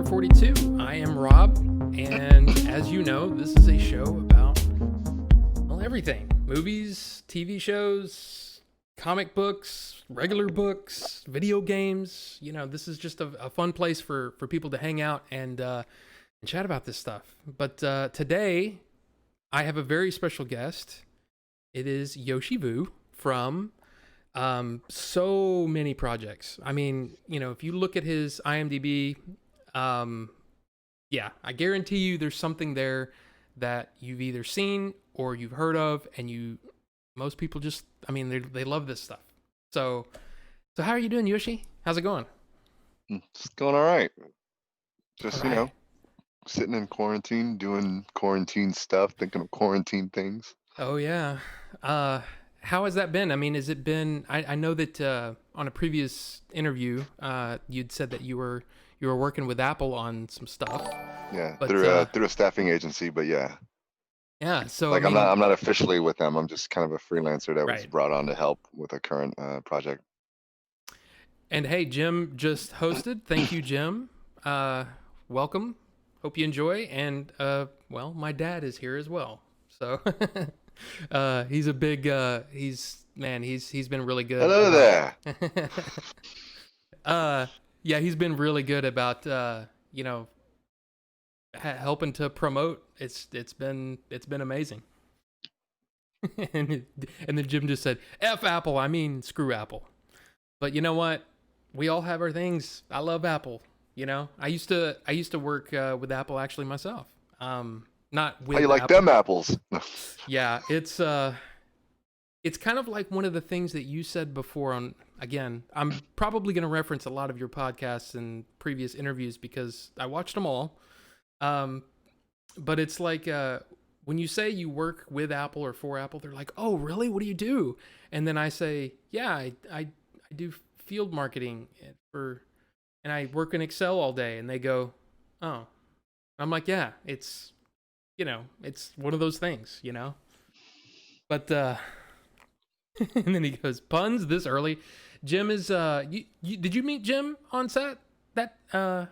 number 42. I am Rob, and as you know, this is a show about, well, everything. Movies, TV shows, comic books, regular books, video games. You know, this is just a fun place for people to hang out and chat about this stuff. But today, I have a very special guest. It is Yoshi Vu from so many projects. I mean, you know, if you look at his IMDb, yeah, I guarantee you there's something there that you've either seen or you've heard of, and most people just, I mean, they love this stuff. So how are you doing, Yoshi? How's it going? It's going all right. All Just, right. sitting in quarantine, doing quarantine stuff, thinking of quarantine things. Oh yeah. Uh, how has that been? I mean, has it been? I know that on a previous interview, you'd said that you were working with Apple on some stuff, Yeah, but through a staffing agency, but yeah. yeah. So I Like mean, I'm not officially with them. I'm just kind of a freelancer that was right. brought on to help with a current project. And hey, Jim just hosted. Thank you, Jim. Welcome. Hope you enjoy. And well, my dad is here as well. So he's a big. He's been really good Hello about. there. uh, yeah, he's been really good about helping to promote. It's been amazing. and and then Jim just said, "F Apple." I mean, screw Apple. But you know what? We all have our things. I love Apple. You know, I used to work with Apple actually myself. Not How you with like Apple. them apples? Yeah, it's kind of like one of the things that you said before. On again, I'm probably going to reference a lot of your podcasts and previous interviews because I watched them all. Um, but it's like when you say you work with Apple or for Apple, they're like, "Oh, really? What do you do?" And then I say, "Yeah, I do field marketing for, and I work in Excel all day." And they go, "Oh." I'm like, "Yeah, it's one of those things, you know." But and then he goes, "Puns this early." Jim is did you meet Jim on set? That do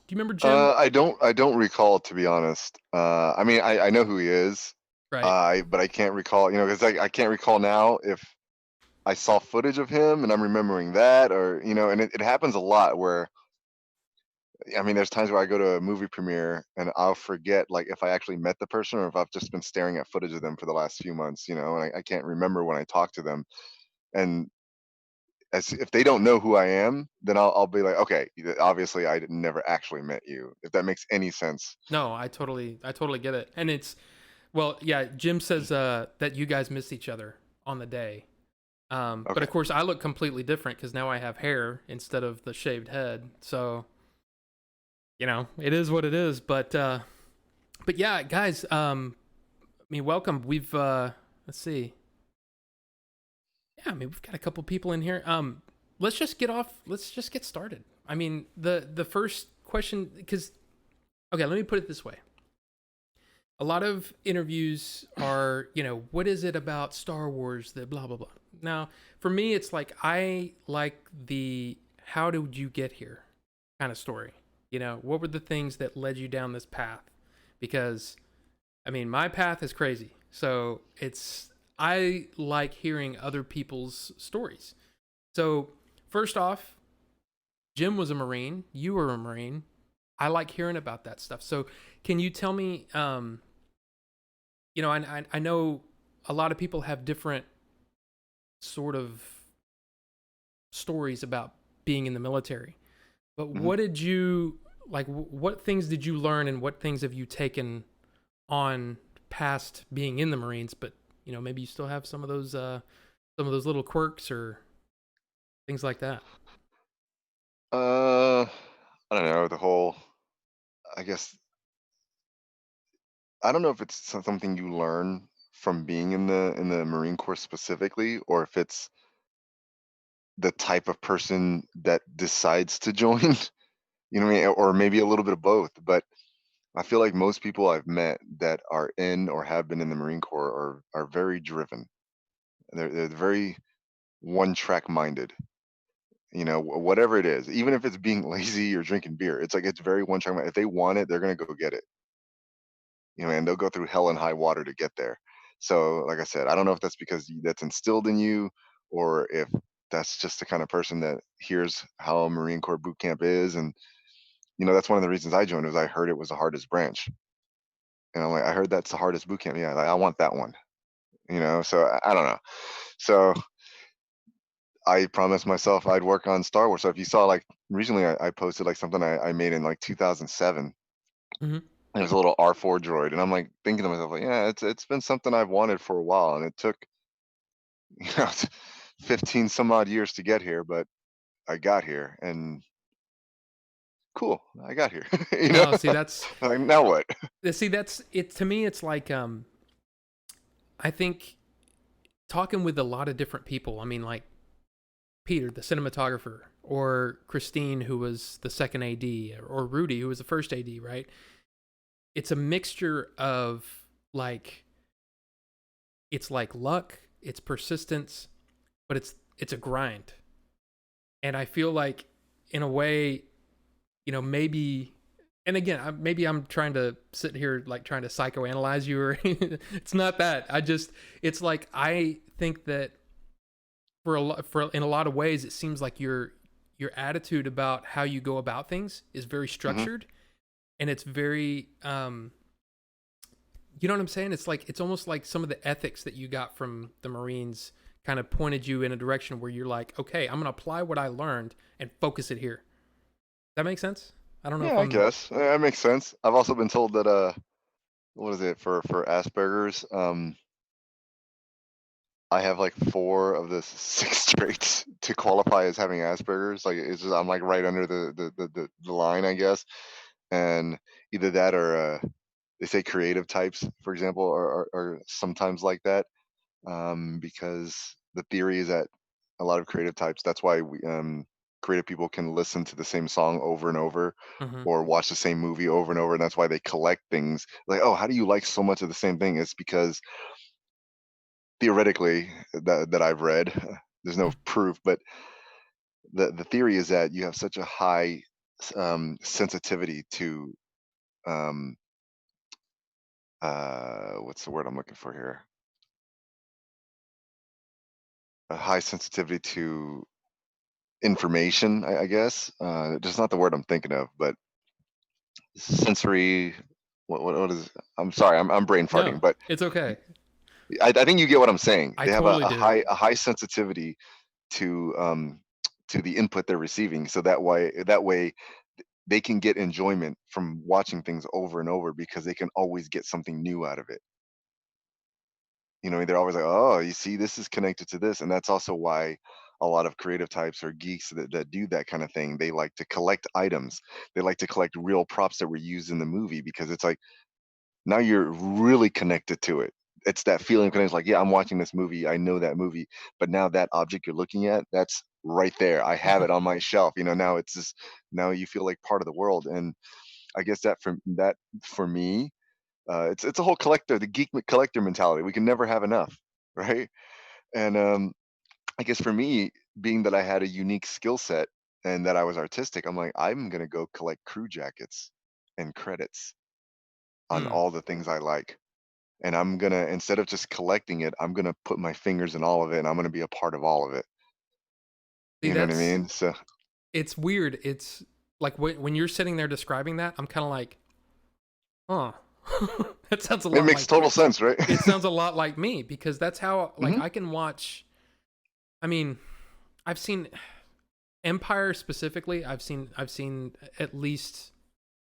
you remember Jim? I don't recall, to be honest. I mean, I know who he is. Right. But I can't recall, because I can't recall now if I saw footage of him and I'm remembering that, or and it happens a lot where, I mean, there's times where I go to a movie premiere and I'll forget, like, if I actually met the person or if I've just been staring at footage of them for the last few months, and I can't remember when I talked to them. And as if they don't know who I am, then I'll be like, okay, obviously never actually met you, if that makes any sense. No, I totally get it. And it's, well, yeah, Jim says that you guys missed each other on the day. But Okay. of course I look completely different cuz now I have hair instead of the shaved head. So, it is what it is, but yeah, guys, I mean, welcome. We've let's see. Yeah, I mean, we've got a couple people in here. Let's just get off. Let's just get started. I mean, the first question, because okay, let me put it this way. A lot of interviews are, what is it about Star Wars that blah blah blah. Now, for me, it's like I like the how did you get here kind of story. What were the things that led you down this path? Because I mean, my path is crazy. So I like hearing other people's stories. So, first off, Jim was a Marine. You were a Marine. I like hearing about that stuff. So, can you tell me, I know a lot of people have different sort of stories about being in the military, but Hmm. what did you, like, what things did you learn and what things have you taken on past being in the Marines, but maybe you still have some of those little quirks or things like that. uh I don't know, the whole, I guess, I don't know if it's something you learn from being in the Marine Corps specifically, or if it's the type of person that decides to join. What I mean? Or maybe a little bit of both. But I feel like most people I've met that are in or have been in the Marine Corps are very driven. They're very one track minded. You know, whatever it is, even if it's being lazy or drinking beer, it's like it's very one track mind. If they want it, they're gonna go get it. You know, and they'll go through hell and high water to get there. So, like I said, I don't know if that's because that's instilled in you, or if that's just the kind of person that hears how a Marine Corps boot camp is. And you know, that's one of the reasons I joined was I heard it was the hardest branch, and I'm like, I heard that's the hardest boot camp. Yeah, like, I want that one. You know, so I don't know. So I promised myself I'd work on Star Wars. So if you saw, like recently, I posted like something I made in like 2007. Hmm. It was a little R4 droid, and I'm like thinking to myself, like, yeah, it's been something I've wanted for a while, and it took you know 15 some odd years to get here, but I got here, and cool, I got here. You know, No, see, that's like now what? see, that's it. To me, it's like I think talking with a lot of different people. I mean, like Peter, the cinematographer, or Christine, who was the second AD, or Rudy, who was the first AD, right? It's a mixture of like it's like luck, it's persistence, but it's a grind. And I feel like in a way, you know, maybe and again, maybe I'm trying to sit here like trying to psychoanalyze you or it's not that. It's like I think that for in a lot of ways it seems like your attitude about how you go about things is very Hmm. structured and it's very you know what I'm saying? It's like it's almost like some of the ethics that you got from the Marines kind of pointed you in a direction where you're like, okay, I'm gonna apply what I learned and focus it here. That makes sense? I don't know if Yeah, I I'm guess that makes sense. I've also been told that what is it for Asperger's? I have like 4 of the 6 traits to qualify as having Asperger's. Like it's just I'm like right under the line, I guess. And either that or they say creative types, for example, are sometimes like that. Because the theory is that a lot of creative types. That's why creative people can listen to the same song over and over, mhm. or watch the same movie over and over, and that's why they collect things. Like, oh, how do you like so much of the same thing? It's because theoretically that I've read. There's no proof, but the theory is that you have such a high sensitivity to um, what's the word I'm looking for here? A high sensitivity to information, I guess. Just not the word I'm thinking of, but sensory. What is? I'm sorry, I'm brain No, farting, but it's okay. I think you get what I'm saying. I They have totally a do. high sensitivity to the input they're receiving, so that way they can get enjoyment from watching things over and over because they can always get something new out of it. You know, they're always like, "Oh, you see, this is connected to this," and that's also why a lot of creative types or geeks that do that kind of thing. They like to collect items. They like to collect real props that were used in the movie because it's like now you're really connected to it. It's that feeling of connection, like, yeah, I'm watching this movie. I know that movie, but now that object you're looking at, that's right there. I have it on my shelf. You know, now it's just now you feel like part of the world. And I guess that for me, it's a whole collector, the geek collector mentality. We can never have enough, right? And I guess for me, being that I had a unique skill set and that I was artistic, I'm like, I'm gonna go collect crew jackets and credits on Mm. all the things I like. And I'm gonna instead of just collecting it, I'm gonna put my fingers in all of it, and I'm gonna be a part of all of it. See, You know what I that's mean? So it's weird. It's like when you're sitting there describing that, I'm kind of like, huh. That sounds a it lot makes like total sense, right? it sounds a lot like me because that's how like Hmm. I can watch. I mean, I've seen Empire specifically. I've seen at least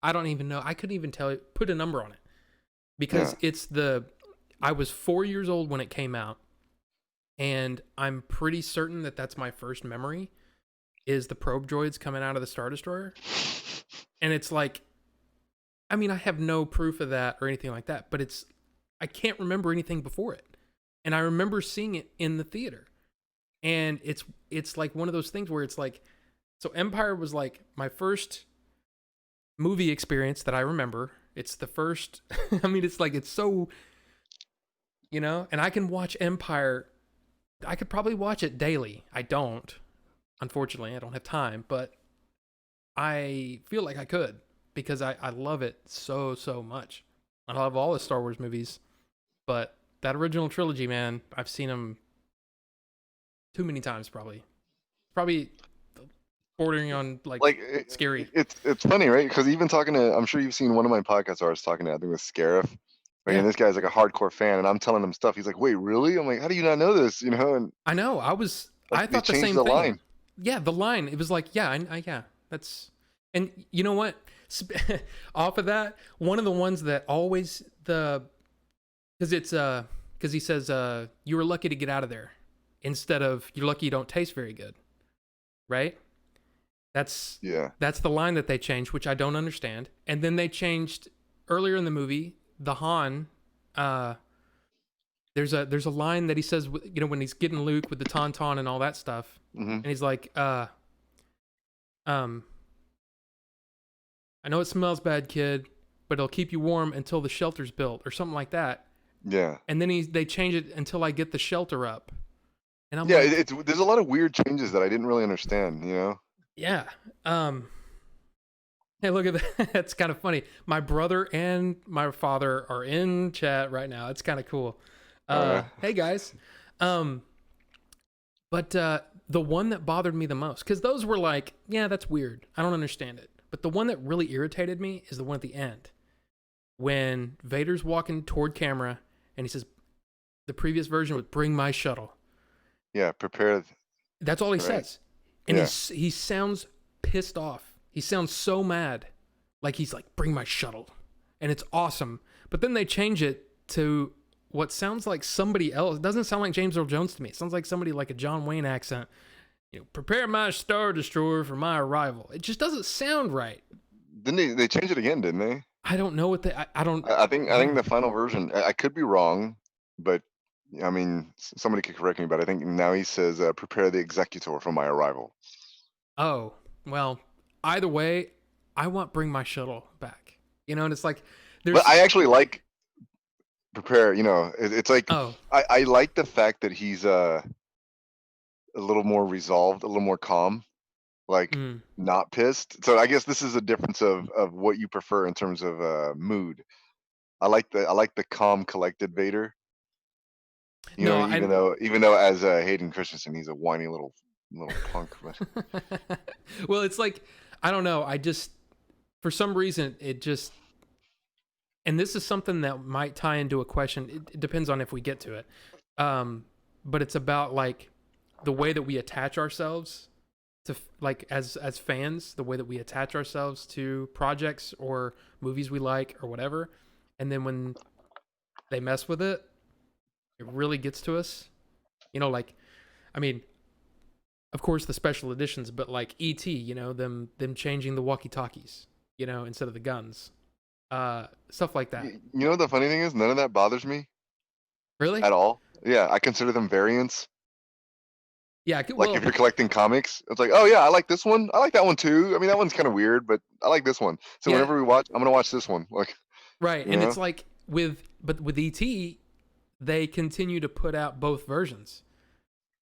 I don't even know. I couldn't even tell you put a number on it Yeah. because it's the I was 4 years old when it came out, and I'm pretty certain that that's my first memory is the probe droids coming out of the Star Destroyer, and it's like I mean I have no proof of that or anything like that, but it's I can't remember anything before it, and I remember seeing it in the theater, and it's like one of those things where it's like so Empire was like my first movie experience that I remember. It's the first I mean it's like it's so you know, and I can watch Empire. I could probably watch it daily. I don't, Unfortunately, I don't have time, but I feel like I could because I love it so much. I love all the Star Wars movies, but that original trilogy, man, I've seen them too many times probably. Probably bordering on like Like scary. it's funny, right? Because even talking to, I'm sure you've seen one of my podcasts I was talking to, I think it was Scarif. Right, Yeah, and this guy's like a hardcore fan, and I'm telling him stuff. He's like, "Wait, really?" I'm like, "How do you not know this?" And I know. like I they thought the changed same the thing. line. Yeah, the line. It was like, yeah, yeah, that's. And you know what? Off of that, one of the ones that always because it's because he says you were lucky to get out of there instead of you're lucky you don't taste very good, right? That's Yeah, that's the line that they changed, which I don't understand. And then they changed earlier in the movie the Han. Uh, there's a line that he says, when he's getting Luke with the tauntaun and all that stuff, hmm, and he's like, um, I know it smells bad, kid, but it'll keep you warm until the shelter's built, or something like that. yeah, And then they change it until I get the shelter up, and I'm yeah. like, It's there's a lot of weird changes that I didn't really understand. yeah. Hey, look at that. That's kind of funny. My brother and my father are in chat right now. It's kind of cool. Oh yeah, Hey guys. Um, but the one that bothered me the most, because those were like, yeah, that's weird. I don't understand it. But the one that really irritated me is the one at the end when Vader's walking toward camera and he says, the previous version was "Bring my shuttle." yeah. Prepared, That's all he right? says, and Yeah. he sounds pissed off. He sounds so mad, like he's like, "Bring my shuttle," and it's awesome. But then they change it to what sounds like somebody else. It doesn't sound like James Earl Jones to me. It sounds like somebody like a John Wayne accent. Prepare my Star Destroyer for my arrival. It just doesn't sound right. Didn't they change it again? Didn't they? I don't know what they. I don't I think know. the final version. I could be wrong, but I mean, somebody could correct me. But I think now he says, "Prepare the executor for my arrival." Oh well. Either way, I want "Bring my shuttle" back. And it's like But there's. I actually like prepare. It's like Oh. I like the fact that he's a little more resolved, a little more calm, like Mm. not pissed. So I guess this is a difference of what you prefer in terms of mood. I like the calm, collected Vader. No, Even though as Hayden Christensen, he's a whiny little punk. But well, it's like I don't know. I just for some reason it just and this is something that might tie into a question. It depends on if we get to it. Um, but it's about like the way that we attach ourselves to like as fans, the way that we attach ourselves to projects or movies we like or whatever. And then when they mess with it, it really gets to us. Like I mean, of course the special editions, but like ET, them changing the walkie-talkies, instead of the guns. Stuff like that. the funny thing is, none of that bothers me Really? at all. Yeah, I consider them variants. Yeah, Like if well, you're collecting comics, it's like, oh yeah, I like this one. I like that one too. I mean, that one's kind of weird, but I like this one. So yeah, whenever we watch, I'm gonna watch this one. Like, right. you And know, it's like with ET, they continue to put out both versions.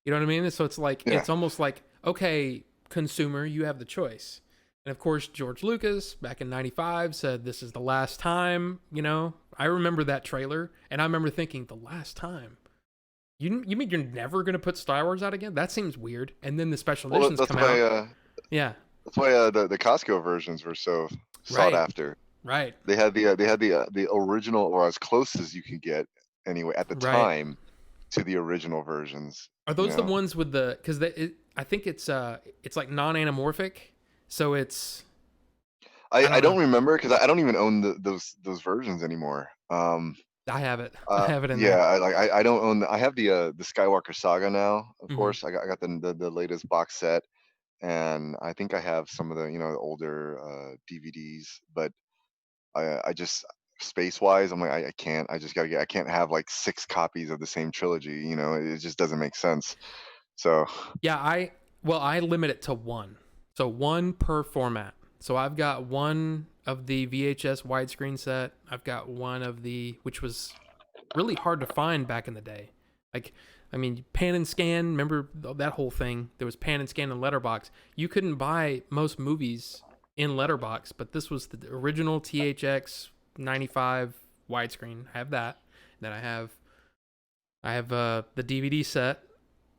You know what I mean? So it's like yeah. it's almost like, okay, consumer, you have the choice. And of course, George Lucas back in '95 said this is the last time. I remember that trailer, and I remember thinking, the last time. You mean you're never gonna put Star Wars out again? That seems weird. And then the special Well, editions that's come why out. Yeah. the Costco versions were so sought Right. after. Right. They had the original, or as close as you could get anyway at the Right. time to the original versions. Are You those the know, ones with the? Because I think it's like non-anamorphic, so it's I I don't know. don't remember because I don't even own those versions anymore. I have it. I have it in Yeah, there. I don't own. I have the Skywalker Saga now. Of Hmm. course, I got the latest box set, and I think I have some of the the older DVDs. But I just space wise, I'm like I can't. I just gotta get. I can't have like 6 copies of the same trilogy. It just doesn't make sense. So Yeah, I limit it to one, so one per format. So I've got one of the VHS widescreen set. I've got one of the which was really hard to find back in the day. Like I mean, pan and scan. Remember that whole thing? There was pan and scan and letterbox. You couldn't buy most movies in letterbox, but this was the original THX 95 widescreen. I have that. Then I have the DVD set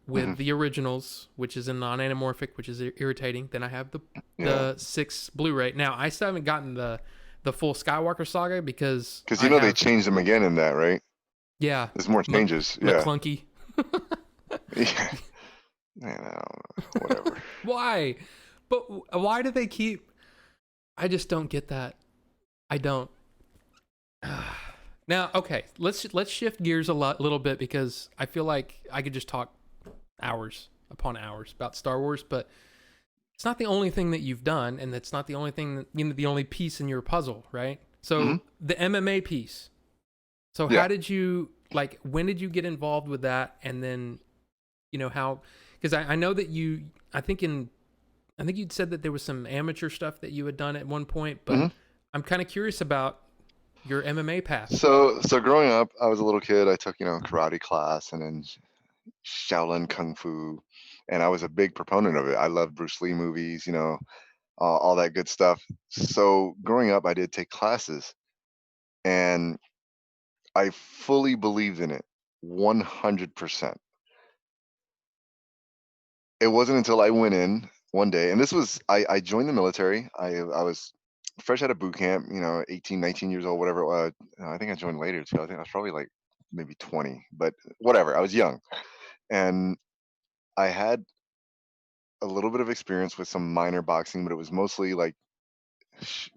Hmm. with the originals, which is in non-anamorphic, which is irritating. Then I have the Yeah, the 6 Blu-ray. Now I still haven't gotten the full Skywalker saga because because I they have, changed them again in that, right? yeah, There's more M- changes. Yeah. McClunky. Yeah. Man, I don't know. Whatever. Why? But why do they keep? I just don't get that. I don't. Now, okay, let's shift gears a little bit because I feel like I could just talk hours upon hours about Star Wars, but it's not the only thing that you've done, and it's not the only thing that, the only piece in your puzzle, right? Hmm. So the MMA piece. So Yeah. how did you like? When did you get involved with that? And then, how? Because I know that I think you'd said that there was some amateur stuff that you had done at one point, but Hmm. I'm kind of curious about your MMA path. So growing up, I was a little kid. I took, karate class and then Shaolin Kung Fu, and I was a big proponent of it. I love Bruce Lee movies, all that good stuff. So growing up, I did take classes, and I fully believed in it, 100%. It wasn't until I went in one day, and this was I joined the military. I was fresh out of boot camp, 18, 19 years old, whatever. I think I joined later too. I think I was probably like maybe 20, but whatever. I was young, and I had a little bit of experience with some minor boxing, but it was mostly like sh-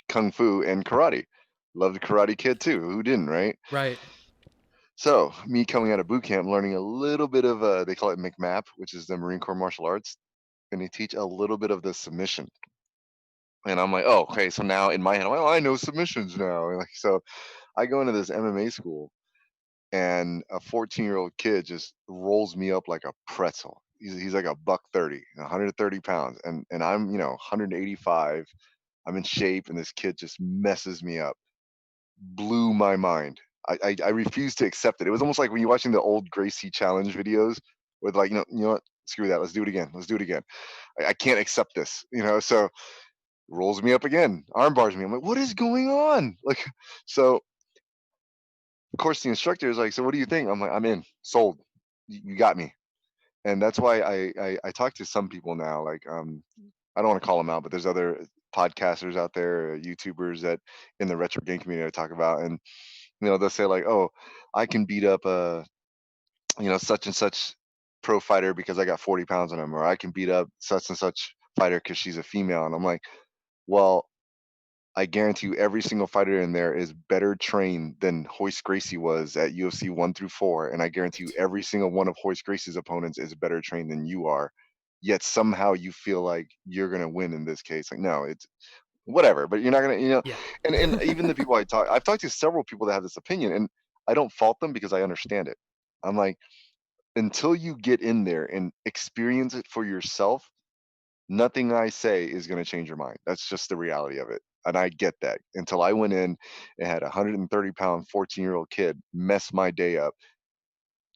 kung fu and karate. Loved Karate Kid too. Who didn't, right? Right. So me coming out of boot camp, learning a little bit of they call it McMap, which is the Marine Corps martial arts, and they teach a little bit of the submission. And I'm like, oh, okay. So now in my head, well, I know submissions now. And like, so I go into this MMA school, and a 14-year-old kid just rolls me up like a pretzel. He's like a buck 30, 130 pounds, and I'm 185. I'm in shape, and this kid just messes me up. Blew my mind. I refuse to accept it. It was almost like when you're watching the old Gracie challenge videos with like, what? Screw that. Let's do it again. Let's do it again. I can't accept this. So rolls me up again, arm bars me. I'm like, what is going on? Like, so of course the instructor is like, so what do you think? I'm like, I'm in, sold. You got me. And that's why I talk to some people now. Like, I don't want to call them out, but there's other podcasters out there, YouTubers that in the retro game community I talk about, and they'll say like, oh, I can beat up such and such pro fighter because I got 40 pounds on him, or I can beat up such and such fighter because she's a female. And I'm like, well, I guarantee you every single fighter in there is better trained than Hoist Gracie was at UFC 1 through 4. And I guarantee you every single one of Hoist Gracie's opponents is better trained than you are. Yet somehow you feel like you're going to win in this case. Like, no, it's whatever, but you're not going to, Yeah. and even the people I've talked to several people that have this opinion, and I don't fault them because I understand it. I'm like, until you get in there and experience it for yourself, nothing I say is going to change your mind. That's just the reality of it. And I get that. Until I went in and had a 130-pound 14-year-old kid mess my day up,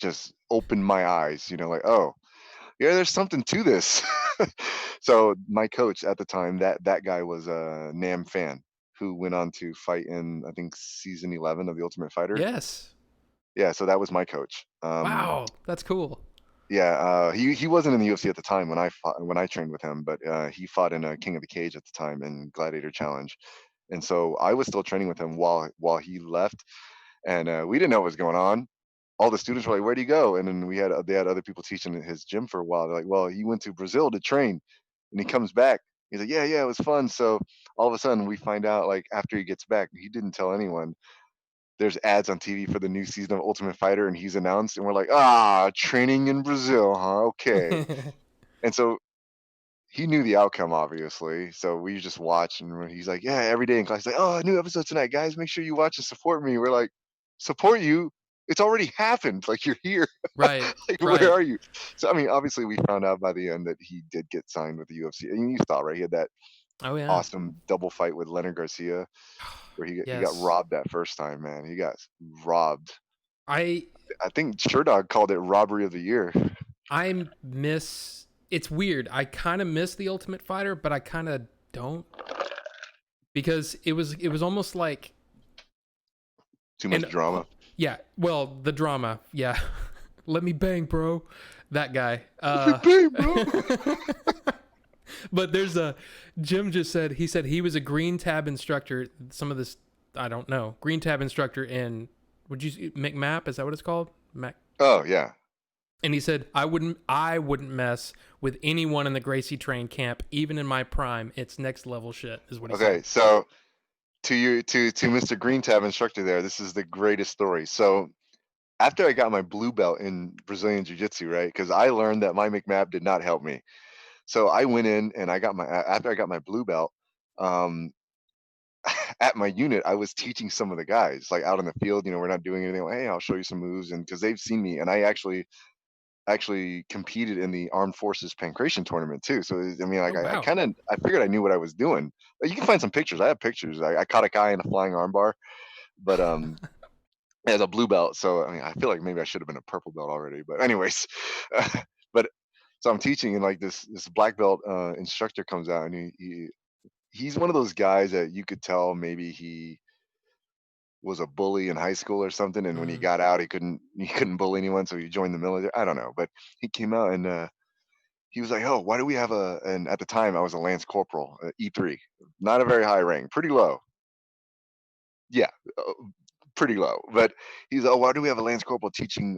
just opened my eyes, like, oh, yeah, there's something to this. So my coach at the time, that guy was a Nam fan who went on to fight in, I think, season 11 of The Ultimate Fighter. Yes. Yeah, so that was my coach. Wow, that's cool. Yeah, he wasn't in the UFC at the time when I trained with him, but he fought in a King of the Cage at the time in Gladiator Challenge, and so I was still training with him while he left, and we didn't know what was going on. All the students were like, "Where'd he go?" And then they had other people teaching at his gym for a while. They're like, "Well, he went to Brazil to train, and he comes back." He's like, "Yeah, it was fun." So all of a sudden, we find out like after he gets back, he didn't tell anyone. There's ads on TV for the new season of Ultimate Fighter, and he's announced, and we're like, training in Brazil, huh? Okay. And so he knew the outcome, obviously. So we just watch, and he's like, yeah, every day in class, he's like, oh, new episode tonight, guys. Make sure you watch and support me. We're like, support you? It's already happened. Like, you're here. Right. Like, where Right. are you? So, I mean, obviously, we found out by the end that he did get signed with the UFC. And you saw, right? He had that Oh yeah. awesome double fight with Leonard Garcia where he got Yes. robbed that first time, man. He got robbed. I I think Sherdog called it robbery of the year. I miss. It's weird. I kind of miss the Ultimate Fighter, but I kind of don't, because it was almost like, Too much and drama. yeah, well, the drama, yeah. Let me bang, bro. That guy. Bang, bro. But there's a Jim just said he was a green tab instructor. Some of this I don't know. Green tab instructor in, would you McMap? Is that what it's called? Mac. Oh yeah. And he said I wouldn't mess with anyone in the Gracie Train camp, even in my prime. It's next level shit, is what he Okay, said. so to Mr. Green Tab instructor there, this is the greatest story. So after I got my blue belt in Brazilian Jiu Jitsu, right? Because I learned that my McMap did not help me. So I went in and I got my after I got my blue belt, um, at my unit, I was teaching some of the guys like out in the field. We're not doing anything. Like, hey, I'll show you some moves, and because they've seen me, and I actually competed in the Armed Forces Pancration tournament too. So I mean, Oh like I wow. kind of I figured I knew what I was doing. You can find some pictures. I have pictures. I caught a guy in a flying armbar, but as a blue belt. So I mean, I feel like maybe I should have been a purple belt already. But anyways, but so I'm teaching, and like this black belt instructor comes out, and he's one of those guys that you could tell maybe he was a bully in high school or something, and when he Mm. got out, he couldn't bully anyone, so he joined the military. I don't know, but he came out and he was like, "Oh, why do we have a?" And at the time, I was a lance corporal, E3, not a very high rank, pretty low. Yeah, uh, pretty low. But he's, "Oh, why do we have a lance corporal teaching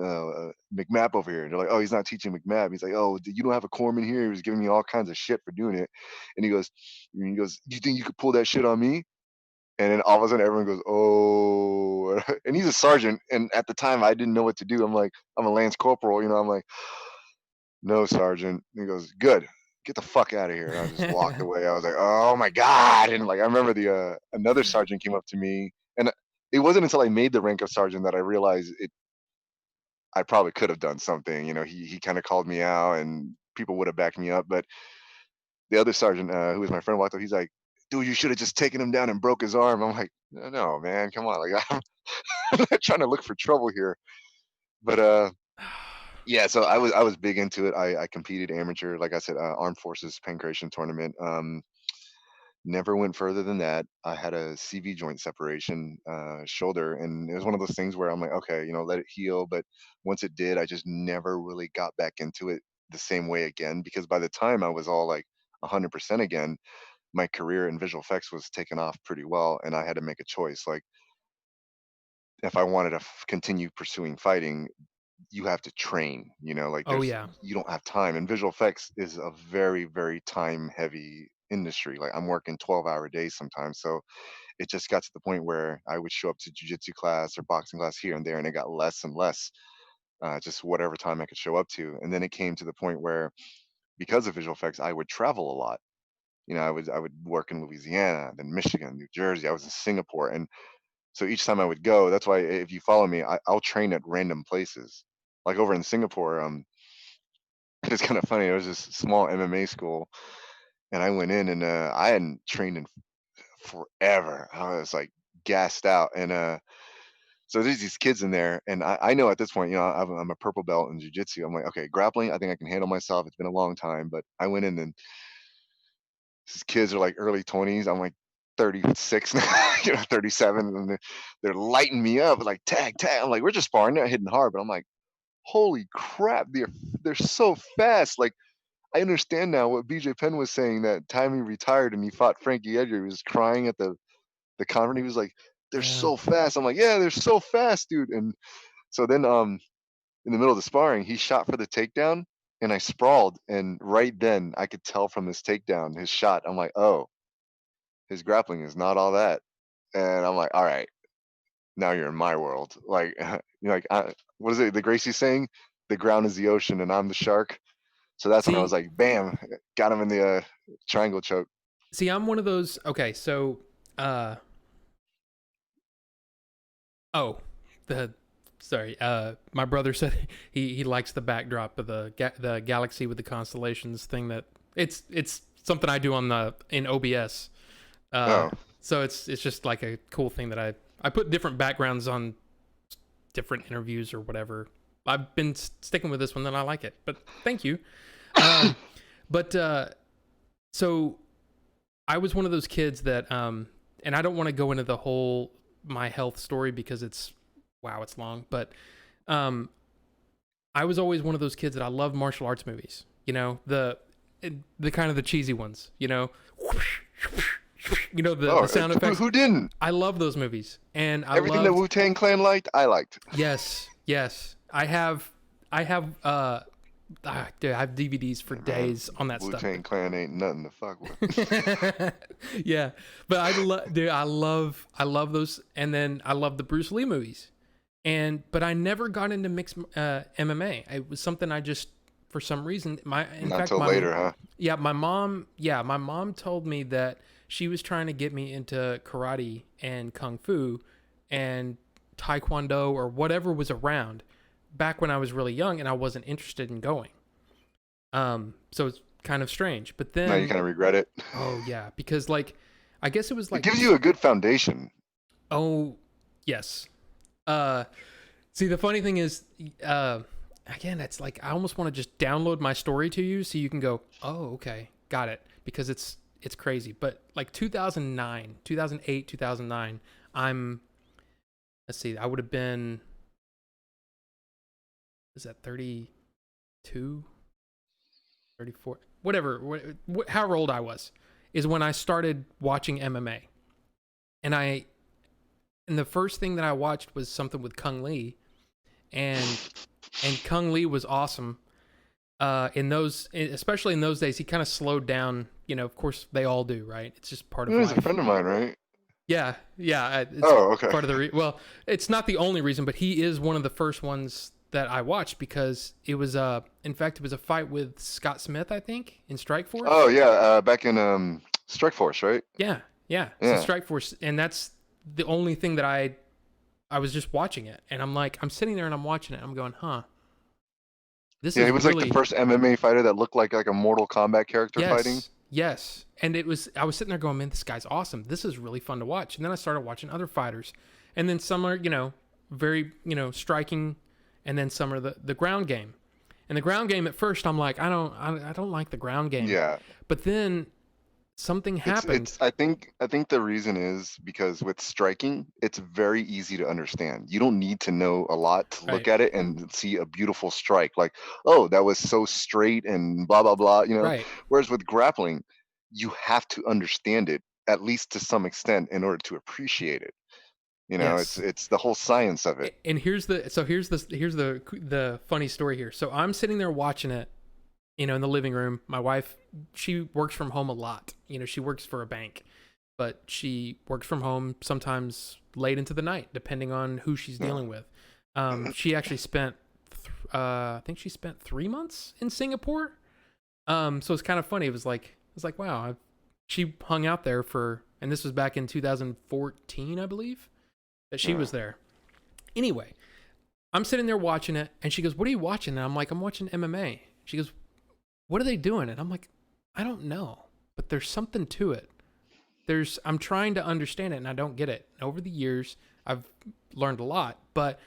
McMap over here?" And they're like, "Oh, he's not teaching McMap." He's like, "Oh, you don't have a corpsman here." He was giving me all kinds of shit for doing it, and he goes, "You think you could pull that shit on me?" And then all of a sudden, everyone goes, "Oh," and he's a sergeant. And at the time, I didn't know what to do. I'm like, I'm a lance corporal, I'm like, "No, sergeant." And he goes, "Good. Get the fuck out of here." And I just walked away. I was like, "Oh my god!" And like, I remember the another sergeant came up to me, and it wasn't until I made the rank of sergeant that I realized it. I probably could have done something. He kind of called me out, and people would have backed me up. But the other sergeant, who was my friend, walked up. He's like, "Dude, you should have just taken him down and broke his arm." I'm like, "No, no, man, come on. Like, I'm not trying to look for trouble here." But yeah, so I was big into it. I competed amateur, like I said, Armed Forces Pancration tournament. Never went further than that. I had a CV joint separation, shoulder, and it was one of those things where I'm like, okay, let it heal. But once it did, I just never really got back into it the same way again, because by the time I was all like 100% again, my career in visual effects was taken off pretty well, and I had to make a choice. Like, if I wanted to continue pursuing fighting, you have to train. Like, Oh yeah. you don't have time, and visual effects is a very, very time heavy industry. Like, I'm working 12-hour days sometimes, so it just got to the point where I would show up to jujitsu class or boxing class here and there, and it got less and less, just whatever time I could show up to. And then it came to the point where, because of visual effects, I would travel a lot. I would work in Louisiana, then Michigan, New Jersey. I was in Singapore, and so each time I would go, that's why if you follow me, I'll train at random places. Like over in Singapore, it's kind of funny. There was this small MMA school, and I went in, and I hadn't trained in forever. I was like gassed out, and so there's these kids in there, and I know at this point, I'm a purple belt in jujitsu. I'm like, okay, grappling, I think I can handle myself. It's been a long time, but I went in, and these kids are like early 20s. I'm like 36 now, 37, and they're lighting me up like tag tag. I'm like, we're just sparring, they're hitting hard, but I'm like, holy crap, they're so fast. Like, I understand now what BJ Penn was saying, that time he retired and he fought Frankie Edgar. He was crying at the conference. He was like, they're Yeah. so fast. I'm like, yeah, they're so fast, dude. And so then in the middle of the sparring, he shot for the takedown, and I sprawled, and right then I could tell from his takedown, his shot. I'm like, oh, his grappling is not all that. And I'm like, all right, now you're in my world. Like, like, what is it? The Gracie saying, "The ground is the ocean, and I'm the shark." So that's when I was See, like, bam, got him in the triangle choke. see, I'm one of those. Okay, so, uh, oh, the sorry, my brother said he likes the backdrop of the galaxy with the constellations thing. That it's something I do on the in OBS. Uh, Oh, so it's just like a cool thing that I put different backgrounds on different interviews or whatever. I've been sticking with this one, and I like it. But thank you. But so I was one of those kids that, and I don't want to go into the whole my health story because it's long. But I was always one of those kids that I loved martial arts movies. You know, the kind of the cheesy ones. You know, the sound effects. Who didn't? I love those movies, and Everything that Wu-Tang Clan liked, I liked. Yes. I have dude, I have DVDs for days on that stuff. Wu-Tang Clan ain't nothing to fuck with. Yeah, but I love those, and then I love the Bruce Lee movies, but I never got into mixed MMA. It was something I just, for some reason, Not until later, huh? Yeah, my mom told me that she was trying to get me into karate and kung fu and taekwondo or whatever was around back when I was really young, and I wasn't interested in going. So it's kind of strange. But then now you kind of regret it. Oh yeah, because like I guess it was like it gives you a good foundation. Oh yes. See, the funny thing is, again, it's like I almost want to just download my story to you so you can go, oh okay, got it, because it's crazy. But like 2008, 2009, let's see, I would have been, is that 32, 34, whatever, however old I was, is when I started watching MMA. And the first thing that I watched was something with Kung Lee, and Kung Lee was awesome. Especially in those days, he kind of slowed down. You know, of course, they all do, right? It's just part of life. He's a friend of mine, right? Yeah. It's okay. Part of the well, it's not the only reason, but he is one of the first ones that I watched because it was in fact, it was a fight with Scott Smith, I think, in Strikeforce. Oh yeah, back in Strikeforce, right? Yeah. So Strikeforce, and that's the only thing that I was just watching it, and I'm like, I'm sitting there and I'm watching it, and I'm going, huh. This is he was really, like the first MMA fighter that looked like a Mortal Kombat character fighting. Yes. And I was sitting there going, man, this guy's awesome. This is really fun to watch. And then I started watching other fighters. And then some are, very, striking. And then some are the ground game. And the ground game at first, I'm like, I don't like the ground game. Yeah. But then something happened. I think the reason is because with striking, it's very easy to understand. You don't need to know a lot to look at it and see a beautiful strike. Like, oh, that was so straight and blah, blah, blah, Right. Whereas with grappling, you have to understand it, at least to some extent, in order to appreciate it. Yes. It's the whole science of it. And here's the funny story here. So I'm sitting there watching it, in the living room. My wife, she works from home a lot. She works for a bank, but she works from home sometimes late into the night, depending on who she's dealing with. She actually spent, I think she spent 3 months in Singapore. So it's kind of funny. It was like, wow, she hung out there and this was back in 2014, I believe, that she was there. Anyway, I'm sitting there watching it, and she goes, what are you watching? And I'm like, I'm watching MMA. She goes, what are they doing? And I'm like, I don't know, but there's something to it. I'm trying to understand it, and I don't get it. And over the years, I've learned a lot, but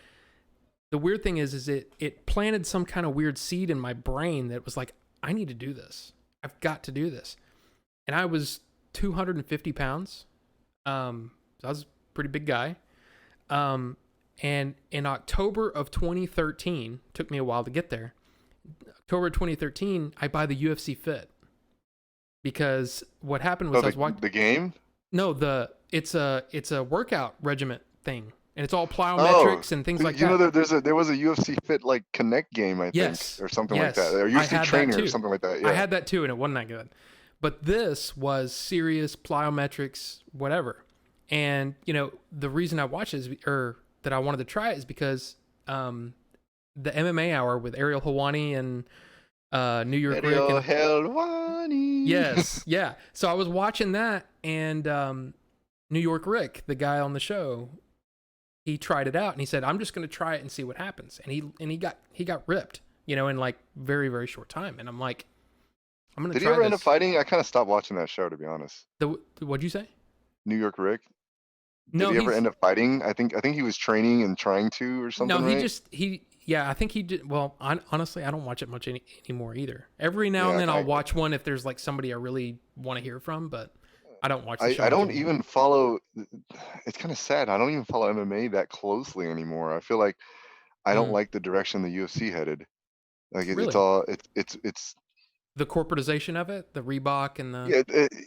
the weird thing is it planted some kind of weird seed in my brain that was like, I need to do this. I've got to do this. And I was 250 pounds. So I was a pretty big guy. And in October of 2013, took me a while to get there. October 2013, I buy the UFC Fit, because what happened was I was watching the game. No, it's a workout regiment thing, and it's all plyometrics and things like that. There was a UFC Fit like Connect game, I think, or something like that, or UFC Trainer or something like that. Yeah. I had that too, and it wasn't that good. But this was serious plyometrics, whatever. And the reason I watched it that I wanted to try it is because the MMA Hour with Ariel Helwani and New York Rick. Helwani. Yes, yeah. So I was watching that, and New York Rick, the guy on the show, he tried it out, and he said, "I'm just going to try it and see what happens." And he got ripped, in like very, very short time. And I'm like, I'm going to try this. Did he ever end up fighting? I kind of stopped watching that show, to be honest. What'd you say? New York Rick. Did No, he ever he's end up fighting? I think he was training and trying to or no, something, he right? just he yeah, I think he did. Well, honestly, I don't watch it much anymore either. Every now and Yeah, then I'll watch one if there's like somebody I really want to hear from, but I don't watch the show I much don't anymore. even follow. It's kind of sad. I don't even follow MMA that closely anymore. I feel like I don't Mm, like the direction the UFC headed. Like it's really? all it's The corporatization of it, the Reebok and the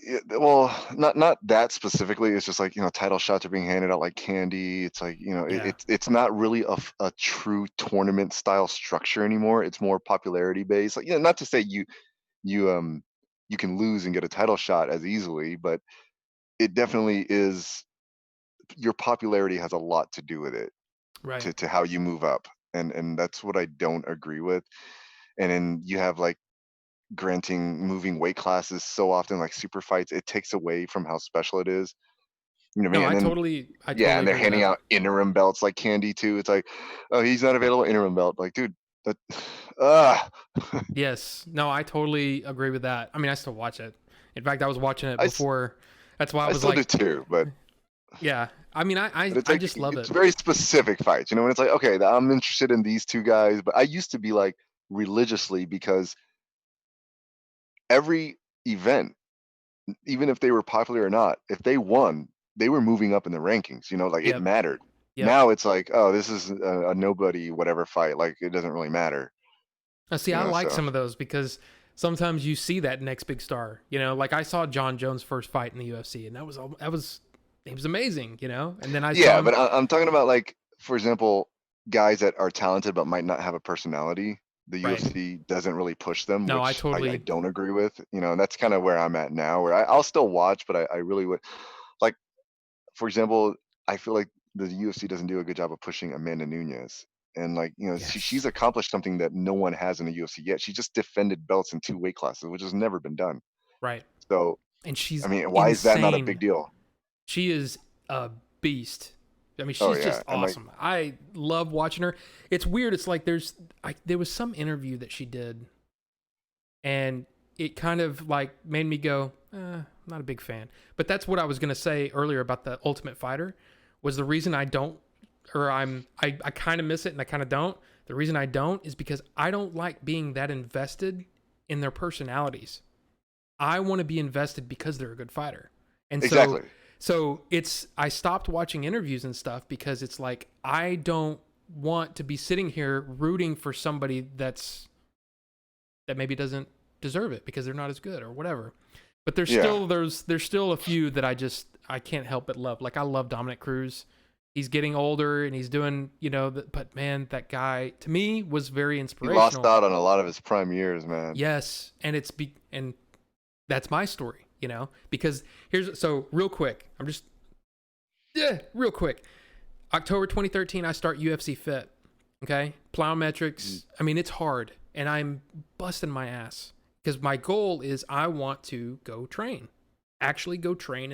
yeah, well, not that specifically. It's just like, title shots are being handed out like candy. It's like, yeah, it's not really a true tournament style structure anymore. It's more popularity based. Like, not to say you you can lose and get a title shot as easily, but it definitely is. Your popularity has a lot to do with it, right. to how you move up, and that's what I don't agree with. And then you have like granting moving weight classes so often, like super fights, it takes away from how special it is. You know what I No, mean? And then I yeah, totally and they're agree with handing that. out interim belts like candy too. It's like, oh, he's not available, interim belt. Like, dude, that, ah, Yes, no, I totally agree with that. I mean, I still watch it. In fact, I was watching it I s- before. That's why I I was still do like, too, yeah. I mean, but it's I like just love it's it. very specific fights. When it's like, okay, I'm interested in these two guys, but I used to be like religiously because every event, even if they were popular or not, if they won, they were moving up in the rankings. Like it Yep, mattered. yep. Now it's like, oh, this is a nobody whatever fight. Like it doesn't really matter. Now, see, I like So some of those because sometimes you see that next big star. Like I saw John Jones' first fight in the UFC, and he was amazing. And then I saw yeah, him. but I'm talking about like, for example, guys that are talented but might not have a personality. The Right. UFC doesn't really push them, No, I which I totally. don't agree with. And that's kind of where I'm at now, where I'll still watch, but I really would like, for example, I feel like the UFC doesn't do a good job of pushing Amanda Nunes. And like, she's Yes. accomplished something that no one has in the UFC yet. She just defended belts in two weight classes, which has never been done. Right. So, And I she's mean, why is that not a big insane. deal? She is a beast. I mean, Oh she's yeah, just and like, awesome. I love watching her. It's weird. It's like there was some interview that she did, and it kind of like made me go, not a big fan. But that's what I was gonna say earlier about the Ultimate Fighter. Was the reason I don't, or I kind of miss it and I kind of don't. The reason I don't is because I don't like being that invested in their personalities. I want to be invested because they're a good fighter. And so exactly. I stopped watching interviews and stuff because it's like I don't want to be sitting here rooting for somebody that maybe doesn't deserve it because they're not as good or whatever. But Yeah. there's still a few that I can't help but love. Like I love Dominic Cruz. He's getting older and he's doing, but man, that guy to me was very He lost inspirational. out on a lot of his prime years, man. Yes, and that's my story, because so real quick. Real quick. October 2013 I start UFC Fit. Okay? Mhm. Plyometrics. I mean, it's hard and I'm busting my ass because my goal is I want to go train. Actually go train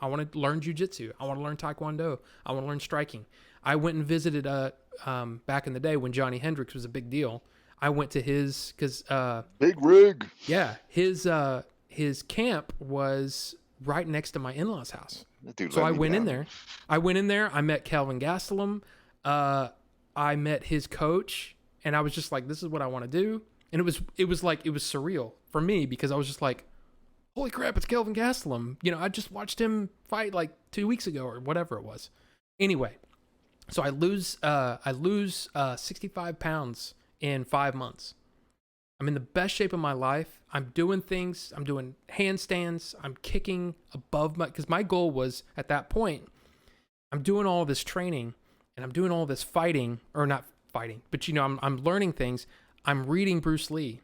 I want to learn jujitsu. I want to learn taekwondo. I want to learn striking. I went and visited back in the day when Johnny Hendricks was a big deal. I went to his because Big rig. yeah, his camp was right next to my in-laws' house. That dude So let I me went in down. there. I met Calvin Gastelum. I met his coach, and I was just like, "This is what I want to do." And it was surreal for me because I was just like, "Holy crap, it's Calvin Gastelum!" I just watched him fight like 2 weeks ago or whatever it was. Anyway, so I lose 65 pounds in 5 months. I'm in the best shape of my life. I'm doing things. I'm doing handstands. I'm kicking above because my goal was at that point, I'm doing all this training and I'm doing all this fighting or not fighting, but I'm learning things. I'm reading Bruce Lee.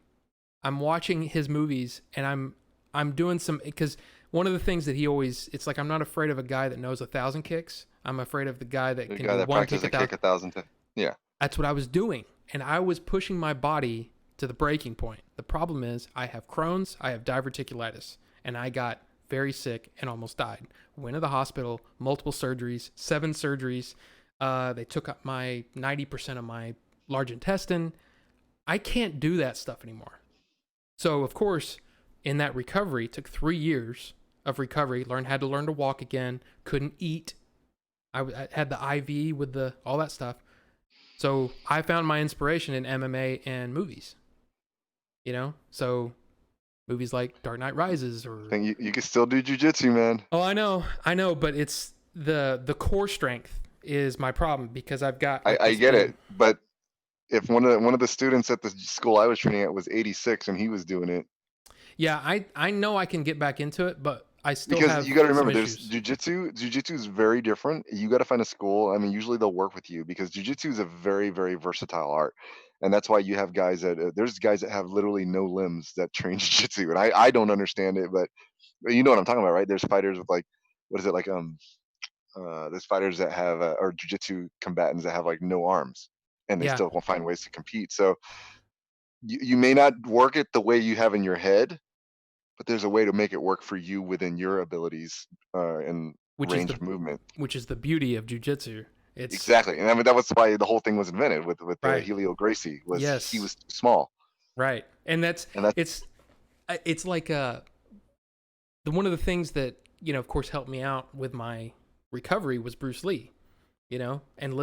I'm watching his movies and I'm doing some, because one of the things that it's like, I'm not afraid of a guy that knows 1,000 kicks. I'm afraid of the guy that The can guy do that one kick practiced a a kick thousand. 1,000 times. Yeah. That's what I was doing. And I was pushing my body to the breaking point. The problem is I have Crohn's, I have diverticulitis, and I got very sick and almost died. Went to the hospital, multiple surgeries, 7 surgeries. They took up my 90% of my large intestine. I can't do that stuff anymore. So, of course, in that recovery, it took 3 years. of recovery. Had to learn to walk again. Couldn't eat. I had the IV with the all that stuff. So I found my inspiration in MMA and movies. So movies like Dark Knight Rises I or think you can still do jujitsu, man. oh, I know, but it's the core strength is my problem because I've got like I this get big. it, but if one of the students at the school I was training at was 86 and he was doing it, Yeah, I know I can get back into it, but I still because have you got to some remember, there's issues. jujitsu is very different. You got to find a school. I mean, usually they'll work with you because jujitsu is a very, very versatile art. And that's why you have guys that there's guys that have literally no limbs that train jujitsu, and I don't understand it, but you know what I'm talking about, right? There's fighters with like, what is it, like there's fighters that have or jujitsu combatants that have like no arms, and they Yeah, still will find ways to compete. So you may not work it the way you have in your head, but there's a way to make it work for you within your abilities and which is range the of movement. beauty of jujitsu. It's Exactly, and I mean that was why the whole thing was invented with right. Helio Gracie, was he Yes, was too small, right. And and that's it's it's like the one of the things that of course helped me out with my recovery was Bruce Lee. And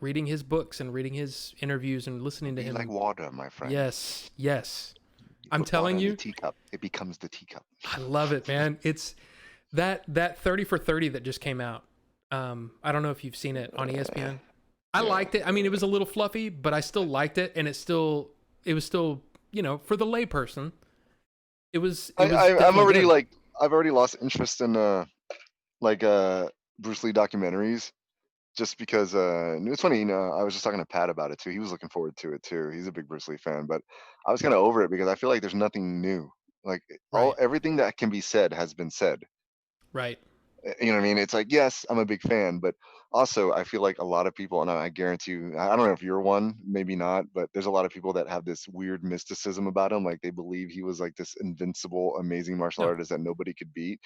reading his books and reading his interviews and listening to be like him. water, my friend. Yes, yes. You I'm put water telling in the you, teacup, it becomes the teacup. I love it, man. It's that 30 for 30 that just came out. I don't know if you've seen it on ESPN. I Yeah, liked it. I mean, it was a little fluffy, but I still liked it, and it was still, for the layperson, it was I'm definitely already good. like, I've already lost interest in like Bruce Lee documentaries, just because it's funny, I was just talking to Pat about it too. He was looking forward to it too. He's a big Bruce Lee fan, but I was kind of over it because I feel like there's nothing new. Like Right, everything that can be said has been said. right. You know what I mean? It's like, yes, I'm a big fan, but also I feel like a lot of people, and I guarantee you, I don't know if you're one, maybe not, but there's a lot of people that have this weird mysticism about him. Like they believe he was like this invincible, amazing martial No, artist that nobody could beat.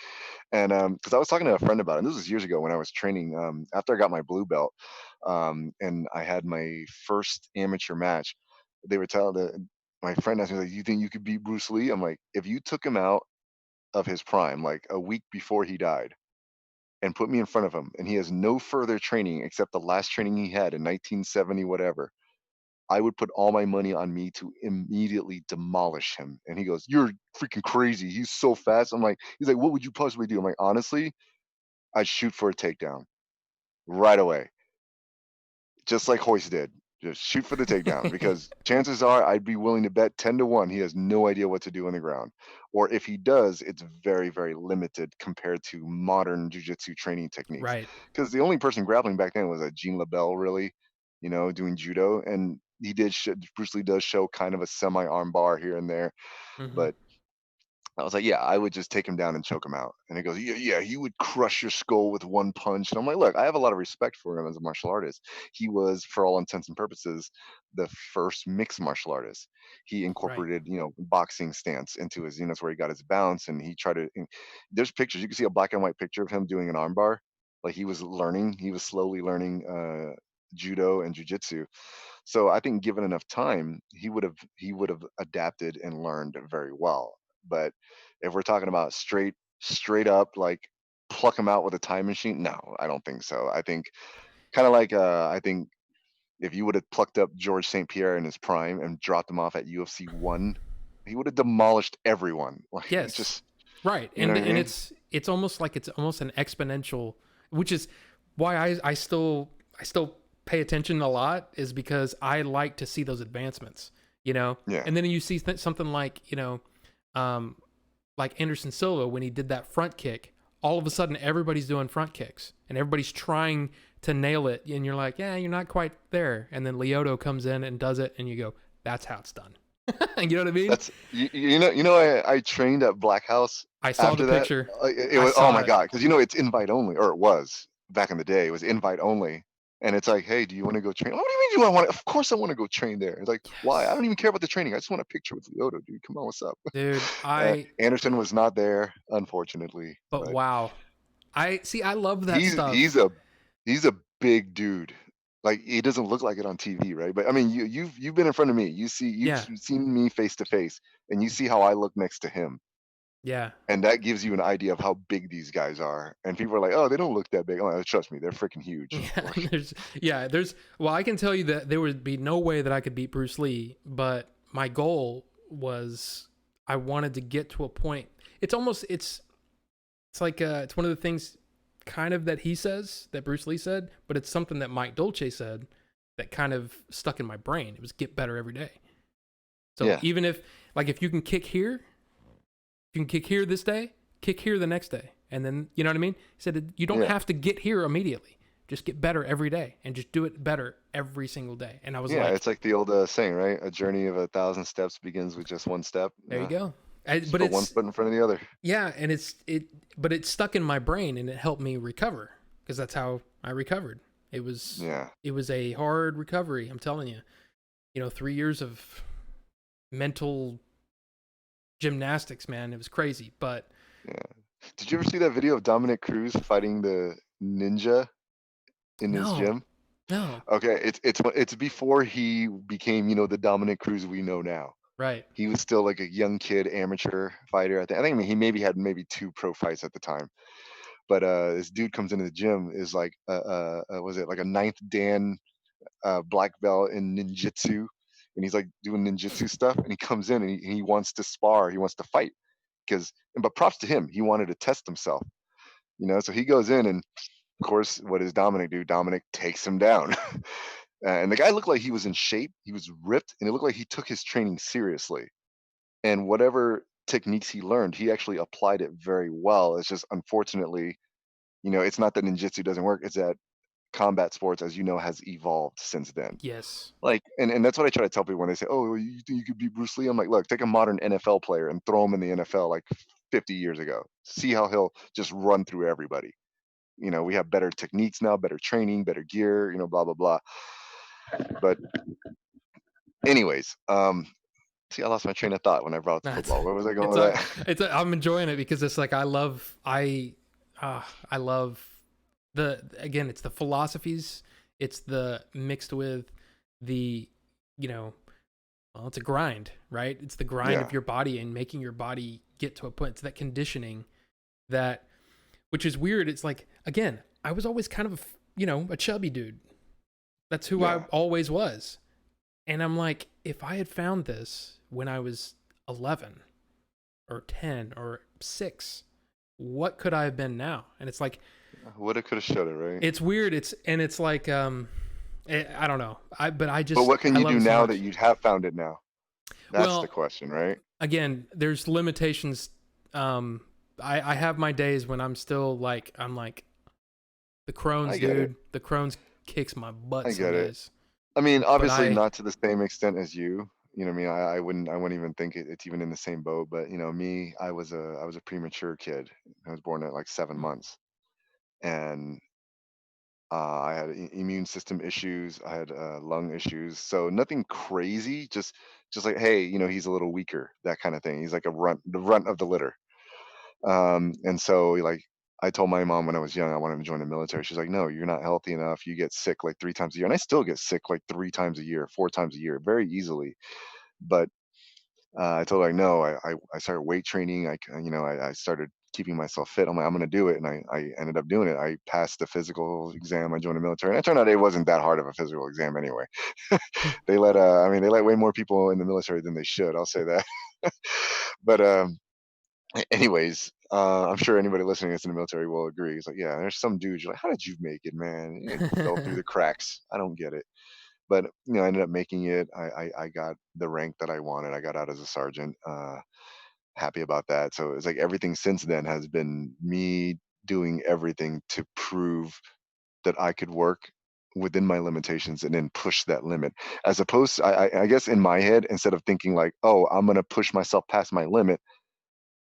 And because I was talking to a friend about it, and this was years ago when I was training, after I got my blue belt, and I had my first amateur match. They were telling my friend asked me, like, "You think you could beat Bruce Lee?" I'm like, "If you took him out of his prime, like a week before he died, and put me in front of him, and he has no further training except the last training he had in 1970, whatever, I would put all my money on me to immediately demolish him." And he goes, "You're freaking crazy. He's so fast." He's like, "What would you possibly do?" I'm like, "Honestly, I'd shoot for a takedown right away, just like Hoist did. Just shoot for the takedown, because chances are I'd be willing to bet 10 to 1 he has no idea what to do on the ground. Or if he does, it's very, very limited compared to modern jujitsu training techniques. right. Because the only person grappling back then was a Gene LaBelle, really, doing judo. And Bruce Lee does show kind of a semi arm bar here and there, Hmm. but I was like, "Yeah, I would just take him down and choke him out." And he goes, "Yeah, yeah, he would crush your skull with one punch." And I'm like, "Look, I have a lot of respect for him as a martial artist. He was, for all intents and purposes, the first mixed martial artist. He Right. incorporated, boxing stance into his, that's where he got his bounce. And he tried to. And there's pictures. You can see a black and white picture of him doing an armbar. Like he was learning. He was slowly learning judo and jujitsu. So I think given enough time, he would have adapted and learned very well. But if we're talking about straight up like pluck him out with a time machine, no, I don't think so. I think kind of like I think if you would have plucked up George St. Pierre in his prime and dropped him off at UFC 1, he would have demolished everyone. Like it's Yes. just, Right. you know what I mean? It's almost like it's almost an exponential, which is why I still pay attention a lot, is because I like to see those advancements. Yeah. And then you see something like, um like Anderson Silva when he did that front kick, all of a sudden everybody's doing front kicks and everybody's trying to nail it and you're like, "Yeah, you're not quite there." And then Lyoto comes in and does it and you go, "That's how it's done." You know what I mean? That's I trained at Black House I saw the after that. picture. It I was, oh saw my it. god, because it's invite only, or it was back in the day. It was invite only, and it's like, "Hey, do you want to go train?" "What do you mean? Do I want? Of course, I want to go train there." It's like, "Why? I Yes. don't even care about the training. I just want a picture with Lyoto, dude. Come on, what's up?" Dude, I Anderson was not there, unfortunately, but but wow. I see I love that he's stuff. he's a he's a big dude. Like he doesn't look like it on TV, right? But I mean, you've been in front of me. You've Yeah. seen me face to face, and you see how I look next to him. Yeah. And that gives you an idea of how big these guys are. And people are like, "Oh, they don't look that big." I'm like, "Trust me, they're freaking huge." Yeah, Like, there's well, I can tell you that there would be no way that I could beat Bruce Lee, but my goal was I wanted to get to a point. It's almost it's like it's one of the things kind of that he says that Bruce Lee said, but it's something that Mike Dolce said that kind of stuck in my brain. It was get better every day. So yeah, even if like if you can kick here, you can kick here this day, kick here the next day. And then, you know what I mean? He said, you don't yeah, have to get here immediately. Just get better every day and just do it better every single day. And I was yeah. like, It's like the old saying, right? A journey of 1,000 steps begins with just one step. there you go. Just But put one it's, foot in front of the other. yeah. And but it stuck in my brain and it helped me recover because that's how I recovered. It was, Yeah. it was a hard recovery. I'm telling you, 3 years of mental gymnastics, man. It was crazy, but Yeah. Did you ever see that video of Dominic Cruz fighting the ninja in his no, gym? no, Okay, it's before he became, the Dominic Cruz we know now. right. He was still like a young kid, amateur fighter. I think he maybe had maybe two pro fights at the time. But this dude comes into the gym is like was it like a ninth Dan black belt in ninjutsu, and he's like doing ninjutsu stuff, and he comes in and he wants to spar, he wants to fight because, but props to him, he wanted to test himself. So he goes in, and of course, what does Dominic do? Dominic takes him down. And the guy looked like he was in shape. He was ripped, and it looked like he took his training seriously. And whatever techniques he learned, he actually applied it very well. It's just unfortunately, it's not that ninjutsu doesn't work. It's that combat sports, as you know, has evolved since then. Yes. Like, and that's what I try to tell people when they say, "Oh, well, you think you could beat Bruce Lee?" I'm like, look, take a modern NFL player and throw him in the NFL like 50 years ago. See how he'll just run through everybody. We have better techniques now, better training, better gear, blah blah blah. But anyways, see, I lost my train of thought when I brought up the That's football. Where was I going it's with a that? I'm enjoying it because it's like I love the again it's the philosophies, it's the mixed with the you know well it's a grind, right? It's the grind Yeah, of your body and making your body get to a point. It's that conditioning that which is weird. It's like again I was always kind of a chubby dude. That's who I yeah. always was. And I'm like, if I had found this when I was 11 or 10 or 6, what could I have been now? And it's like, Woulda, coulda, shoulda, right? it's weird. It's like, I don't know. But But what can I you love do it so now that much. you have found it now? That's the Well, question, right? again, there's limitations. I have my days when I'm like, the I Crohn's, get it. dude. The Crohn's kicks my butt I some get it. days. I mean, But obviously not to the same extent as you. What I mean? I wouldn't even think it's even in the same boat. But me, I was a premature kid. I was born at like 7 months, and I had immune system issues. I had lung issues. So nothing crazy. Just like, hey, he's a little weaker. That kind of thing. He's like the runt of the litter. And so like I told my mom when I was young I wanted to join the military. She's like, "No, you're not healthy enough. You get sick like 3 times a year." And I still get sick like 3 times a year, 4 times a year, very easily. But I told her, like, no, I started weight training. I started keeping myself fit. I'm like, I'm gonna do it, and I ended up doing it. I passed the physical exam. I joined the military, and it turned out it wasn't that hard of a physical exam anyway. They let way more people in the military than they should. I'll say that. But anyways, I'm sure anybody listening that's in the military will agree. It's like, yeah, there's some dudes you're like, how did you make it, man? You fell through the cracks. I don't get it. But I ended up making it. I got the rank that I wanted. I got out as a sergeant. Happy about that. So it's like everything since then has been me doing everything to prove that I could work within my limitations and then push that limit. As opposed to, I guess in my head, instead of thinking like, oh, I'm gonna push myself past my limit,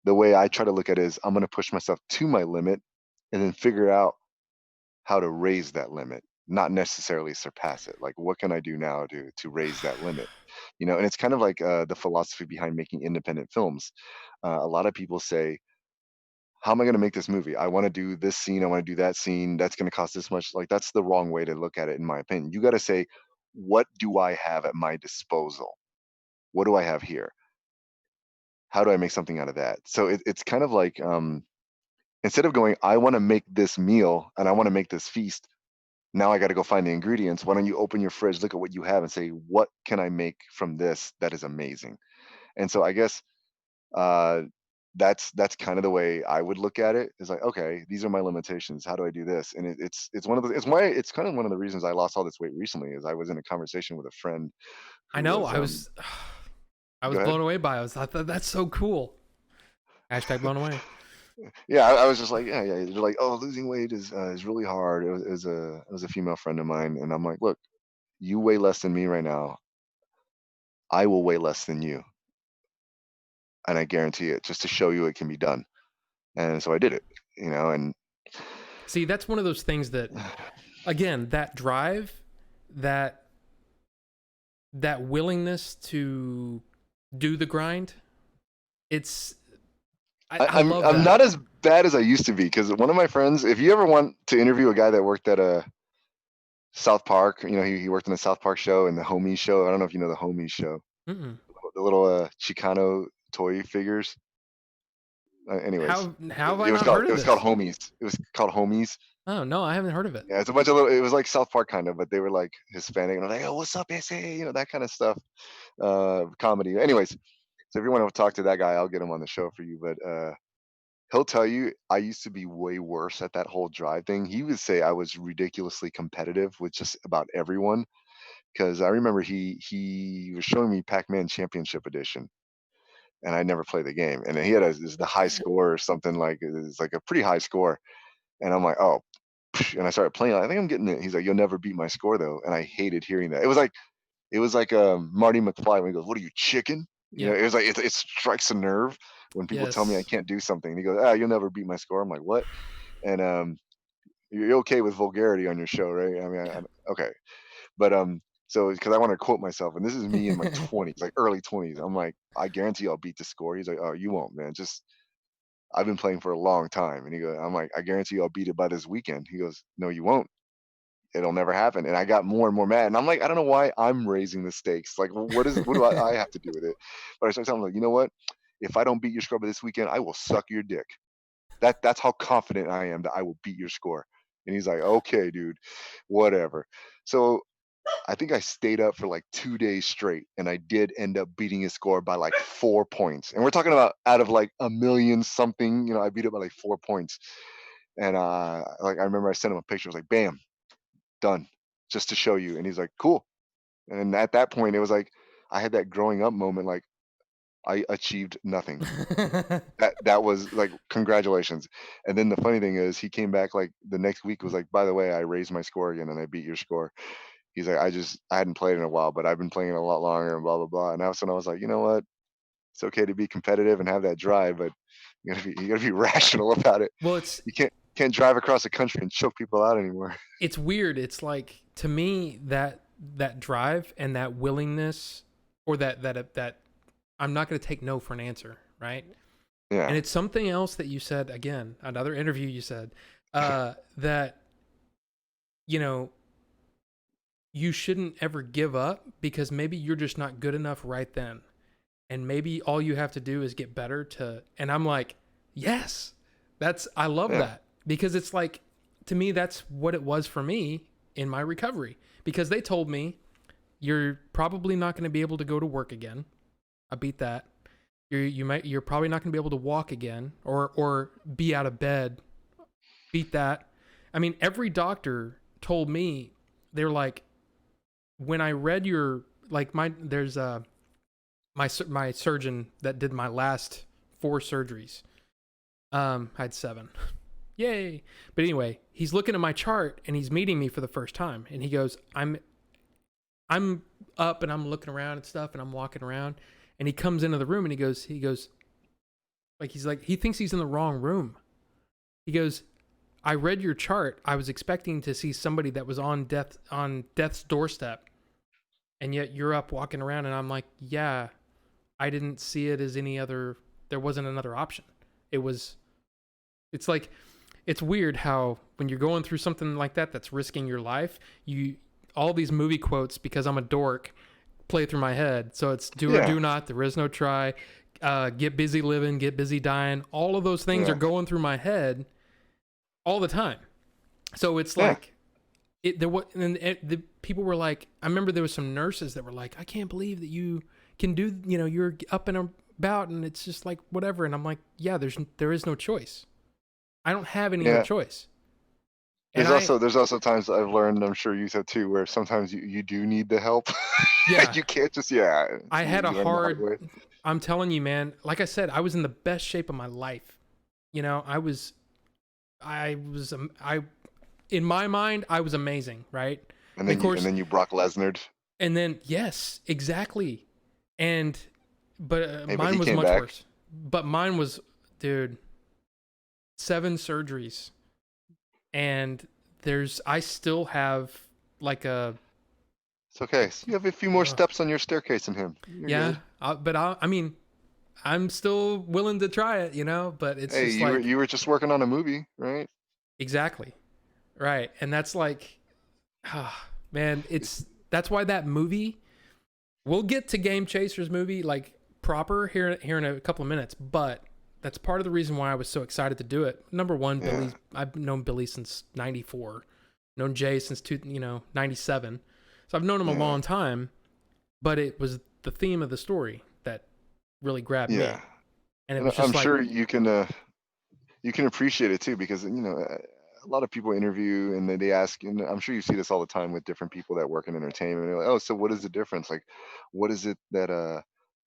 the way I try to look at it is I'm gonna push myself to my limit and then figure out how to raise that limit, not necessarily surpass it. Like, what can I do now to raise that limit? And it's kind of like the philosophy behind making independent films. A lot of people say, "How am I going to make this movie? I want to do this scene. I want to do that scene. That's going to cost this much." Like, that's the wrong way to look at it, in my opinion. You got to say, "What do I have at my disposal? What do I have here?" how do I make something out of that? So it's kind of like, instead of going, I want to make this meal and I want to make this feast. Now I got to go find the ingredients. Why don't you open your fridge, look at what you have, and say, what can I make from this that is amazing? And so I guess, uh, that's kind of the way I would look at it. Is like, okay, these are my limitations. How do I do this? And it's one of the it's kind of one of the reasons I lost all this weight recently. Is I was in a conversation with a friend I who know. was I go was ahead. blown away by it. I thought that's so cool. Hashtag blown away. Yeah, I was just like, yeah, yeah. They're like, oh, losing weight is really hard. It was a female friend of mine, and I'm like, look, you weigh less than me right now. I will weigh less than you, and I guarantee it, just to show you it can be done. And so I did it, and See, that's one of those things that, again, that drive, that that willingness to do the grind, it's I I'm love I'm that. not as bad as I used to be, because one of my friends, if you ever want to interview a guy that worked at a South Park, he worked in a South Park show and the Homies show. I don't know if you know the Homies show, Mm-mm. the little Chicano toy figures. Anyways, How have I it was not called heard it of was called this? Homies. It was called Homies. Oh no, I haven't heard of it. Yeah, it's a bunch of little. It was like South Park kind of, but they were like Hispanic, and I'm like, oh, what's up, SA? That kind of stuff. Comedy. Anyways, so if you want to talk to that guy, I'll get him on the show for you. But he'll tell you I used to be way worse at that whole drive thing. He would say I was ridiculously competitive with just about everyone, because I remember he was showing me Pac-Man Championship Edition, and I never played the game, and he had the high score or something, like it's like a pretty high score, and I'm like, oh. And I started playing. I think I'm getting it. He's like, "You'll never beat my score, though," and I hated hearing that. It was like Marty McFly when he goes, "What are you, chicken?" Yep. It was like it strikes a nerve when people tell me I Yes. can't do something. And he goes, "You'll never beat my score." I'm like, "What?" And you're okay with vulgarity on your show, right? I mean, Yeah. okay, but so because I want to quote myself, and this is me in my 20s, like early 20s. I'm like, I guarantee I'll beat the score. He's like, "Oh, you won't, man. Just I've been playing for a long time." And I'm like, I guarantee you I'll beat it by this weekend. He goes, "No, you won't. It'll never happen." And I got more and more mad. And I'm like, I don't know why I'm raising the stakes. Like, what do I have to do with it? But I started telling him, like, you know what? If I don't beat your score by this weekend, I will suck your dick. That's how confident I am that I will beat your score. And he's like, okay, dude, whatever. So I think I stayed up for like 2 days straight, and I did end up beating his score by like 4 points. And we're talking about out of like a million something, I beat it by like 4 points. And like I remember I sent him a picture. I was like, bam, done, just to show you. And he's like, cool. And at that point, it was like I had that growing up moment, like I achieved nothing. That was like, congratulations. And then the funny thing is, he came back like the next week, was like, by the way, I raised my score again and I beat your score. He's like, I hadn't played in a while, but I've been playing it a lot longer and blah blah blah. And that's when I was like, you know what? It's okay to be competitive and have that drive, but you gotta be rational about it. Well, it's You can't drive across the country and choke people out anymore. it's weird. It's like, to me, that drive and that willingness, or that I'm not going to take no for an answer, right? And Yeah. it's something else that you said, again, another interview you said, that, you know, you shouldn't ever give up, because maybe you're just not good enough right then. And maybe all you have to do is get better to, and I'm like, yes, I love Yeah. that, because it's like, to me, that's what it was for me in my recovery, because they told me, you're probably not going to be able to go to work again. I beat that. You're probably not going to be able to walk again, or be out of bed. Beat that. I mean, every doctor told me, they're like, when I read your, like, there's my surgeon that did my last 4 surgeries. I had 7. Yay. But anyway, he's looking at my chart and he's meeting me for the first time, and he goes, I'm up and I'm looking around and stuff, and I'm walking around, and he comes into the room and he goes like, he thinks he's in the wrong room. He goes, I read your chart. I was expecting to see somebody that was on death's doorstep, and yet you're up walking around. And I'm like, yeah, I didn't see it as any other. There wasn't another option. It's like, it's weird how when you're going through something like that that's risking your life, all these movie quotes, because I'm a dork, play through my head. So it's do or Yeah. do not. There is no try. get busy living, get busy dying. All of those things are going through my head all the time. So it's like, the people were like, I remember there was some nurses that were like, I can't believe that you can do, you're up and about, and it's just like whatever. And I'm like, yeah, there is no choice. I don't have any other choice. There's also times I've learned, I'm sure you have too, where sometimes you do need the help. Yeah. You can't just, I had a hard way. I'm telling you, man, like I said, I was in the best shape of my life. In my mind, I was amazing, right? And then, and then you Brock Lesnar'd. And then, yes, exactly. But hey, mine but was much back. Worse. But mine was, dude, 7 surgeries. And I still have like a. It's okay. So you have a few more steps on your staircase than him. You're good. I mean, I'm still willing to try it, but it's just you were just working on a movie, right? Exactly. Right. And that's like, man, that's why that movie, we'll get to Game Chasers movie like proper here in a couple of minutes, but that's part of the reason why I was so excited to do it. Number one, Billy, I've known Billy since 94, known Jay since 97. So I've known him a long time, but it was the theme of the story that really grabbed me. And it was just I'm sure you can appreciate it too, because a lot of people interview and they ask, and I'm sure you see this all the time with different people that work in entertainment. They're like, oh, so what is the difference? Like, what is it that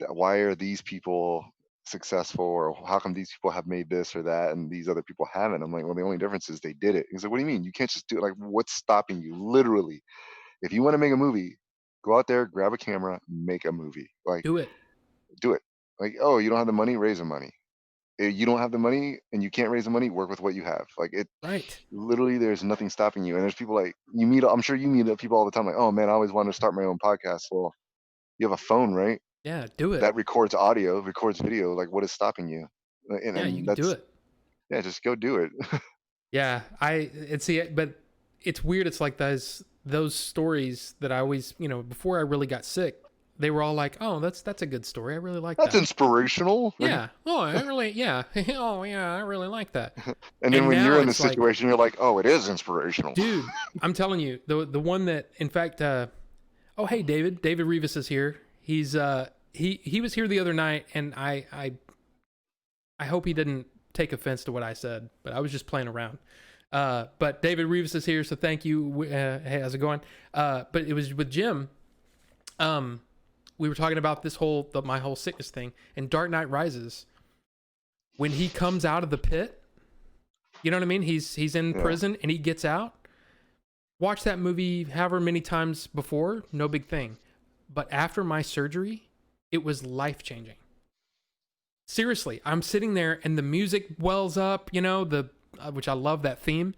why are these people successful, or how come these people have made this or that and these other people haven't? I'm like, well, the only difference is they did it. He's like, what do you mean? You can't just do it. Like, what's stopping you? Literally, if you want to make a movie, go out there, grab a camera, make a movie. Like, do it. Like, oh, you don't have the money, raise the money. You don't have the money and you can't raise the money, work with what you have. Like, it literally, there's nothing stopping you. And there's people like I'm sure you meet people all the time, like, oh man, I always wanted to start my own podcast. Well, you have a phone, right? Yeah, do it. That records audio, records video. Like, what is stopping you? And you can do it. Yeah, just go do it. Yeah, but it's weird. It's like those stories that I always, before I really got sick, they were all like, "Oh, that's a good story. I really like that. That's inspirational." Yeah. Oh, I really, yeah. Oh, yeah. I really like that. And then when you're in the situation, you're like, "Oh, it is inspirational." Dude, I'm telling you, the one that, in fact, oh, hey, David Rivas is here. He's he was here the other night, and I hope he didn't take offense to what I said, but I was just playing around. But David Rivas is here, so thank you. Hey, how's it going? But it was with Jim. We were talking about my whole sickness thing, and Dark Knight Rises. When he comes out of the pit, you know what I mean? He's in prison and he gets out. Watch that movie however many times before, no big thing. But after my surgery, it was life-changing. Seriously, I'm sitting there and the music wells up, which I love that theme.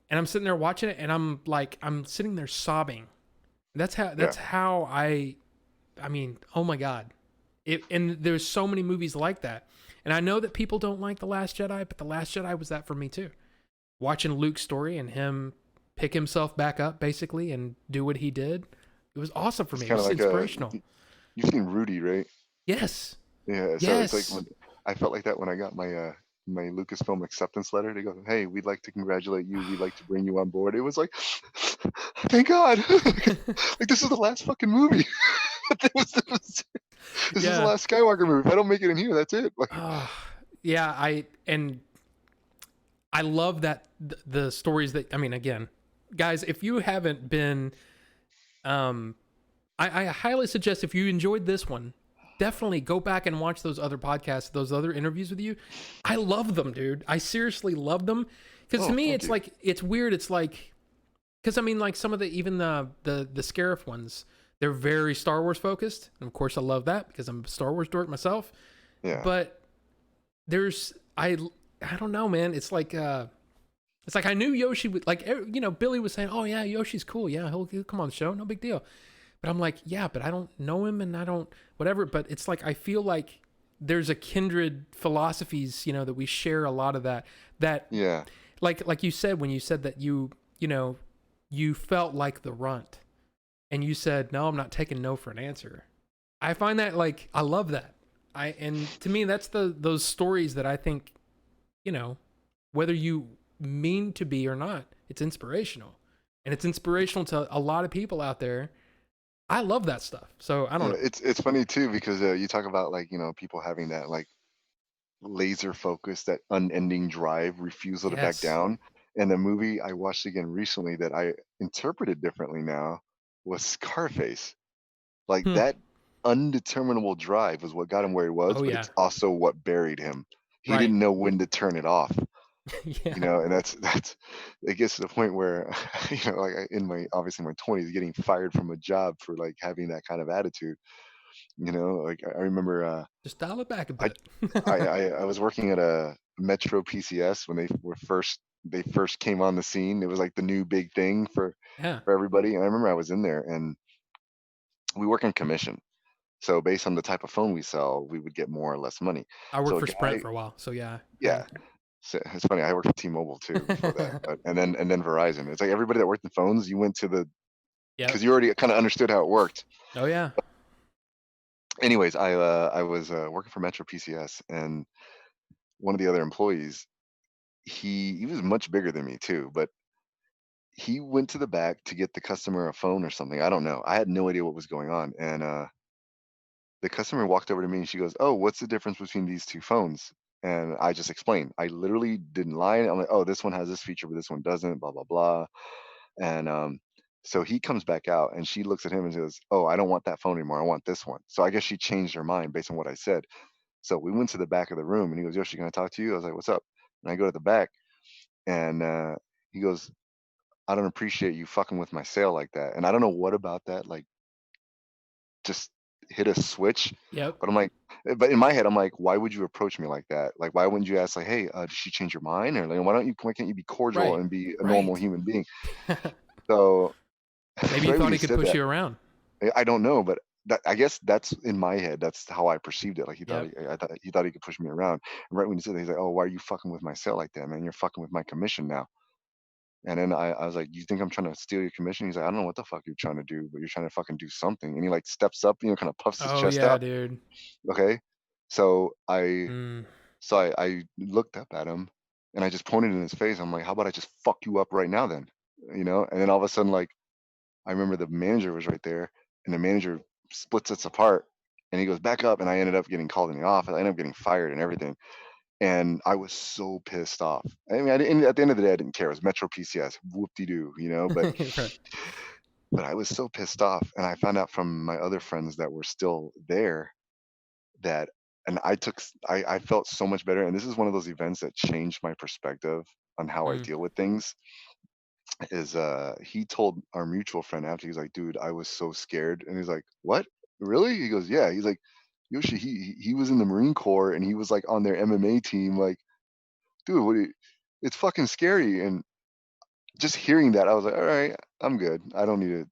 And I'm sitting there watching it and I'm sitting there sobbing. That's how I mean, oh my God. And there's so many movies like that. And I know that people don't like The Last Jedi, but The Last Jedi was that for me too. Watching Luke's story and him pick himself back up basically and do what he did. It was awesome for me. It was inspirational. You've seen Rudy, right? Yes. Yeah. So it's like I felt like that when I got my my Lucasfilm acceptance letter. They go, "Hey, we'd like to congratulate you. We'd like to bring you on board." It was like, thank God. Like, this is the last fucking movie. This is the last Skywalker movie. If I don't make it in here, that's it. Like, yeah, I love that the stories that, I mean, again, guys, if you haven't been, I highly suggest, if you enjoyed this one, definitely go back and watch those other podcasts, those other interviews with you. I love them, dude. I seriously love them. Because to me, it's like, it's weird. It's like, because I mean, like some of even the Scarif ones, they're very Star Wars focused. And of course I love that because I'm a Star Wars dork myself. Yeah. But I don't know, man. It's like I knew Yoshi would, like, Billy was saying, "Oh yeah, Yoshi's cool. Yeah, he'll come on the show. No big deal." But I'm like, yeah, but I don't know him and I don't whatever. But it's like I feel like there's a kindred philosophies, that we share a lot of that. Yeah. Like you said, when you said that you felt like the runt and you said, "No, I'm not taking no for an answer." I find that, like, I love that. And to me, that's those stories that I think, you know, whether you mean to be or not, it's inspirational, and it's inspirational to a lot of people out there. I love that stuff. So I don't know. It's funny too because you talk about like people having that like laser focus, that unending drive, refusal to back Yes. down. And the movie I watched again recently that I interpreted differently now was Scarface. Like Hmm. that undeterminable drive was what got him where he was, Oh but yeah. it's also what buried him. He Right. didn't know when to turn it off, Yeah. and that's it gets to the point where like in my obviously my 20s getting fired from a job for like having that kind of attitude. Like I remember Just dial it back a I bit. I was working at a Metro PCS when they first came on the scene. It was like the new big thing Yeah. for everybody. And I remember I was in there and we work in commission. So based on the type of phone we sell, we would get more or less money. I worked So a for Sprint guy, for a while, so yeah. yeah. So it's funny. I worked for T-Mobile too before that, but and then Verizon. It's like everybody that worked in phones, you went to the Yep. because you already kind of understood how it worked. Oh yeah. Anyways, I was working for Metro PCS, and one of the other employees, he was much bigger than me too, but he went to the back to get the customer a phone or something. I don't know. I had no idea what was going on. And the customer walked over to me and she goes, "Oh, what's the difference between these two phones?" And I just explained. I literally didn't lie. I'm like, "Oh, this one has this feature, but this one doesn't, blah, blah, blah." And so he comes back out and she looks at him and says, "Oh, I don't want that phone anymore. I want this one." So I guess she changed her mind based on what I said. So we went to the back of the room and he goes, "Yoshi, can I talk to you?" I was like, "What's up?" And I go to the back and he goes, "I don't appreciate you fucking with my sale like that." And I don't know what about that, like, just hit a switch. Yep. But I'm like, but in my head, I'm like, why would you approach me like that? Like, why wouldn't you ask, like, "Hey, did she change your mind?" Or like, why can't you be cordial Right. and be a normal Right. human being? So, Maybe he right when thought he he could said push that, you around. I don't know, but I guess that's in my head. That's how I perceived it. Like Yep. I thought he thought he could push me around. And right when he said that, he's like, "Oh, why are you fucking with my sale like that, man? You're fucking with my commission now." And then I was like, "You think I'm trying to steal your commission?" He's like, "I don't know what the fuck you're trying to do, but you're trying to fucking do something." And he like steps up, kind of puffs his Oh chest yeah, out. dude. Okay. So I Mm. so I looked up at him and I just pointed in his face. I'm like, "How about I just fuck you up right now then?" And then all of a sudden, like, I remember the manager was right there and the manager splits us apart and he goes back up and I ended up getting called in the office. I ended up getting fired and everything. And I was so pissed off. I mean, I didn't, at the end of the day, I didn't care. It was Metro PCS, whoop de doo, but Right. I was so pissed off. And I found out from my other friends that were still there that, and I felt so much better. And this is one of those events that changed my perspective on how I Mm. deal with things. Is he told our mutual friend after, he's like, "Dude, I was so scared." And he's like, "What? Really?" He goes, "Yeah." He's like, "Yoshi, he was in the Marine Corps and he was like on their MMA team. Like, dude, it's fucking scary." And just hearing that, I was like, "All right, I'm good. I don't need to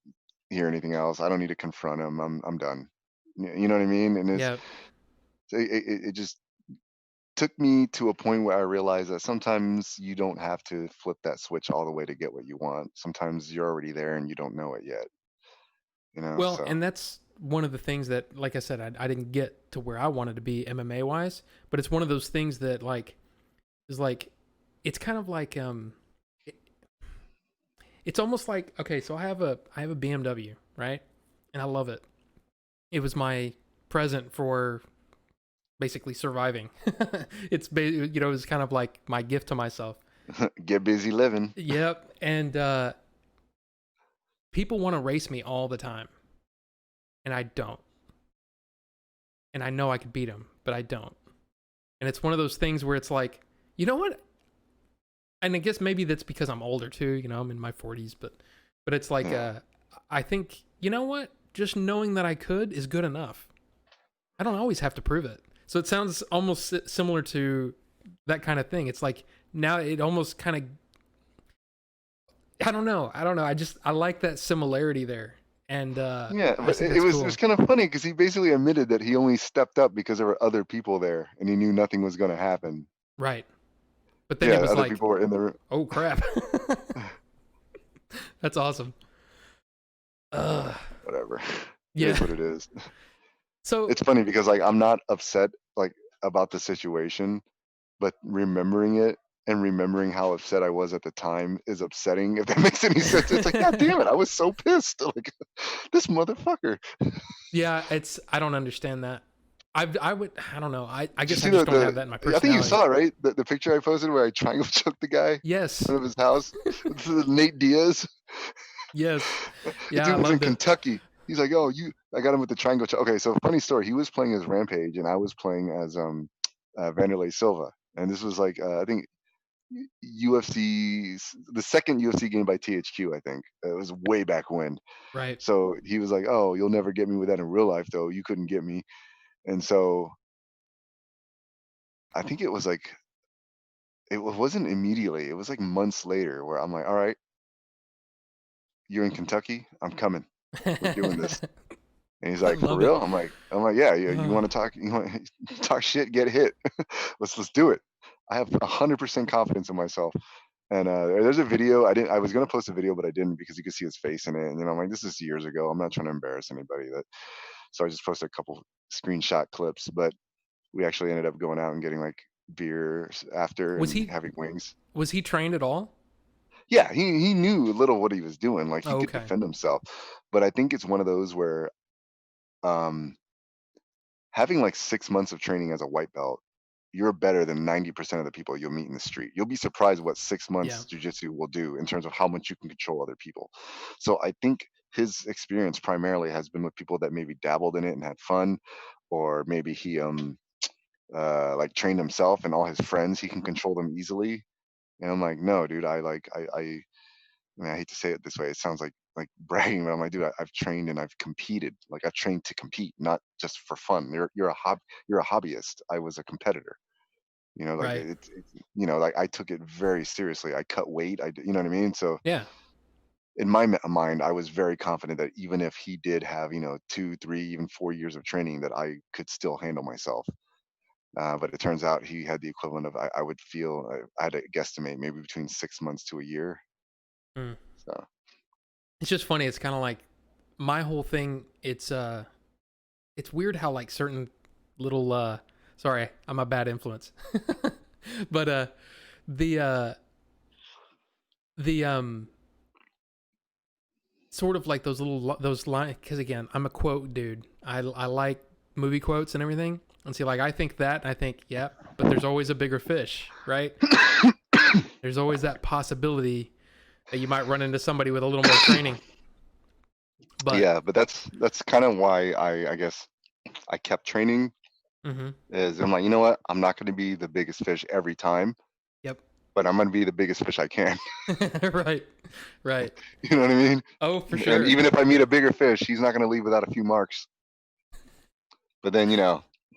hear anything else. I don't need to confront him. I'm done." You know what I mean? And Yep. it just took me to a point where I realized that sometimes you don't have to flip that switch all the way to get what you want. Sometimes you're already there and you don't know it yet. Well, So and that's one of the things that, like I said, I didn't get to where I wanted to be MMA wise, but it's one of those things that like is like it's kind of like it, it's almost like, okay, so I have a BMW, right? And I love it. It was my present for basically surviving. It's kind of like my gift to myself. get busy living. Yep. And people want to race me all the time, and I don't. And I know I could beat them, but I don't. And it's one of those things where it's like, you know what? And I guess maybe that's because I'm older too. I'm in my 40s, but it's like, Yeah. I think, you know what? Just knowing that I could is good enough. I don't always have to prove it. So it sounds almost similar to that kind of thing. It's like now it almost kind of, I don't know. I like that similarity there. And Yeah, I but just think it that's was it was cool. kind of funny because he basically admitted that he only stepped up because there were other people there and he knew nothing was going to happen. Right. But then Yeah, it was other like, people were in the room. oh crap. That's awesome. Whatever. It Yeah. is what it is. So It's funny because like I'm not upset like about the situation, but remembering it and remembering how upset I was at the time is upsetting. If that makes any sense, it's like, God damn it, I was so pissed. Like this motherfucker. yeah, it's I don't understand that. I don't know. I Did you guess I see just don't have that in my I think you personality. saw it, right? The picture I posted where I triangle choked the guy in Yes. front of his house. This is Nate Diaz. Yes. The Yeah, I dude was in loved it. Kentucky. He's like, oh, I got him with the triangle choke. Okay, so funny story. He was playing as Rampage, and I was playing as Vanderlei Silva. And this was like, I think the second UFC game by THQ. I think it was way back when. Right. So he was like, oh, you'll never get me with that in real life, though. You couldn't get me. And so I think it was like wasn't immediately. It was like months later where I'm like, all right, you're in Kentucky. I'm coming. We're doing this. And he's I like, for love it. real? I'm like, yeah. You Uh, want to talk? You want to talk shit? Get hit. Let's do it. I have 100% confidence in myself. And there's a video. I was gonna post a video, but I didn't because you could see his face in it. And then I'm like, this is years ago. I'm not trying to embarrass anybody. So I just posted a couple screenshot clips. But we actually ended up going out and getting like beer after was and he having wings. was he trained at all? Yeah, he knew a little what he was doing. Like he Oh, could okay. defend himself. But I think it's one of those where um, having like 6 months of training as a white belt, you're better than 90% of the people you'll meet in the street. You'll be surprised what six Yeah. months jujitsu will do in terms of how much you can control other people. So I think his experience primarily has been with people that maybe dabbled in it and had fun, or maybe he like trained himself and all his friends, he can control them easily. And I'm like, no, dude, I mean, I hate to say it this way. It sounds like bragging, but I'm like, dude, I've trained and I've competed. Like I've trained to compete, not just for fun. You're a hobbyist. I was a competitor. Like Right. like I took it very seriously. I cut weight. You know what I mean? So Yeah. in my mind, I was very confident that even if he did have 2, 3, even 4 years of training, that I could still handle myself. But it turns out he had the equivalent of I would feel I had to guesstimate maybe between 6 months to a year. Mm. So It's just funny. It's kind of like my whole thing. It's weird how like certain little sorry, I'm a bad influence. But the uh the sort of like those lines, because again, I'm a quote dude. I like movie quotes and everything. And see, like I think that, and I think, yep, but there's always a bigger fish, right? There's always that possibility that you might run into somebody with a little more training. But yeah, but that's kind of why I guess I kept training. mhm. Is I'm like, you know what? I'm not going to be the biggest fish every time, Yep. but I'm going to be the biggest fish I can. Right. Right. You know what I mean? Oh, for And sure. even if I meet a bigger fish, he's not going to leave without a few marks. But then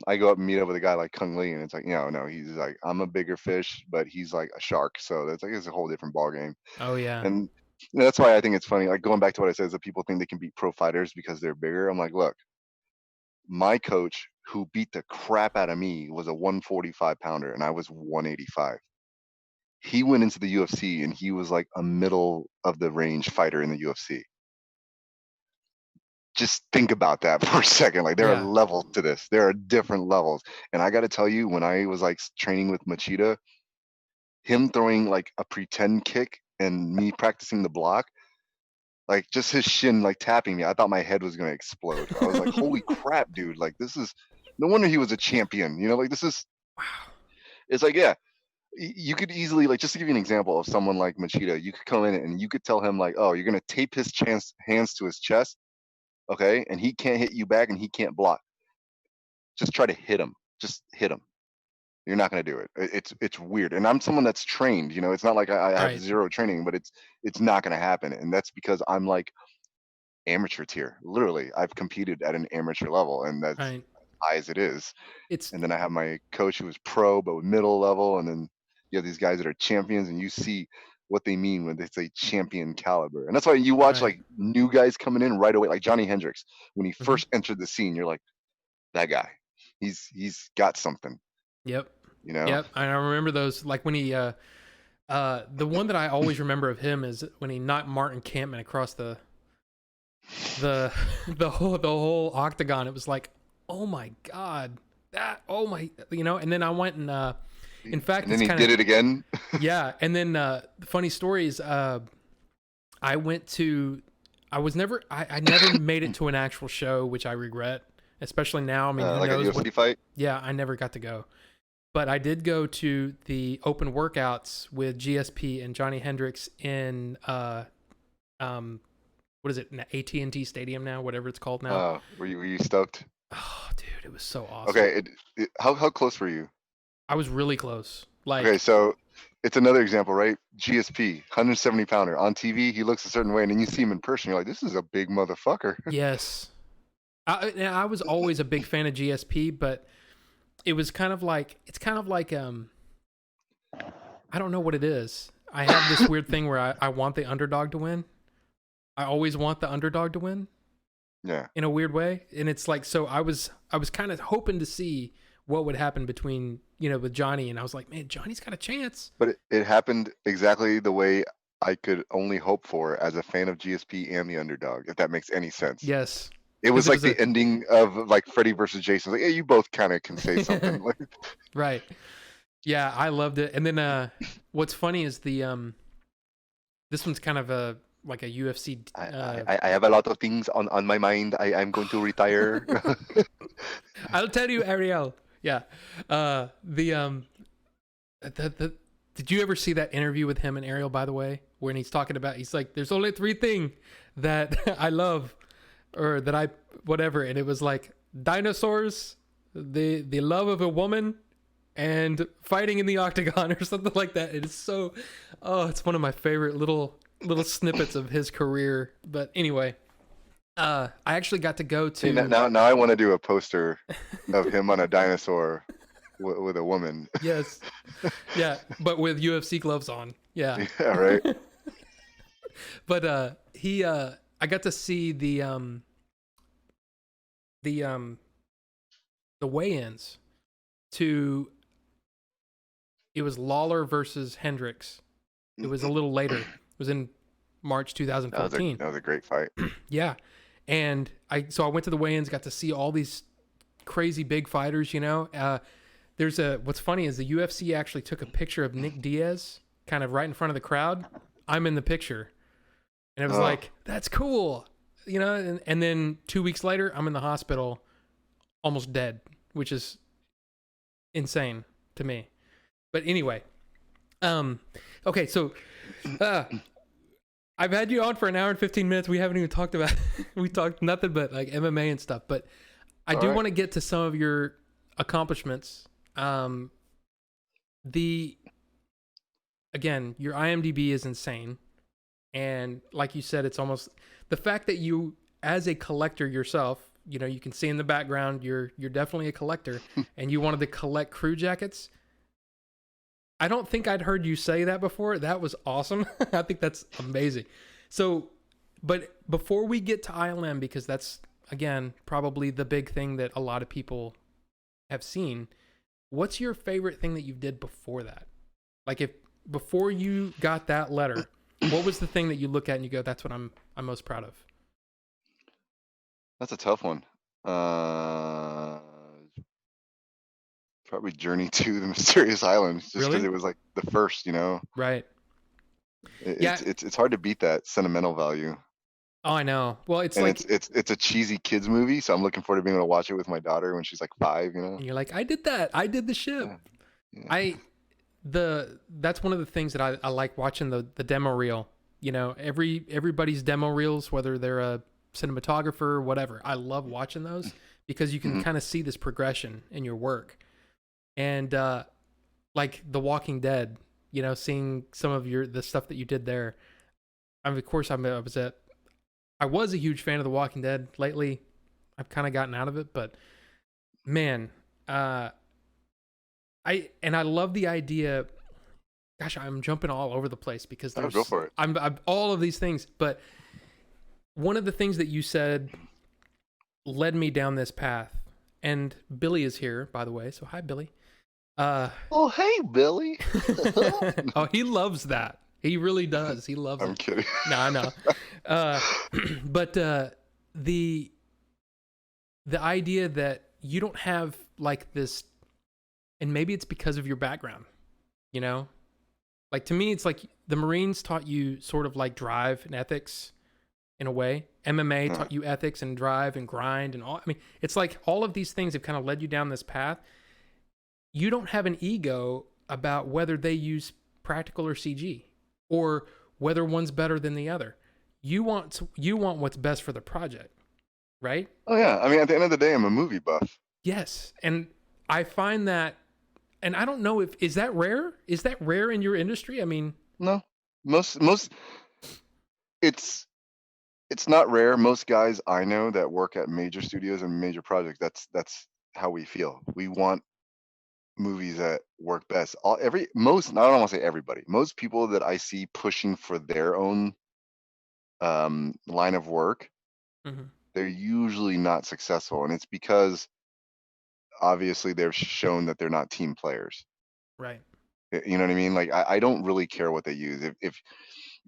I go up and meet up with a guy like Kung Lee, and it's like, no, he's like, I'm a bigger fish, but he's like a shark. So that's like it's a whole different ball game. Oh yeah. And that's why I think it's funny. Like going back to what I said, is that people think they can beat pro fighters because they're bigger. I'm like, look, my coach who beat the crap out of me was a 145 pounder, and I was 185. He went into the UFC and he was like a middle of the range fighter in the UFC. Just think about that for a second. Like there are Yeah. levels to this. There are different levels. And I got to tell you, when I was like training with Machida, him throwing like a pretend kick and me practicing the block, like just his shin like tapping me, I thought my head was going to explode. I was like, holy crap, dude. Like this is no wonder he was a champion. Like this is, Wow. it's like, yeah, you could easily, like, just to give you an example of someone like Machida, you could come in and you could tell him like, oh, you're going to tape his hands to his chest. Okay. And he can't hit you back and he can't block. Just try to hit him. Just hit him. You're not going to do it. It's weird. And I'm someone that's trained. It's not like I have Right. zero training, but it's not going to happen. And that's because I'm like amateur tier. Literally, I've competed at an amateur level, and that's Right. high as it is. It's And then I have my coach who was pro, but with middle level, and then you have these guys that are champions, and you see what they mean when they say champion caliber. And that's why you watch right. like new guys coming in right away, like Johnny Hendricks. When he Hmm. first entered the scene, you're like, that guy. He's got something, Yep. you know? Yep. I remember those like when he the one that I always remember of him is when he knocked Martin Kampman across the the whole octagon. It was like oh my God, that, oh my, and then I went and, in fact, And then it's he did it again. yeah. And then, the funny story is, I went to, I never made it to an actual show, which I regret, especially now. I mean, who Like a knows UFC fight. yeah, I never got to go, but I did go to the open workouts with GSP and Johnny Hendricks in, what is it? AT&T Stadium now, whatever it's called now. Were you stoked? Oh, dude, it was so awesome. Okay. How close were you? I was really close. Like, Okay, so it's another example, right? GSP, 170 pounder on TV. He looks a certain way, and then you see him in person. You're like, this is a big motherfucker. yes. I was always a big fan of GSP, but it was kind of like, I don't know what it is. I have this weird thing where I want the underdog to win. I always want the underdog to win. Yeah. In a weird way. And it's like, so I was kind of hoping to see what would happen between, with Johnny. And I was like, man, Johnny's got a chance. But it happened exactly the way I could only hope for as a fan of GSP and the underdog, if that makes any sense. Yes. It was like the ending of like Freddy versus Jason. Like, yeah, you both kind of can say something. Like, right. Yeah, I loved it. And then what's funny is the this one's kind of like a UFC. I have a lot of things on my mind. I'm going to retire. I'll tell you, Ariel. Yeah. Did you ever see that interview with him and Ariel, by the way, when he's talking about, he's like, there's only 3 things that I love, or that I, whatever. And it was like dinosaurs, the love of a woman, and fighting in the octagon, or something like that. It is so, it's one of my favorite little snippets of his career. But anyway, I actually got to go to. See, now I want to do a poster of him on a dinosaur with a woman. Yes. Yeah, but with UFC gloves on. Yeah. Yeah, right. But I got to see the weigh-ins to. It was Lawler versus Hendricks. It was a little later. It was in March 2014. That was a great fight. Yeah. And I went to the weigh-ins, got to see all these crazy big fighters, what's funny is the UFC actually took a picture of Nick Diaz kind of right in front of the crowd. I'm in the picture. And it was like, that's cool. And then 2 weeks later, I'm in the hospital almost dead, which is insane to me. But anyway, okay, so I've had you on for an hour and 15 minutes. We haven't even talked about we talked nothing but like MMA and stuff. But I do want to get to some of your accomplishments. Again, your IMDb is insane. And like you said, it's almost the fact that you, as a collector yourself, you can see in the background, you're definitely a collector, and you wanted to collect crew jackets. I don't think I'd heard you say that before. That was awesome. I think that's amazing. So, but before we get to ILM, because that's, again, probably the big thing that a lot of people have seen, what's your favorite thing that you did before that? Like, before you got that letter, what was the thing that you look at and you go, that's what I'm most proud of? That's a tough one. Probably Journey to the Mysterious Islands, just because Really? it was like the first, Right. It's hard to beat that sentimental value. Oh, I know. Well, it's And like, it's a cheesy kids movie, so I'm looking forward to being able to watch it with my daughter when she's like 5. and you're like, I did that. I did the ship. Yeah. That's one of the things that I like watching the demo reel. Everybody's demo reels, whether they're a cinematographer or whatever. I love watching those because you can kind of see this progression in your work. And like The Walking Dead, seeing some of the stuff that you did there. I mean, of course, I was a huge fan of The Walking Dead. Lately, I've kind of gotten out of it, but man, I love the idea. Gosh, I'm jumping all over the place because there's go for it. I'm all of these things, but one of the things that you said led me down this path. And Billy is here, by the way. So hi, Billy. Oh, hey, Billy. Oh, he loves that. He really does. He loves it. I'm kidding. No, I know. But the idea that you don't have like this, and maybe it's because of your background, you know? Like to me, it's like the Marines taught you sort of like drive and ethics in a way. MMA Uh, taught you ethics and drive and grind and all. I mean, it's like all of these things have kind of led you down this path. You don't have an ego about whether they use practical or CG or whether one's better than the other. You want what's best for the project, right? oh yeah, I mean, at the end of the day, I'm a movie buff. Yes. And I find that, and I don't know if, is that rare? Is that rare in your industry? I mean, No, most it's not rare. Most guys I know that work at major studios and major projects, that's how we feel. We want movies that work best. I don't want to say everybody. Most people that I see pushing for their own line of work, mhm, they're usually not successful, and it's because obviously they've shown that they're not team players. right. You know what I mean? Like I don't really care what they use.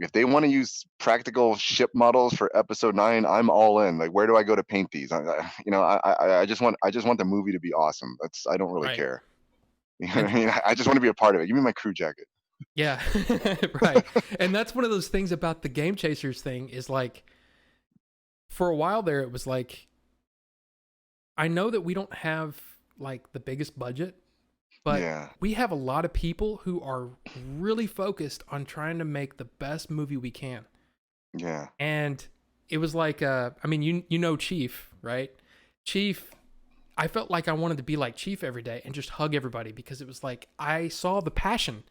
If they want to use practical ship models for episode 9, I'm all in. Like, where do I go to paint these? I just want the movie to be awesome. I don't really Right. care. You know what And I mean? I just want to be a part of it. Give me my crew jacket. yeah, right. And that's one of those things about the Game Chasers thing is like, for a while there, it was like, I know that we don't have like the biggest budget, but Yeah, we have a lot of people who are really focused on trying to make the best movie we can. yeah, And it was like, I mean, you know Chief, right? Chief, I felt like I wanted to be like Chief every day and just hug everybody because it was like I saw the passion,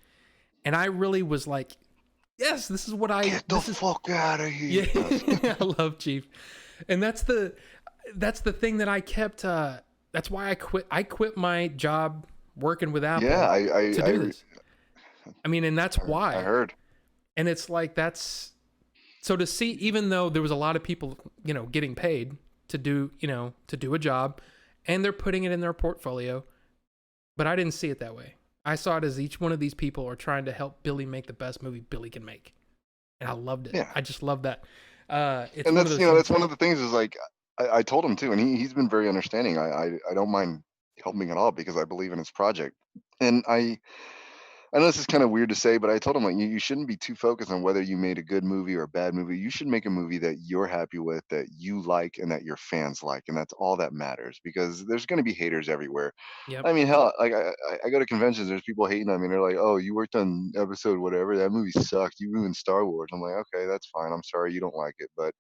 and I really was like, yes, this is what I. get the This is fuck out of yeah. here. No. I love Chief, and that's the thing that I kept. That's why I quit my job working with Yeah, Apple to do this. I mean, and that's I why. heard. And it's like that's so to see, even though there was a lot of people, getting paid to do, to do a job, and they're putting it in their portfolio, but I didn't see it that way. I saw it as each one of these people are trying to help Billy make the best movie Billy can make, and I loved it. Yeah, I just love that. It's and one of that's those things. that's one of the things is like I told him too, and he's been very understanding. I don't mind helping at all because I believe in his project, and I know this is kind of weird to say, but I told him like you shouldn't be too focused on whether you made a good movie or a bad movie. You should make a movie that you're happy with, that you like, and that your fans like, and that's all that matters. Because there's going to be haters everywhere. Yep. I mean, hell, like I go to conventions, there's people hating on me. And they're like, "Oh, you worked on episode whatever. That movie sucked. You ruined Star Wars." I'm like, "Okay, that's fine. I'm sorry you don't like it, but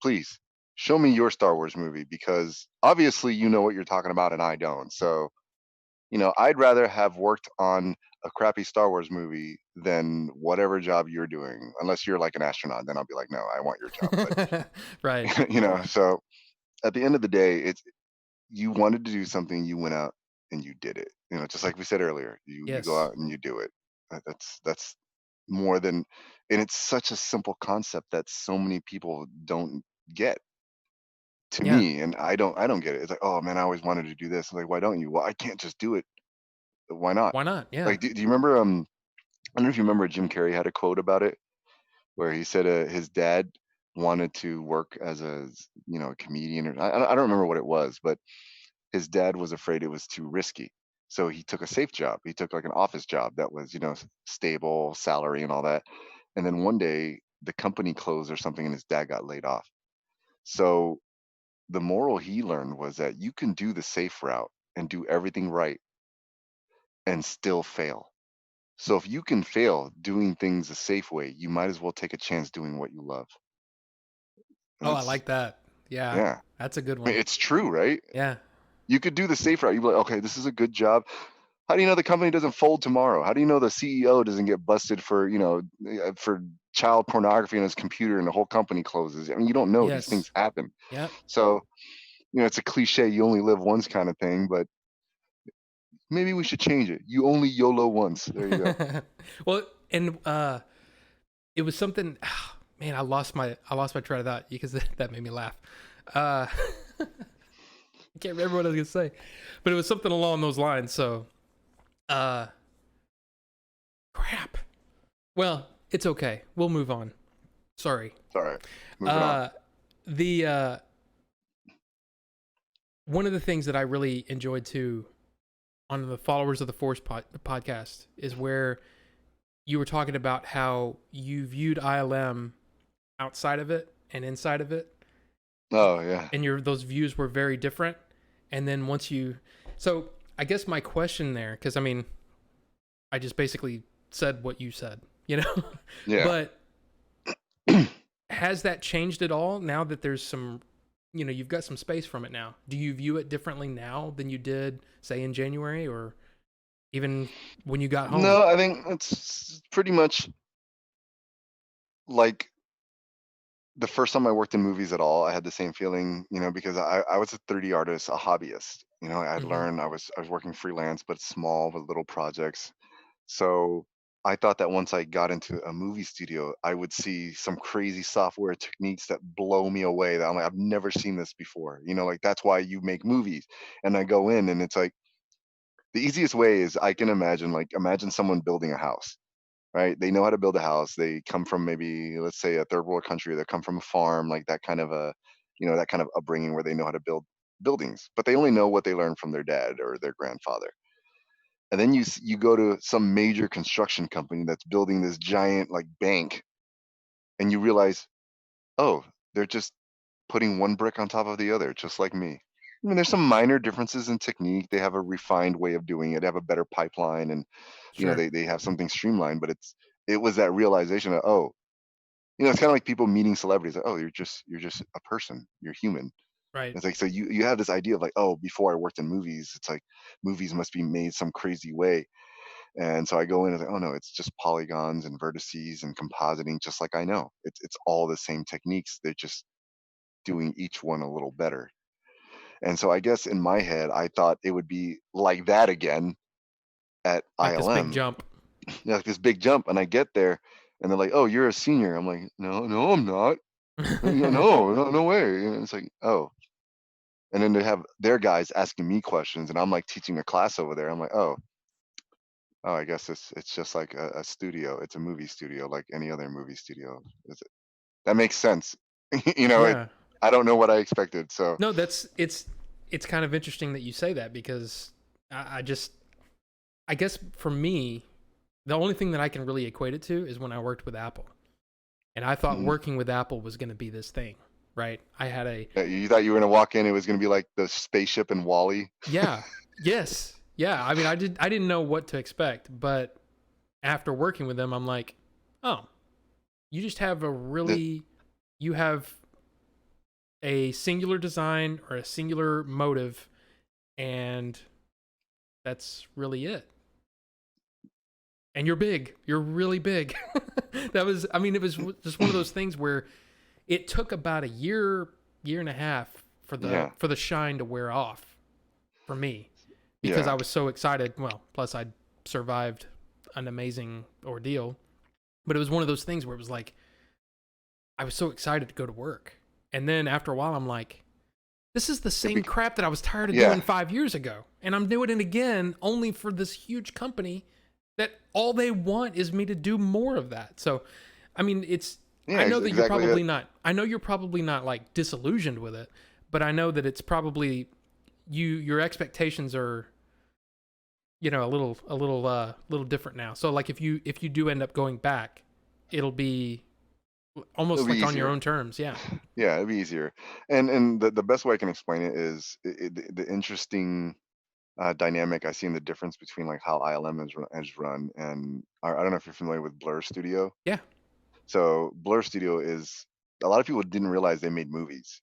please show me your Star Wars movie because obviously you know what you're talking about, and I don't. So." I'd rather have worked on a crappy Star Wars movie than whatever job you're doing. Unless you're like an astronaut, then I'll be like, no, I want your job. Right. But so at the end of the day, it's you wanted to do something, you went out and you did it. Just like we said earlier, you go Yes. out and you do it. That's more than, and it's such a simple concept that so many people don't get to Yeah. me, and I don't get it. It's like, oh man, I always wanted to do this. I'm like, why don't you? Well, I can't just do it. Why not? Why not? Yeah. Like, do you remember? I don't know if you remember. Jim Carrey had a quote about it where he said his dad wanted to work as a comedian, or I don't remember what it was, but his dad was afraid it was too risky, so he took a safe job. He took like an office job that was stable salary and all that. And then one day the company closed or something, and his dad got laid off. So the moral he learned was that you can do the safe route and do everything right and still fail. So if you can fail doing things the safe way, you might as well take a chance doing what you love. And Oh, I that's like that. Yeah. yeah. That's a good I mean, one. it's true, right? Yeah. You could do the safe route. You'd be like, okay, this is a good job. How do you know the company doesn't fold tomorrow? How do you know the CEO doesn't get busted for child pornography on his computer and the whole company closes? I mean, you don't know. These things Yes. happen. Yep. So, it's a cliche, you only live once kind of thing, but maybe we should change it. You only YOLO once. There you go. Well, and it was something. Man, I lost my train of thought because that made me laugh. I can't remember what I was gonna say, but it was something along those lines. So, uh, crap. Well, it's okay. We'll move on. Sorry. It's all right. Moving on. The one of the things that I really enjoyed too on the Followers of the Force podcast is where you were talking about how you viewed ILM outside of it and inside of it, Oh yeah. and your those views were very different. And then once you, so I guess my question there, because I mean, I just basically said what you said, you know, Yeah. but has that changed at all now that there's some, you know, you've got some space from it now? Do you view it differently now than you did, say, in January or even when you got home? No, I think it's pretty much like the first time I worked in movies at all. I had the same feeling, because I was a 3D artist, a hobbyist. I'd Mm-hmm. learned I was working freelance, but small with little projects. So I thought that once I got into a movie studio, I would see some crazy software techniques that blow me away. That I'm like, I've never seen this before. Like that's why you make movies. And I go in, and it's like the easiest way is I can imagine, like, imagine someone building a house, right? They know how to build a house. They come from maybe, let's say, a third world country. They come from a farm, like that kind of that kind of upbringing where they know how to build buildings, but they only know what they learned from their dad or their grandfather. And then you go to some major construction company that's building this giant like bank, and you realize, oh, they're just putting one brick on top of the other, just like me. I mean, there's some minor differences in technique. They have a refined way of doing it. They have a better pipeline, and Sure. they have something streamlined. But it was that realization of, oh, it's kind of like people meeting celebrities. Like, oh, you're just a person. You're human. Right. It's like, so you have this idea of like, oh, before I worked in movies, it's like movies must be made some crazy way. And so I go in and like, oh no, it's just polygons and vertices and compositing, just like I know. It's all the same techniques. They're just doing each one a little better. And so I guess in my head, I thought it would be like that again at Like this big ILM, jump. like this big jump. And I get there, and they're like, "Oh, you're a senior." I'm like, "No, no, I'm not. No, no, no, no way." And it's like, "Oh." And then they have their guys asking me questions, and I'm like teaching a class over there. I'm like, "Oh, oh, I guess it's just like a studio. It's a movie studio, like any other movie studio." That makes sense. you know, it. Yeah. I don't know what I expected. So No, it's kind of interesting that you say that because I just, I guess for me, the only thing that I can really equate it to is when I worked with Apple. And I thought mhm. working with Apple was going to be this thing, right? I had a, You thought you were gonna walk in, it was gonna be like the spaceship in Wally. yeah, yes, yeah. I mean, I didn't know what to expect, but after working with them, I'm like, oh, you just have a The, really, you have a singular design or a singular motive, and that's really it. And you're big. You're really big. That was, I mean, it was just one of those things where it took about a year, year and a half yeah, for the shine to wear off for me because I yeah. was so excited. Well, plus I'd survived an amazing ordeal, but it was one of those things where it was like I was so excited to go to work. And then after a while I'm like, this is the It same be, crap that I was tired of doing yeah, 5 years ago. And I'm doing it again only for this huge company that all they want is me to do more of that. So, I mean, it's, yeah. I know that you're Exactly it. probably not, I know you're probably not like disillusioned with it, but I know that it's probably your expectations are, you know, little different now. So like if you do end up going back, it'll be It'll almost be like on your easier. own terms. Yeah. Yeah, it'll be easier. And the best way I can explain it is the interesting dynamic I see in the difference between like how ILM is run, and I don't know if you're familiar with Blur Studio. Yeah. So Blur Studio is, a lot of people didn't realize they made movies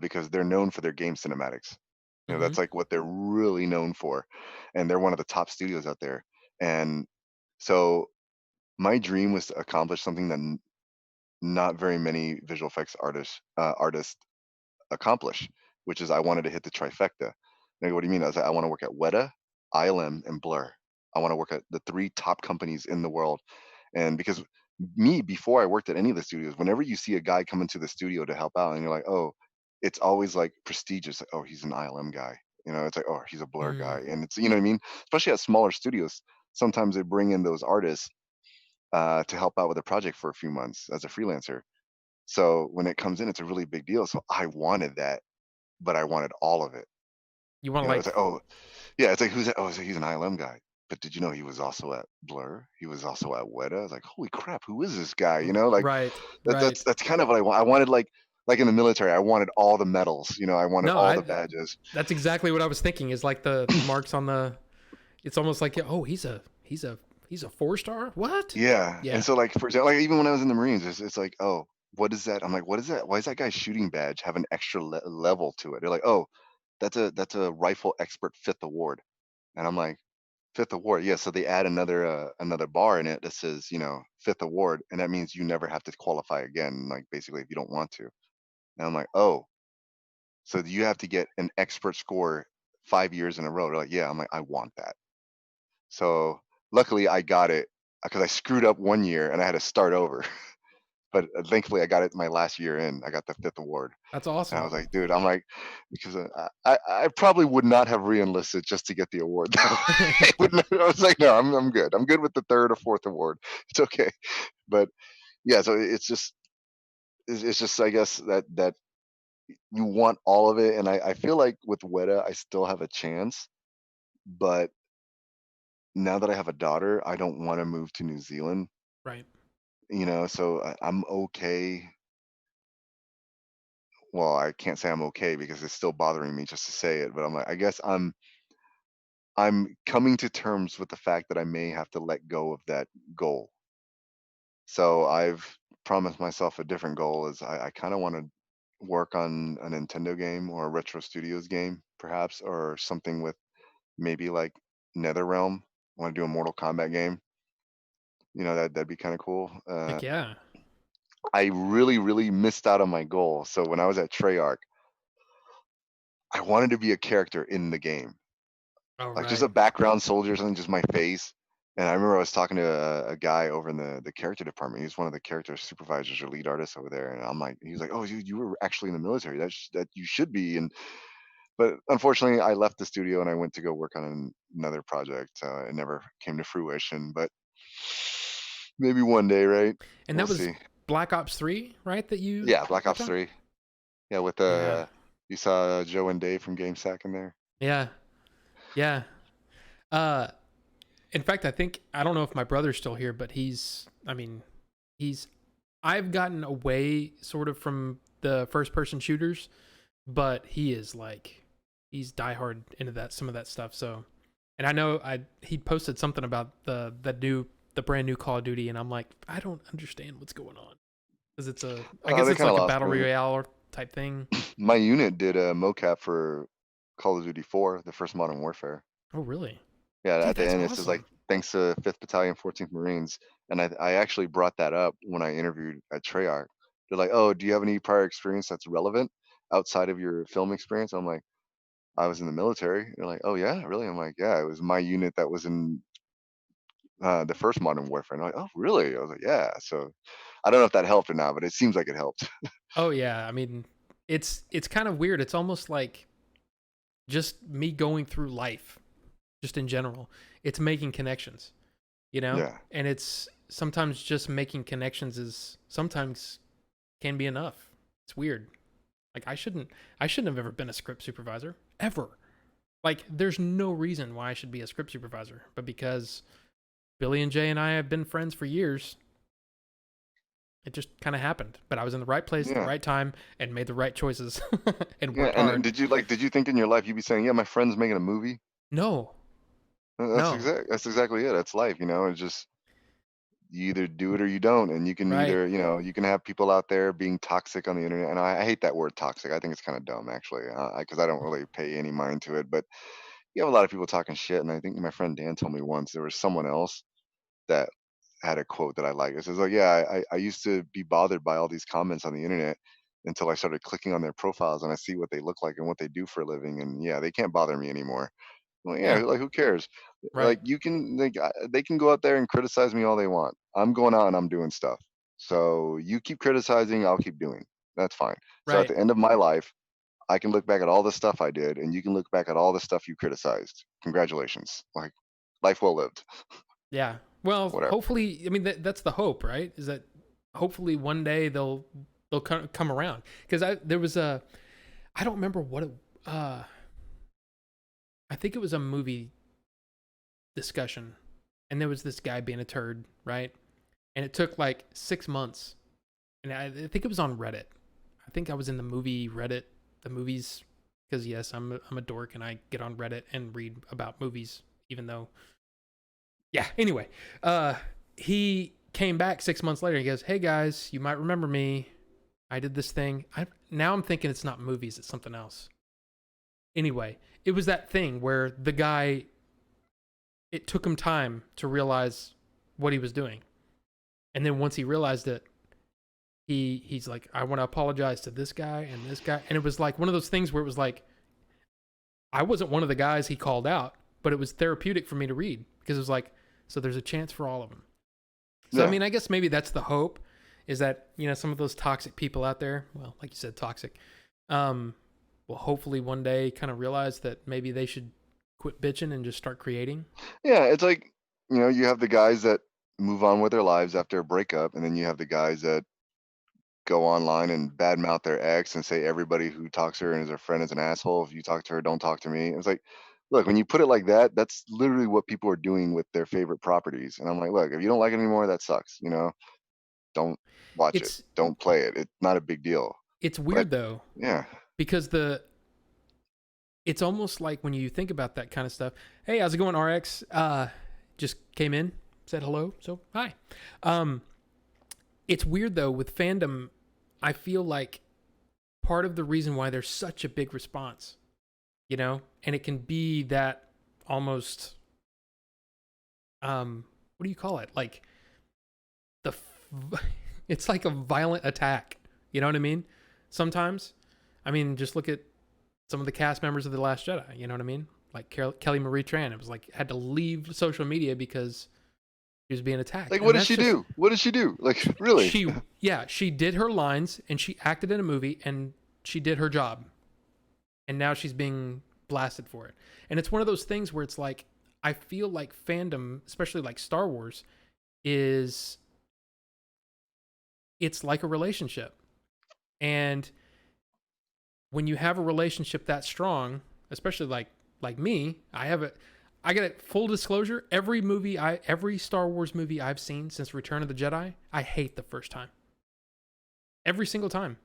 because they're known for their game cinematics. Mhm. That's like what they're really known for, and they're one of the top studios out there. And so my dream was to accomplish something that not very many visual effects artists accomplish, which is I wanted to hit the trifecta. Like, what do you mean? I was like, I want to work at Weta, ILM, and Blur. I want to work at the three top companies in the world. And because me, before I worked at any of the studios, whenever you see a guy come into the studio to help out, and you're like, oh, it's always like prestigious. Like, oh, he's an ILM guy. It's like, oh, he's a Blur Mm. guy, and it's, you know what I mean. Especially at smaller studios, sometimes they bring in those artists to help out with a project for a few months as a freelancer. So when it comes in, it's a really big deal. So I wanted that. but I wanted all of it. You want to It's like, oh, yeah, it's like, who's that? Oh, it's like, he's an ILM guy. But did you know he was also at Blur? He was also at Weta. I was like, holy crap, who is this guy? Like right, that's right. that's kind of what I want. I wanted like in the military, I wanted all the medals. I wanted No, all the I badges. that's exactly what I was thinking. Is like the marks on the. It's almost like, oh, he's a 4-star. What? Yeah, and Yeah. so like for example, like even when I was in the Marines, it's like, oh, what is that? I'm like, what is that? Why does that guy's shooting badge have an extra level to it? They're like, oh, that's a rifle expert fifth award, and I'm like, fifth award, yeah. So they add another bar in it that says fifth award, and that means you never have to qualify again. Like basically, if you don't want to. And I'm like, oh, so you have to get an expert score 5 years in a row. They're like, yeah. I'm like, I want that. So luckily, I got it because I screwed up one year and I had to start over. But thankfully, I got it my last year in. I got the fifth award. That's And I awesome. was like, dude, I'm like, because I probably would not have re-enlisted just to get the award. I was like, no, I'm good. I'm good with the third or fourth award. It's okay. But yeah, so it's just I guess that you want all of it, and I feel like with Weta I still have a chance, but now that I have a daughter, I don't want to move to New Zealand. Right. So I'm okay. Well, I can't say I'm okay because it's still bothering me just to say it, but I'm like, I guess I'm coming to terms with the fact that I may have to let go of that goal. So I've promised myself a different goal is I kind of want to work on a Nintendo game or a Retro Studios game, perhaps, or something with maybe like NetherRealm. I want to do a Mortal Kombat game. That'd be kind of cool. Heck yeah. I really, really missed out on my goal. So when I was at Treyarch, I wanted to be a character in the game. All Like just right. a background soldier or something, just my face. And I remember I was talking to a guy over in the character department. He's one of the character supervisors or lead artists over there. And I'm like, he was like, oh, you were actually in the military. That you should be. But unfortunately, I left the studio and I went to go work on another project. It never came to fruition, but maybe one day, right? And We'll that was see. Black Ops 3, right? That you Yeah, Black worked Ops on? 3. Yeah, with Yeah. you saw Joe and Dave from GameSack in there. Yeah. Yeah. Uh in fact, I don't know if my brother's still here, but he's I've gotten away sort of from the first person shooters, but he is like he's diehard into some of that stuff. So, and I know he posted something about the brand new Call of Duty, and I'm like, I don't understand what's going on because I guess They it's kind of like a lost battle me. royale type thing. My unit did a mocap for Call of Duty 4, the first Modern Warfare. Oh, really? Yeah, Dude, at the that's end it says like awesome. thanks to 5th Battalion, 14th Marines, and I actually brought that up when I interviewed at Treyarch. They're like, "Oh, do you have any prior experience that's relevant outside of your film experience?" I'm like, "I was in the military." They're like, "Oh yeah, really?" I'm like, "Yeah, it was my unit that was in the first Modern Warfare." And I'm like, "Oh, really?" I was like, "Yeah." So I don't know if that helped or not, but it seems like it helped. Oh yeah, I mean, it's kind of weird. It's almost like just me going through life, just in general. It's making connections, Yeah, and it's sometimes just making connections is sometimes can be enough. It's weird. Like I shouldn't have ever been a script supervisor ever. Like there's no reason why I should be a script supervisor, but because Billy and Jay and I have been friends for years, it just kind of happened. But I was in the right place at the yeah, right time and made the right choices and yeah. worked And then hard. did you think in your life you'd be saying, "Yeah, my friend's making a movie"? No, That's no, exactly it. That's life. It's just you either do it or you don't, and you can right, either you can have people out there being toxic on the internet, and I hate that word toxic. I think it's kind of dumb actually, because I don't really pay any mind to it. But you have a lot of people talking shit, and I think my friend Dan told me once there was someone else that had a quote that I like. It says, "Oh yeah, I used to be bothered by all these comments on the internet." Until I started clicking on their profiles and I see what they look like and what they do for a living, and yeah, they can't bother me anymore. Well, yeah, yeah, like who cares? right, They can go out there and criticize me all they want. I'm going out and I'm doing stuff. So you keep criticizing, I'll keep doing. That's fine. So at right, the end of my life, I can look back at all the stuff I did, and you can look back at all the stuff you criticized. Congratulations. Like life well lived. yeah. Well, Whatever. hopefully, I mean that's the hope, right? Is that hopefully one day they'll come around because there was a I don't remember what it. I think it was a movie discussion, and there was this guy being a turd, right? And it took like 6 months, and I think it was on Reddit. I think I was in the movie Reddit, the movies, because yes, I'm a dork and I get on Reddit and read about movies, even though. Yeah. Anyway, he came back 6 months later. He goes, "Hey guys, you might remember me. I did this thing. Now I'm thinking it's not movies, it's something else." Anyway, it was that thing where the guy. It took him time to realize what he was doing, and then once he realized it, he's like, "I want to apologize to this guy and this guy," and it was like one of those things where it was like, I wasn't one of the guys he called out, but it was therapeutic for me to read because it was like, so there's a chance for all of them. So Yeah. I mean, I guess maybe that's the hope, is that, you know, some of those toxic people out there, well, like you said, toxic, will hopefully one day kind of realize that maybe they should quit bitching and just start creating. Yeah, it's like, you have the guys that move on with their lives after a breakup, and then you have the guys that go online and badmouth their ex and say everybody who talks to her and is her friend is an asshole. If you talk to her, don't talk to me. It's like, look, when you put it like that, that's literally what people are doing with their favorite properties. And I'm like, look, if you don't like it anymore, that sucks. Don't watch it. It's Don't play it. It's not a big deal. it's But weird though, yeah, because it's almost like when you think about that kind of stuff. Hey, how's it going, RX? Just came in, said hello, so hi. It's weird though with fandom. I feel like part of the reason why there's such a big response, you know, and it can be that almost, what do you call it? Like it's like a violent attack. You know what I mean? Sometimes, I mean, just look at some of the cast members of The Last Jedi. You know what I mean? Like Kelly Marie Tran. It was like had to leave social media because she was being attacked. like And what did that's she just, do? What did she do? Like really? she did her lines and she acted in a movie and she did her job. And now she's being blasted for it. And it's one of those things where it's like, I feel like fandom, especially like Star Wars, it's like a relationship. And when you have a relationship that strong, especially like me, I got it, full disclosure, every Star Wars movie I've seen since Return of the Jedi, I hate the first time. Every single time.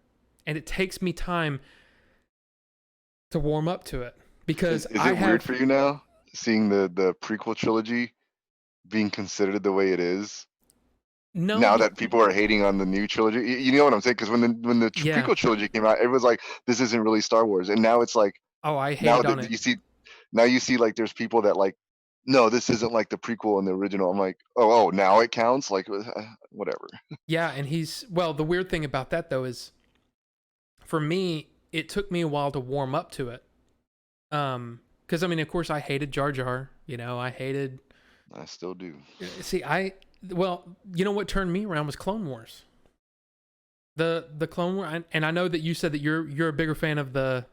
And it takes me time to warm up to it because Is it weird for you now seeing the prequel trilogy being considered the way it is? no, Now that people are hating on the new trilogy, you know what I'm saying? Because when the yeah. prequel trilogy came out, it was like this isn't really Star Wars, and now it's like Oh, I now hated on that it. you see like there's people that like, no, this isn't like the prequel and the original. I'm like, oh, now it counts, like whatever. Yeah, and the weird thing about that though is, for me, it took me a while to warm up to it. Because I mean, of course, I hated Jar Jar. You know, I still do. see. You know what turned me around was Clone Wars. The Clone War, and I know that you said that you're a bigger fan of the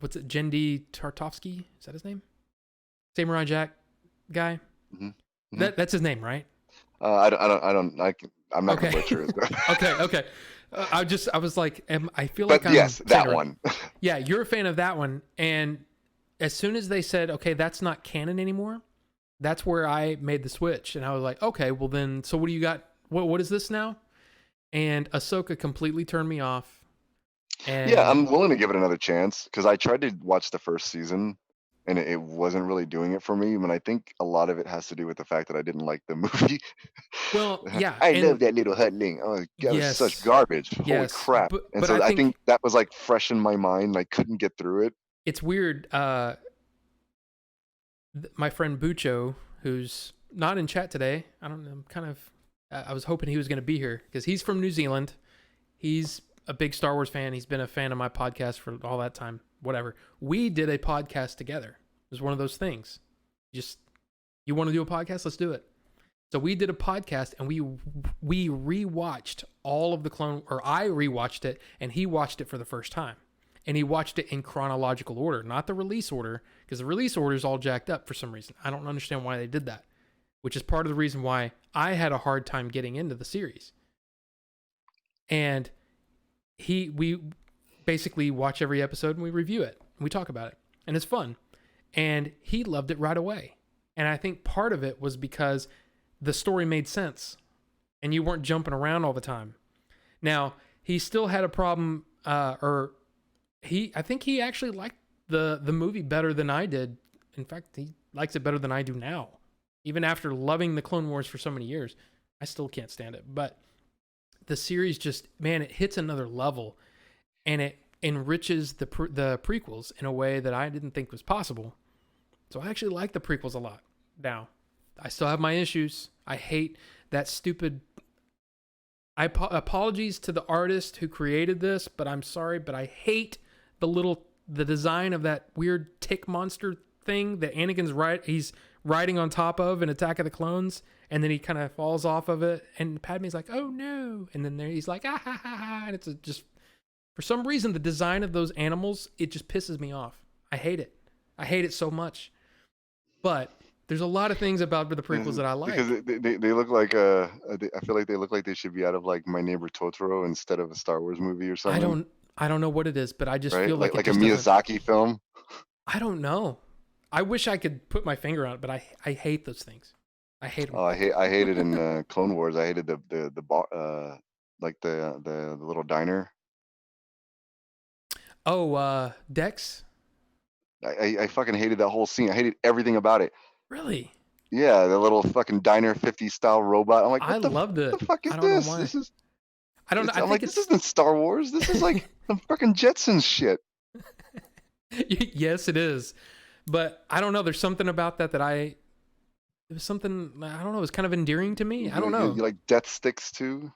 what's it, Jendi Tartovsky? Is that his name? Samurai Jack guy. Mm-hmm. Mm-hmm. That's his name, right? I'm not gonna butcher it. Okay. I was like, I feel but like I'm yes, that right. one. Yeah, you're a fan of that one, and as soon as they said, okay, that's not canon anymore, that's where I made the switch, and I was like, okay, well then, so what do you got? What is this now? And Ahsoka completely turned me off. And yeah, I'm willing to give it another chance because I tried to watch the first season and it wasn't really doing it for me. And I think a lot of it has to do with the fact that I didn't like the movie. well, yeah, I and love that little hutling. Oh, that was yes, such garbage. Holy yes, crap. And but so I I think that was like fresh in my mind. And I couldn't get through it. it's weird. My friend Bucho, who's not in chat today, I don't know, I'm kind of, I was hoping he was going to be here because he's from New Zealand. He's a big Star Wars fan. He's been a fan of my podcast for all that time. Whatever. We did a podcast together. It was one of those things. You want to do a podcast? Let's do it. So we did a podcast and we rewatched all of the I rewatched it and he watched it for the first time. And he watched it in chronological order, not the release order, because the release order is all jacked up for some reason. I don't understand why they did that, which is part of the reason why I had a hard time getting into the series. And we basically watch every episode and we review it. And we talk about it. And it's fun. And he loved it right away. And I think part of it was because the story made sense. And you weren't jumping around all the time. Now, he still had a problem, I think he actually liked the movie better than I did. In fact, he likes it better than I do now. Even after loving the Clone Wars for so many years, I still can't stand it. But the series just, man, it hits another level, and it enriches the prequels in a way that I didn't think was possible. So I actually like the prequels a lot. Now, I still have my issues. I hate that stupid... apologies to the artist who created this, but I'm sorry, but I hate the design of that weird tick monster thing that he's riding on top of in Attack of the Clones, and then he kind of falls off of it, and Padme's like, oh no, and then he's like, ah ha ha ha, and it's just, for some reason, the design of those animals, it just pisses me off. I hate it so much. But there's a lot of things about the prequels that I like. Because they look like I feel like they look like they should be out of like My Neighbor Totoro instead of a Star Wars movie or something. I don't know what it is, but I just right? feel like a Miyazaki film. I don't know. I wish I could put my finger on it, but I hate those things. I hate them. Oh, I hated in Clone Wars. I hated the bar, like the little diner. Oh, Dex? I fucking hated that whole scene. I hated everything about it. Really? Yeah, the little fucking diner 50s style robot. I'm like, I loved it. What the fuck is I don't this? know why. This is. I don't know. I'm like, this isn't Star Wars. This is like some fucking Jetsons shit. Yes, it is. But I don't know. There's something about that it was something, I don't know. It was kind of endearing to me. I don't know. You like Death Sticks too?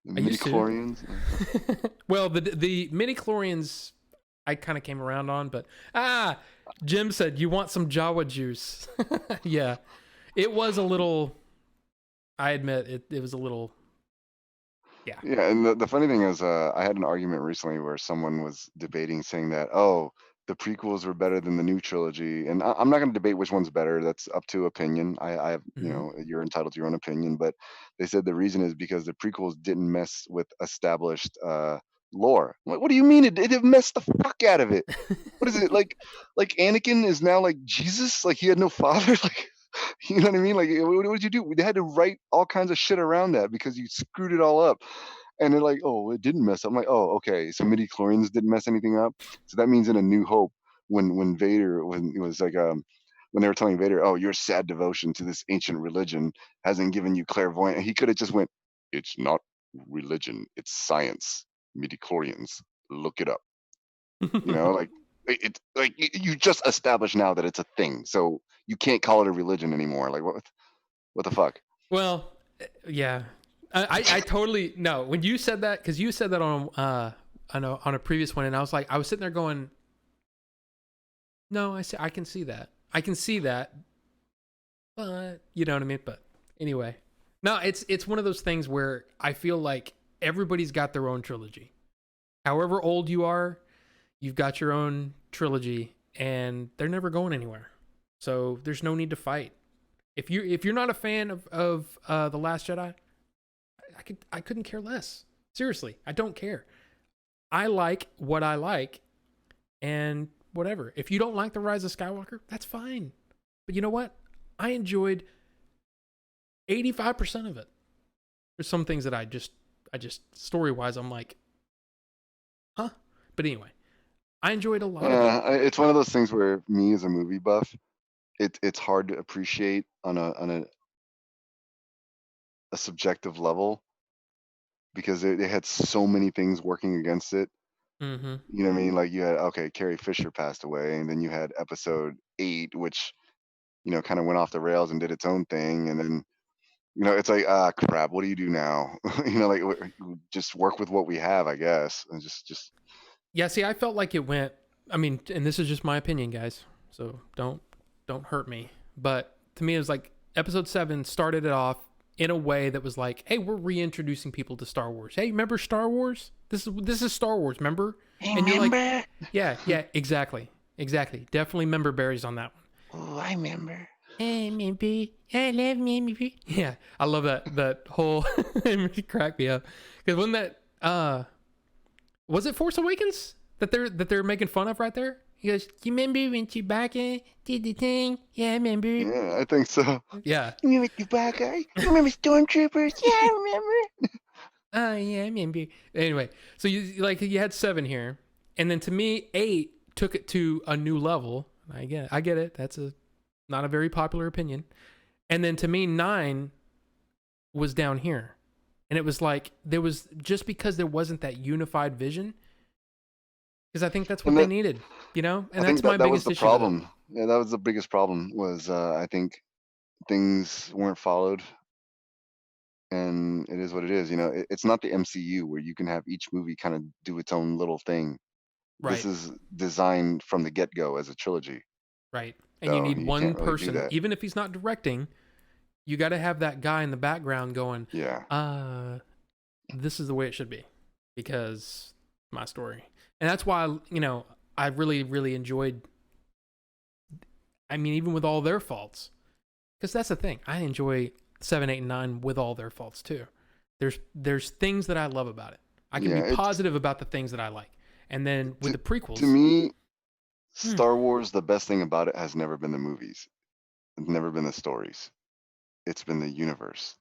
The midi-chlorians? Well, the midi-chlorians I kind of came around on, but Jim said, you want some Jawa juice. Yeah. It was a little, I admit, it was a little, yeah. Yeah, and the funny thing is, I had an argument recently where someone was debating saying that, oh, the prequels were better than the new trilogy, and I'm not going to debate which one's better. That's up to opinion. I have, you're entitled to your own opinion, but they said the reason is because the prequels didn't mess with established lore. What do you mean it messed the fuck out of it? What is it like Anakin is now like Jesus? Like he had no father? Like, you know what I mean? Like, what did you do? They had to write all kinds of shit around that because you screwed it all up. And they're like, oh, it didn't mess up. I'm like, oh, okay. So midi-chlorians didn't mess anything up. So that means in A New Hope, when Vader, when it was like, when they were telling Vader, oh, your sad devotion to this ancient religion hasn't given you clairvoyance. And he could have just went, it's not religion, it's science. Midi-chlorians, look it up. You know, like you just established now that it's a thing. So you can't call it a religion anymore. Like what the fuck? Well, yeah. I totally no. When you said that, because you said that on a previous one, and I was sitting there going, no, I can see that, but you know what I mean. But anyway, no, it's one of those things where I feel like everybody's got their own trilogy. However old you are, you've got your own trilogy, and they're never going anywhere. So there's no need to fight. If you're not a fan of The Last Jedi, I couldn't care less. Seriously, I don't care. I like what I like, and whatever. If you don't like The Rise of Skywalker, that's fine. But you know what? I enjoyed 85% of it. There's some things that I just story-wise, I'm like, huh? But anyway, I enjoyed a lot of it. It's one of those things where me as a movie buff, it's hard to appreciate on a subjective level because they had so many things working against it. Mm-hmm. You know what I mean? Like you had, Carrie Fisher passed away, and then you had episode 8, which, kind of went off the rails and did its own thing. And then, it's like, crap, what do you do now? Like just work with what we have, I guess. And just. Yeah, see, I felt like it went, I mean, and this is just my opinion, guys, so don't hurt me. But to me, it was like episode 7 started it off in a way that was like, hey, we're reintroducing people to Star Wars. Hey, remember Star Wars? This is Star Wars, remember? Hey, and remember? You're like, yeah, exactly. Definitely member berries on that one. Oh, I remember. Hey, maybe. I love me. Yeah, I love that whole, it cracked me up. Because when Was it Force Awakens that they're making fun of right there? He goes, "You remember when Chewbacca did the thing? Yeah, I remember." Yeah, I think so. Yeah. You remember Chewbacca? You remember Stormtroopers? Yeah, I remember. Oh yeah, I remember. Anyway, so you had 7 here, and then to me 8 took it to a new level. I get it. That's a not a very popular opinion. And then to me 9 was down here, and it was like there was just because there wasn't that unified vision. Because I think that's what And they that needed, I and think that's my that was biggest the issue with it. problem. Yeah, that was the biggest problem. Was I think things weren't followed, and it is what it is. It's not the MCU where you can have each movie kind of do its own little thing. This Right, is designed from the get-go as a trilogy, right. And you so need you one can't really do person, that. even if he's not directing, you got to have that guy in the background going, Yeah, uh, this is the way it should be because my story. And that's why, I really, really enjoyed, I mean, even with all their faults, because that's the thing. I enjoy 7, 8, and 9 with all their faults too. There's things that I love about it. I can be yeah. positive about the things that I like. And then with To, the to prequels, me, hmm, Star Wars, the best thing about it has never been the movies. It's never been the stories. It's been the universe.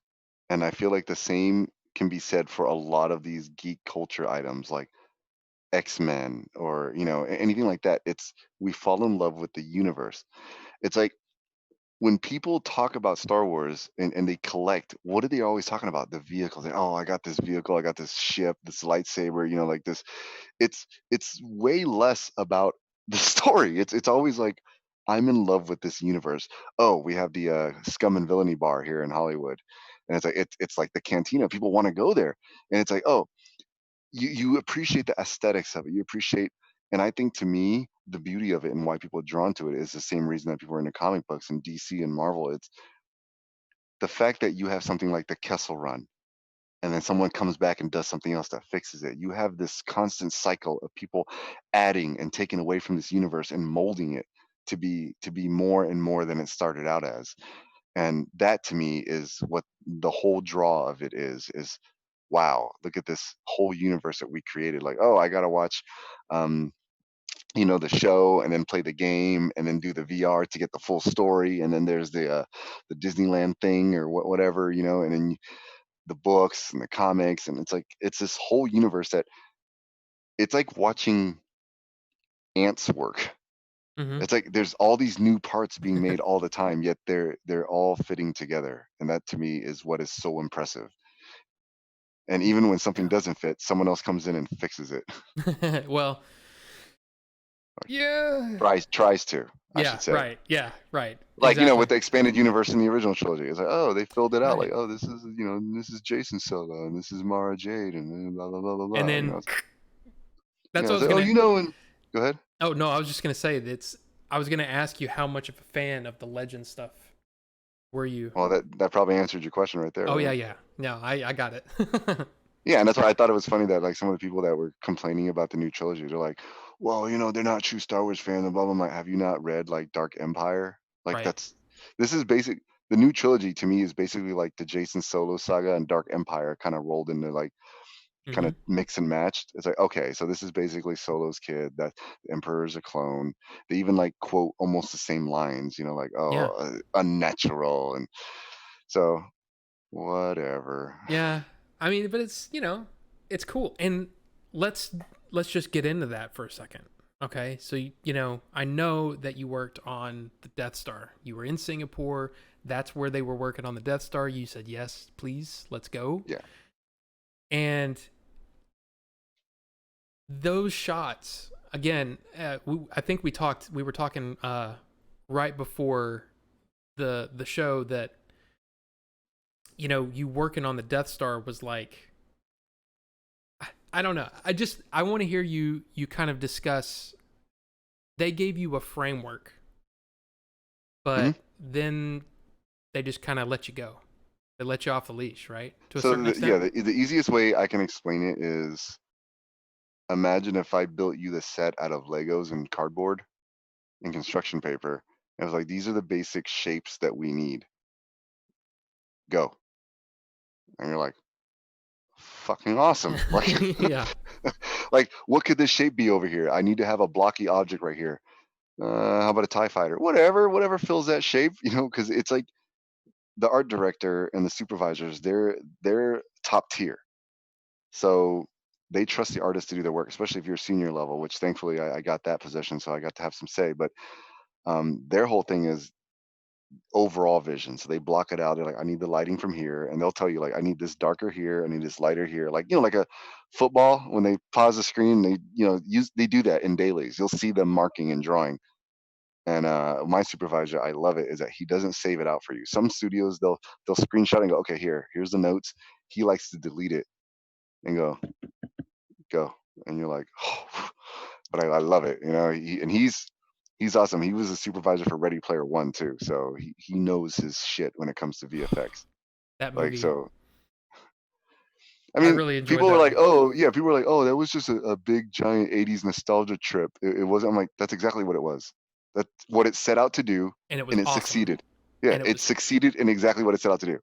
And I feel like the same can be said for a lot of these geek culture items like X-Men or, anything like that. It's we fall in love with the universe. It's like when people talk about Star Wars and they collect, what are they always talking about? The vehicles. Like, oh, I got this vehicle, I got this ship, this lightsaber, like this. It's way less about the story. It's always like I'm in love with this universe. Oh, we have the scum and villainy bar here in Hollywood. And it's like it's like the cantina. People want to go there. And it's like, oh, you appreciate the aesthetics of it. You appreciate, and I think to me, the beauty of it and why people are drawn to it is the same reason that people are into comic books and DC and Marvel. It's the fact that you have something like the Kessel Run, and then someone comes back and does something else that fixes it. You have this constant cycle of people adding and taking away from this universe and molding it to be more and more than it started out as. And that to me is what the whole draw of it is wow, look at this whole universe that we created. Like, oh, I gotta watch um, the show and then play the game and then do the VR to get the full story. And then there's the Disneyland thing or whatever, and then the books and the comics. And it's like it's this whole universe that it's like watching ants work. hmm It's like there's all these new parts being made all the time, yet they're all fitting together. And that to me is what is so impressive. And even when something yeah. doesn't fit, someone else comes in and fixes it. Well, yeah. Tries to, I Yeah, should say. right. Yeah, right. Like, with Exactly. the expanded universe in the original trilogy. It's like, oh, they filled it out. Right. Like, oh, this is Jason Solo and this is Mara Jade and then blah blah blah blah And blah. then It's, that's what I it's was like, oh, gonna. and go ahead. Oh no, I was just gonna say that's. I was gonna ask you how much of a fan of the legend stuff were you? Well, that probably answered your question right there, Oh yeah, right? yeah. No, I got it. Yeah, and that's why I thought it was funny that like some of the people that were complaining about the new trilogy, they're like, well, they're not true Star Wars fans and blah blah. I'm like, have you not read like Dark Empire? Like Right. this is basic. The new trilogy to me is basically like the Jason Solo saga and Dark Empire kind of rolled into like kind hmm of mix and matched. It's like, okay, so this is basically Solo's kid, that the Emperor's a clone. They even like quote almost the same lines, like, oh, Yeah. unnatural. And so whatever. Yeah. I mean, but it's cool. And let's let's just get into that for a second. Okay? So I know that you worked on the Death Star. You were in Singapore. That's where they were working on the Death Star. You said, "Yes, please. Let's go." Yeah. And those shots again, I think we were talking right before the show that you working on the Death Star was like, I don't know. I want to hear you kind of discuss. They gave you a framework, hmm but then they just kind of let you go. They let you off the leash, right? To a So certain yeah, extent. the easiest way I can explain it is imagine if I built you the set out of Legos and cardboard and construction paper. And I was like, these are the basic shapes that we need. Go. And you're like, fucking awesome. Like, Yeah. Like, what could this shape be over here? I need to have a blocky object right here. How about a TIE fighter? Whatever fills that shape, because it's like the art director and the supervisors, they're top tier. So they trust the artist to do their work, especially if you're senior level, which thankfully I got that position, so I got to have some say. But their whole thing is overall vision. So they block it out. They're like, I need the lighting from here, and they'll tell you like, I need this darker here, I need this lighter here. Like like a football when they pause the screen, they they do that in dailies. You'll see them marking and drawing. And my supervisor, I love it, is that he doesn't save it out for you. Some studios they'll screenshot and go, okay, here's the notes. He likes to delete it and go, and you're like, oh, but I love it, and he's awesome. He was a supervisor for Ready Player One too, so he knows his shit when it comes to VFX. That Like, movie, so I I mean, really enjoyed people were that like, one. oh yeah, people were like, oh, that was just a big giant '80s nostalgia trip. It wasn't. I'm like, that's exactly what it was. That's what it set out to do, And it was and it awesome. succeeded. Yeah, And it it was, succeeded in exactly what it set out to do.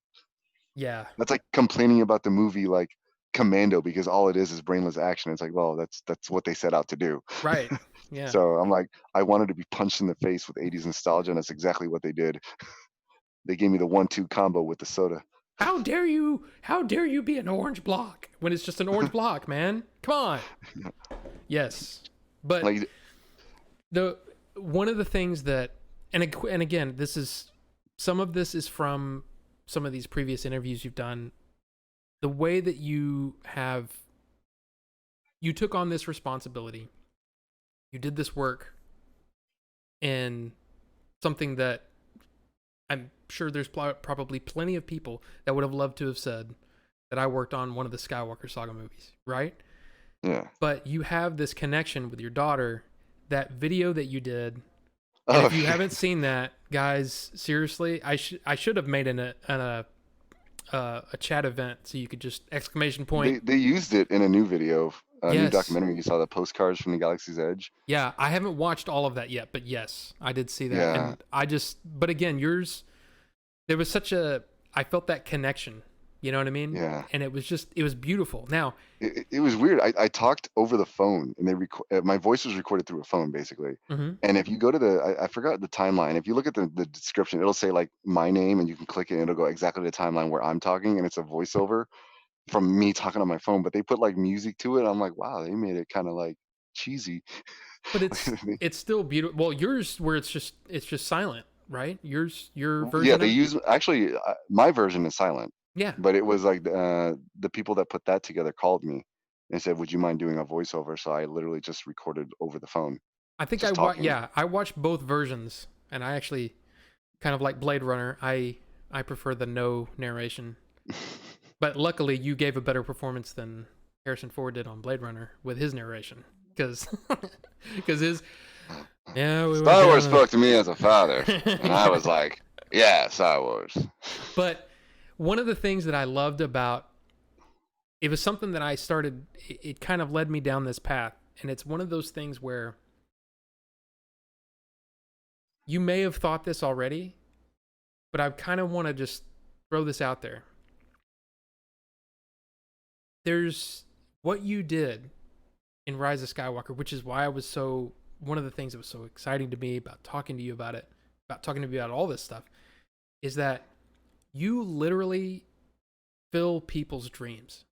yeah, That's like complaining about the movie like Commando because all it is brainless action. It's like, well, that's what they set out to do. right. Yeah. So I'm like, I wanted to be punched in the face with '80s nostalgia, and that's exactly what they did. They gave me the 1-2 combo with the soda. How dare you? How dare you be an orange block when it's just an orange block, man? Come on. Yes. But Like, the one of the things that and again, this is some of this is from some of these previous interviews you've done. The way that you took on this responsibility. You did this work in something that I'm sure there's probably plenty of people that would have loved to have said that I worked on one of the Skywalker saga movies, right? yeah. But you have this connection with your daughter, that video that you did. And Oh if you yeah. haven't seen that, guys, seriously, I should have made a chat event so you could just exclamation point. They used it in a new video, a new Yes. documentary. You saw the postcards from the Galaxy's Edge. Yeah, I haven't watched all of that yet, but yes, I did see that. Yeah, And but again, yours, there was I felt that connection. You know what I mean? yeah. And it was beautiful. Now, It was weird. I talked over the phone, and my voice was recorded through a phone, basically. mhm. And if you go to I forgot the timeline. If you look at the description, it'll say like my name, and you can click it, and it'll go exactly to the timeline where I'm talking, and it's a voiceover from me talking on my phone. But they put like music to it. I'm like, wow, they made it kind of like cheesy. But it's still beautiful. Well, yours where it's just silent, right? Your Yeah, version they of it? use actually my version is silent, Yeah. but it was like the people that put that together called me and said, "Would you mind doing a voiceover?" So I literally just recorded over the phone, I think just talking. yeah, I watched both versions and I actually kind of like Blade Runner. I prefer the no narration. But luckily you gave a better performance than Harrison Ford did on Blade Runner with his narration cuz cuz his yeah, we went Star Wars down spoke to me as a father, and I the was like, "Yeah, Star Wars." But one of the things that I loved about it was something that I started it kind of led me down this path and it's one of those things where you may have thought this already, but I kind of want to just throw this out there. There's what you did in Rise of Skywalker, which is why I was so one of the things that was so exciting to me about talking to you about it, about talking to you about all this stuff, is that you literally fill people's dreams.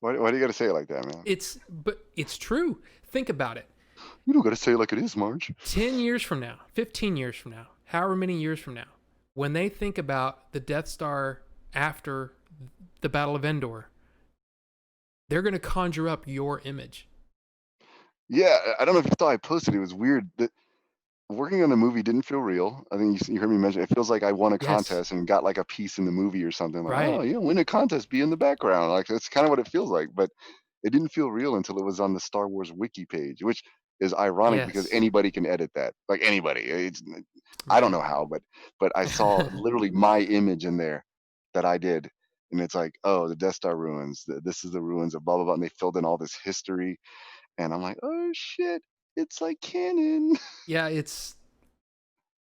Why do you got to say it like that, man? But it's true. Think about it. You don't got to say it like it is, Marge. 10 years from now, 15 years from now, however many years from now, when they think about the Death Star after the Battle of Endor, they're going to conjure up your image. Yeah, I don't know if you saw I posted. It was weird that working on the movie didn't feel real. I think you heard me mention it feels like I won a Yes, contest and got like a piece in the movie or something. Like, right. oh, win a contest, be in the background. Like that's kind of what it feels like. But it didn't feel real until it was on the Star Wars wiki page, which is ironic because Yes, anybody can edit that. Like anybody. I don't right. know how, but I saw literally my image in there that I did. And it's like, oh, the Death Star ruins. This is the ruins of blah blah blah. And they filled in all this history, and I'm like, oh shit, it's like canon. Yeah,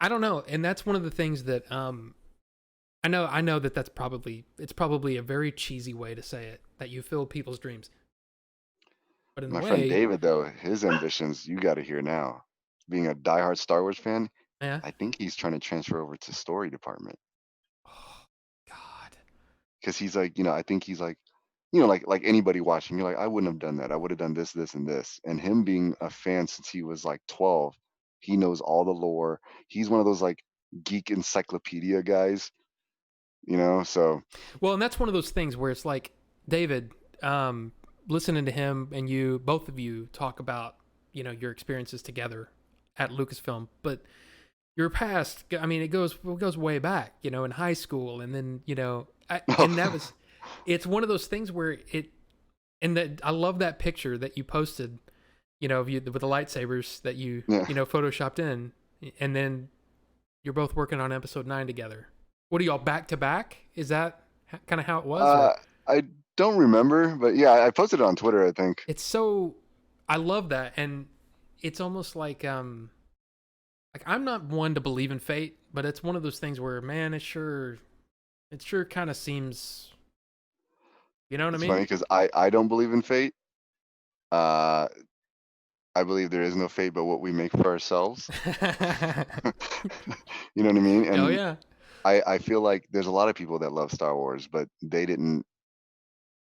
I don't know. And that's one of the things that I know that it's probably a very cheesy way to say it, that you fill people's dreams. But in a My friend way, David, though, his ambitions, you got to hear now. Being a diehard Star Wars fan, yeah. I think he's trying to transfer over to story department Oh God. because he's like, I think he's like, like anybody watching, you're like, I wouldn't have done that. I would have done this, this, and this. And him being a fan since he was like 12, he knows all the lore. He's one of those like geek encyclopedia guys, So Well, and that's one of those things where it's like David, listening to him and you, both of you, talk about your experiences together at Lucasfilm, but your past. I mean, it goes way back. In high school, and then and that was. It's one of those things where it, and that I love that picture that you posted. Of you with the lightsabers that you yeah. photoshopped in, and then you're both working on episode 9 together. What are y'all back to back? Is that kind of how it was, Uh, or I don't remember, but yeah, I posted it on Twitter, I think. it's so? I love that, and it's almost like I'm not one to believe in fate, but it's one of those things where, man, it sure kind of seems, you know what I It's mean? funny because I don't believe in fate. Uh, I believe there is no fate but what we make for ourselves. You know what I mean? Oh And yeah, I feel like there's a lot of people that love Star Wars, but they didn't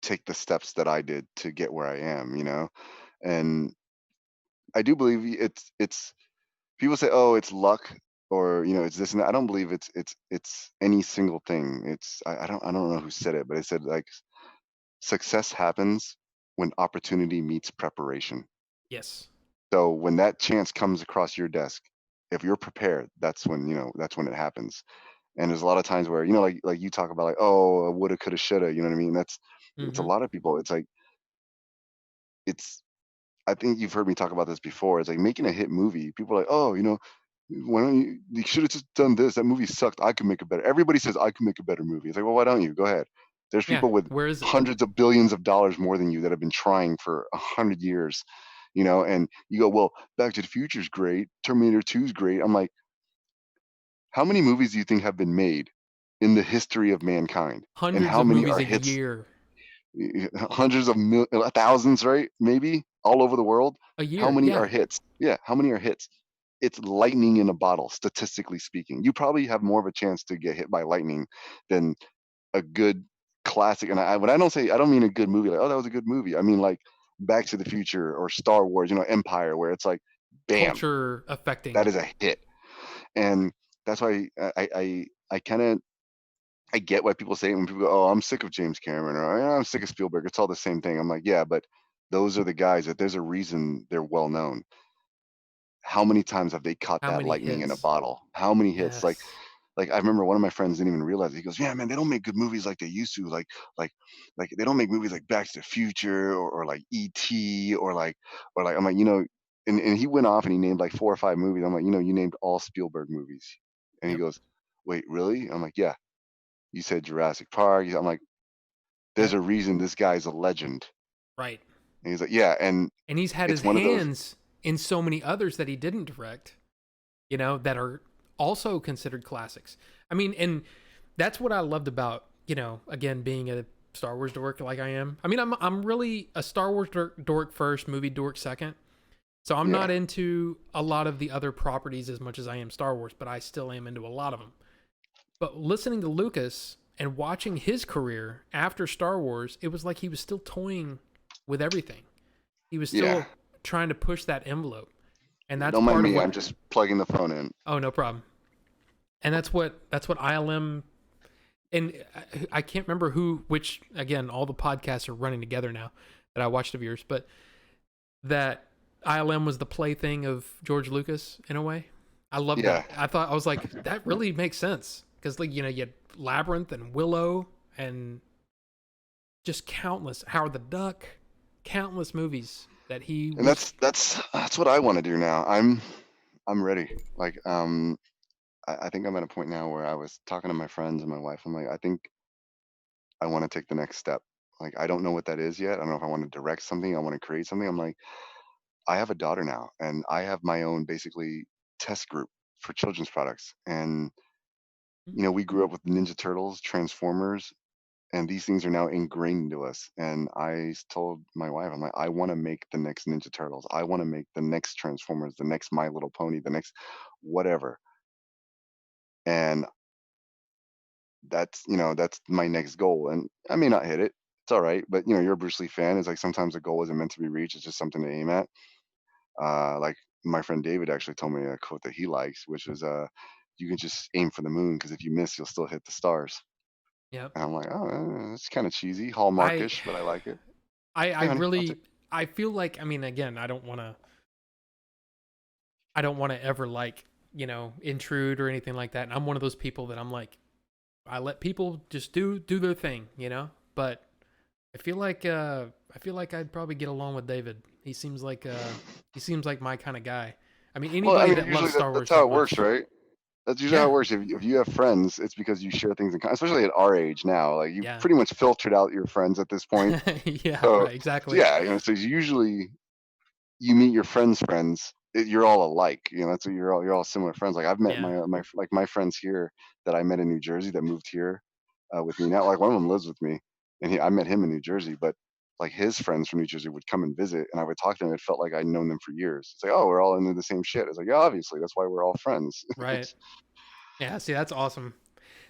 take the steps that I did to get where I am. And I do believe it's people say, oh, it's luck or it's this and that. I don't believe it's any single thing. I don't know who said it, but it said like success happens when opportunity meets preparation. yes, So when that chance comes across your desk, if you're prepared, that's when it happens. And there's a lot of times where, like you talk about like, oh, woulda, coulda, shoulda, you know what I mean? It's a mm-hmm. lot of people. It's like it's I think you've heard me talk about this before. It's like making a hit movie. People are like, oh, why don't you should have just done this. That movie sucked. I could make a better. Everybody says I can make a better movie. It's like, well, why don't you? Go ahead. There's Yeah. people with Where is it? hundreds of billions of dollars more than you that have been trying for 100 years, and you go, well, Back to the Future is great. Terminator 2 is great. I'm like, how many movies do you think have been made in the history of mankind? And Hundreds how of many movies are a hits? year, Hundreds of thousands, right? Maybe all over the world. a How year. many are Yeah, hits? Yeah, how many are hits? It's lightning in a bottle, statistically speaking. You probably have more of a chance to get hit by lightning than a good classic. And when I don't say, I don't mean a good movie like, oh, that was a good movie. I mean like Back to the Future or Star Wars, Empire, where it's like, bam, culture that affecting. is a hit. And that's why I kind of I get why people say it when people go, "Oh, I'm sick of James Cameron," or "I'm sick of Spielberg." It's all the same thing. I'm like, yeah, but those are the guys that there's a reason they're well known. How many times have they caught How that many lightning in a hits? bottle? How many hits? Yes. Like I remember one of my friends didn't even realize it. He goes, "Yeah, man, they don't make good movies like they used to. Like, like they don't make movies like Back to the Future or like E.T. or like I'm like, and he went off and he named like 4 or 5 movies. I'm like, you named all Spielberg movies, and he Yep. goes, "Wait, really?" I'm like, "Yeah." You said Jurassic Park. I'm like, there's Yep. a reason this guy's a legend. Right. And he's like, yeah, and And he's had his it's one of those. hands in so many others that he didn't direct, that are also considered classics. I mean, and that's what I loved about, again, being a Star Wars dork like I am. I mean, I'm really a Star Wars dork first, movie dork second. So I'm Yeah, not into a lot of the other properties as much as I am Star Wars, but I still am into a lot of them. But listening to Lucas and watching his career after Star Wars, it was like he was still toying with everything. He was yeah. still trying to push that envelope. And Yeah, that's don't mind part of me. what. I'm just plugging the phone in. Oh, no problem. And that's what ILM, and I can't remember which, again, all the podcasts are running together now that I watched of yours, but that ILM was the plaything of George Lucas in a way. I love Yeah, that. I was like, that really makes sense because, like, you had Labyrinth and Willow and just countless Howard the Duck, countless movies that he and was. that's what I want to do now. I'm ready. Like, I think I'm at a point now where I was talking to my friends and my wife. I'm like, I think I want to take the next step. Like, I don't know what that is yet. I don't know if I want to direct something. I want to create something. I'm like, I have a daughter now, and I have my own basically test group for children's products, and We grew up with Ninja Turtles, Transformers, and these things are now ingrained into us. And told my wife, I'm like, I want to make the next Ninja Turtles. I want to make the next Transformers, the next My Little Pony, the next whatever. And that's my next goal. And I may not hit it. It's all right. But you're a Bruce Lee fan. It's like sometimes a goal isn't meant to be reached. It's just something to aim at. Like my friend David actually told me a quote that he likes, which is, you can just aim for the moon because if you miss, you'll still hit the stars. Yep. And I'm like, oh, it's kind of cheesy, I Hallmarkish, but I like it. I Hey, honey, I'll take. really I feel like, I mean, again, I don't want to ever like, intrude or anything like that. And I'm one of those people that I'm like, I let people just do their thing, But I feel like I'd probably get along with David. He seems like my kind of guy. I mean, Well, I anybody mean, that usually loves Star that's Wars how that it works, much. right? That's usually how Yeah. it works. If you have friends, it's because you share things in common, especially at our age now. Like you've Yeah. pretty much filtered out your friends at this point. Yeah, So, right, exactly. yeah, so usually you meet your friends' friends. You're all alike. That's what you're all similar friends. Like I've met Yeah. my friends here that I met in New Jersey that moved here with me now. Like one of them lives with me, and I met him in New Jersey. But like his friends from New Jersey would come and visit, and I would talk to them. It felt like I'd known them for years. It's like, oh, we're all into the same shit. It's like, yeah, obviously, that's why we're all friends. Right. Yeah, see, that's awesome.